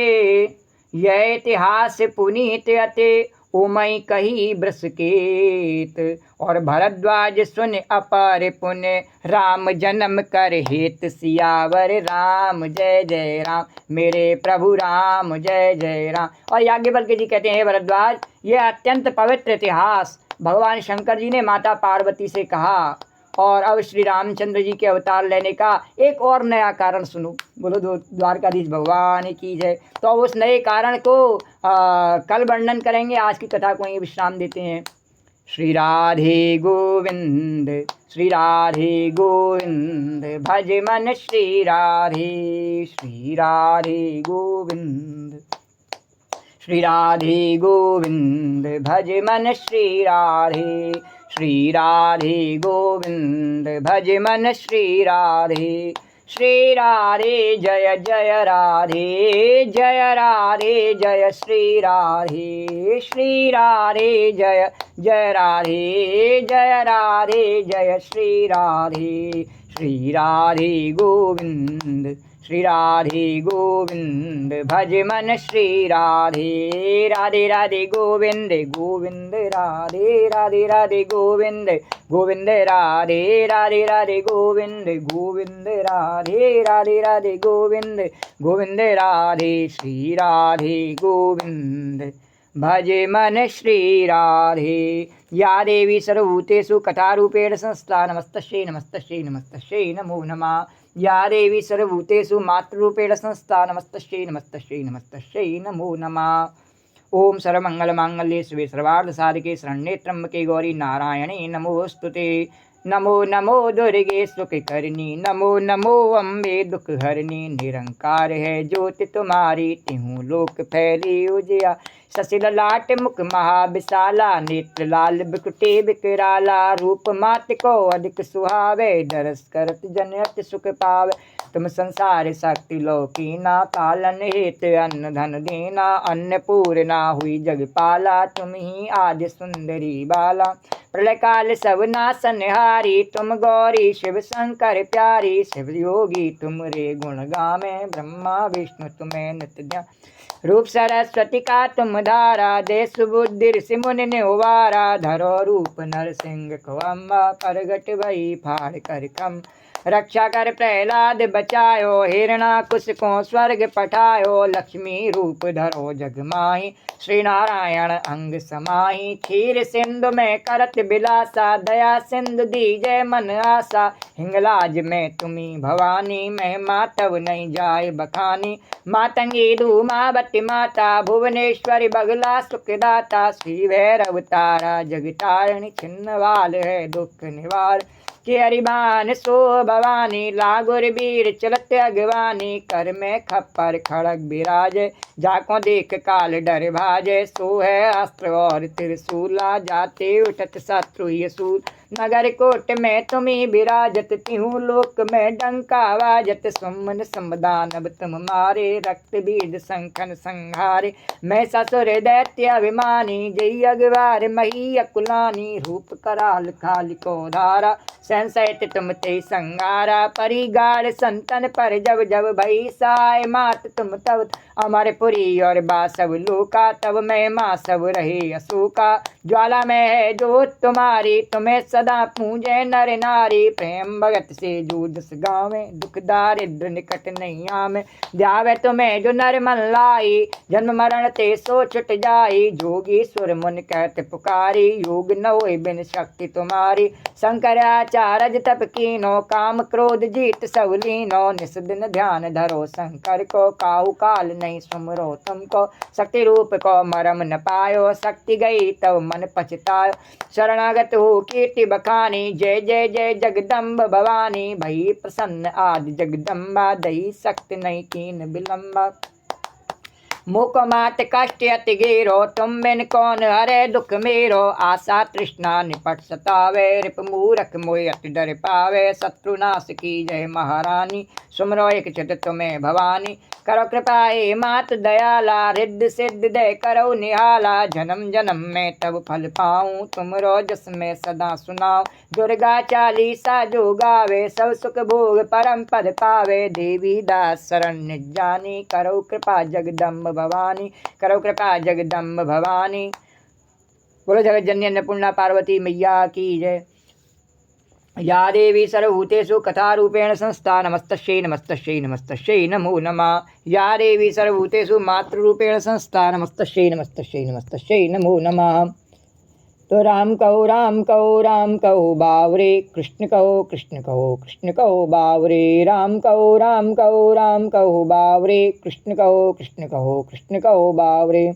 यह इतिहास पुनीत अते, ओमई कही ब्रसकेत, और भरद्वाज सुन अपर पुण्य, राम जन्म कर हेत सियावर राम, जय जय राम मेरे प्रभु राम, जय जय राम। और याज्ञवल्क्य जी कहते हैं भरद्वाज, यह अत्यंत पवित्र इतिहास भगवान शंकर जी ने माता पार्वती से कहा, और अब श्री रामचंद्र जी के अवतार लेने का एक और नया कारण सुनो। बोलो द्वारकाधीश भगवान की जय। तो उस नए कारण को कल वर्णन करेंगे, आज की कथा को यहीं विश्राम देते हैं। श्री राधे गोविंद, श्री राधे गोविंद, भज मन श्री राधे, श्री राधे गोविंद, श्री राधे गोविंद, भज मन श्री राधे, श्री राधे गोविंद, भज मन श्री राधे, श्री राधे जय जय राधे, जय राधे जय श्री राधे, श्री राधे जय जय राधे, जय राधे जय श्री राधे, श्री राधे गोविंद, श्री राधे गोविंद, भज मन श्री राधे, राधे राधे गोविंद गोविंद राधे, राधे राधे गोविंद गोविंद राधे, राधे राधे गोविंद गोविंद राधे, राधे राधे गोविंद गोविंद राधे, श्री राधे गोविंद, भज मन श्री राधे। या देवी सर्वभूतेषु कथारूपेण संस्था, नमस्तस्यै नमस्तस्यै नमस्तस्यै नमो नमः। या देवी सर्वभूतेषु मातृरूपेण संस्था, नमस्तस्यै नमस्तस्यै नमस्तस्यै नमो नमः। ओम सर्वमंगलमांगल्ये शिवे सर्वार्थसाधके शरण्ये त्र्यंबके गौरी नारायणे नमोस्तुते। नमो नमो दुर्गे सुखकरणी, नमो नमो अम्बे दुखहरणी, निरंकार है ज्योति तुम्हारी, तिहु लोक फैली उजिया, शशि ललाट मुख महाविशाला, नेत्र लाल बिकटे बिकराला, रूप मात को अधिक सुहावे, दरस करत जन अति सुख पावे। तुम संसार शक्ति लोकीना, पालन हेत अन्न धन देना, अन्नपूर्णा हुई जगपाला, तुम ही आदि सुंदरी बाला। प्रलय काल सब नासनहारी, तुम गौरी शिव शंकर प्यारी, शिव योगी तुम रे गुण गावे, ब्रह्मा विष्णु तुम्हें नित्य ध्यान। रूप सरस्वती का तुम धारा, देश बुद्धि ऋषि मुनि ने उबारा, धरो रूप नरसिंह को अम्बा, प्रगट भई फाड़ कर कम। रक्षा कर प्रहलाद बचायो, हिरणाकुश को स्वर्ग पठायो, लक्ष्मी रूप धरो जग माही, श्री नारायण अंग समाही। क्षीर सिंधु में करत बिलासा, दया सिंधु दीजय मन आशा, हिंगलाज में तुम्ही भवानी, महिमा तब नहीं जाए बखानी। मातंगी धूमावती माता, भुवनेश्वरी बगला सुखदाता, श्री भैरव तारा जगतारिणी, छिन्नवाल है दुख निवार। के हरिबान सो भवानी, लागुर वीर चलत अगवानी, कर में खप्पर खड़ग बिराजे, जाको देख काल डर भाजे। सो है अस्त्र और त्रिशूला, जाते उठत शत्रु यसूल। नगर कोट में तुम्ही विराजत, तिहु लोक में डंका वाजत। सुमन समदानव तुम मारे, रक्त बीज संखन संहारे। मैं ससुर दैत्य अभिमानी, जय अगवार मही अकुलानी। रूप कराल काल को धारा, संसैत तुम ते संगारा। परिगाड़ संतन पर जब जब भई साय, मात तुम तब अमरपुरी और बासव लोका, तब महिमा सब रहे अशोका। ज्वाला में है जोत तुम्हारी, तुम्हें सदा पूजे नर नारी। प्रेम भगत से जो जस गावे, दुख दारिद्र निकट नहीं आवे। ध्यावे तुम्हें जो नर मन लाई, जन्म मरण ते सो छुट जाई। जोगी सुर मुन कहत पुकारी, योग न होय बिन शक्ति तुम्हारी। शंकराचार्य तप कीनो, काम क्रोध जीत सब लीनो। निस दिन ध्यान धरो शंकर को, काहू काल नहीं सुमरो तुमको। शक्ति रूप को मरम न पायो, शक्ति गई तब मन पछतायो। शरणागत हो कीर्ति बखानी, जय जय जय जगदम्ब भवानी। भई प्रसन्न आदि जगदम्बा, दई शक्ति नहीं कीन विलम्बा। मुख मात कष्ट अति गेरो, तुम बिन कौन हरे दुख मेरो। आशा तृष्णा निपट सतावे, रिप मूरख मोय अति डर पावे। शत्रु नाश की जय महारानी, सुमरो एक चित तुम्हें भवानी। करो कृपा हे मात दयाला, रिद्ध सिद्ध दय करो निहाला। जन्म जन्म में तब फल पाऊँ, तुमरो जस में सदा सुनाऊँ। दुर्गा चालीसा जो गावे, सब सुख भोग परम पद पावे। देवी दास शरण जानी, करो कृपा जगदम्ब भवानी। करो कृपा जगदम्ब भवानी। बोलो जगत जननी अन्नपूर्णा पार्वती मैया की जय। या देवी सर्वभूतेषु कथारूपेण संस्था, नमस्तस्यै नमस्तस्यै नमस्तस्यै नमो नमः। या देवी सर्वभूतेषु मातृरूपेण संस्था, नमस्तस्यै नमस्तस्यै नमस्तस्यै नमो नमः। तो राम कहो बावरे, कृष्ण कहो कृष्ण कहो बावरे। राम कहो बावरे, कृष्ण कहो कृष्ण कहो बावरे।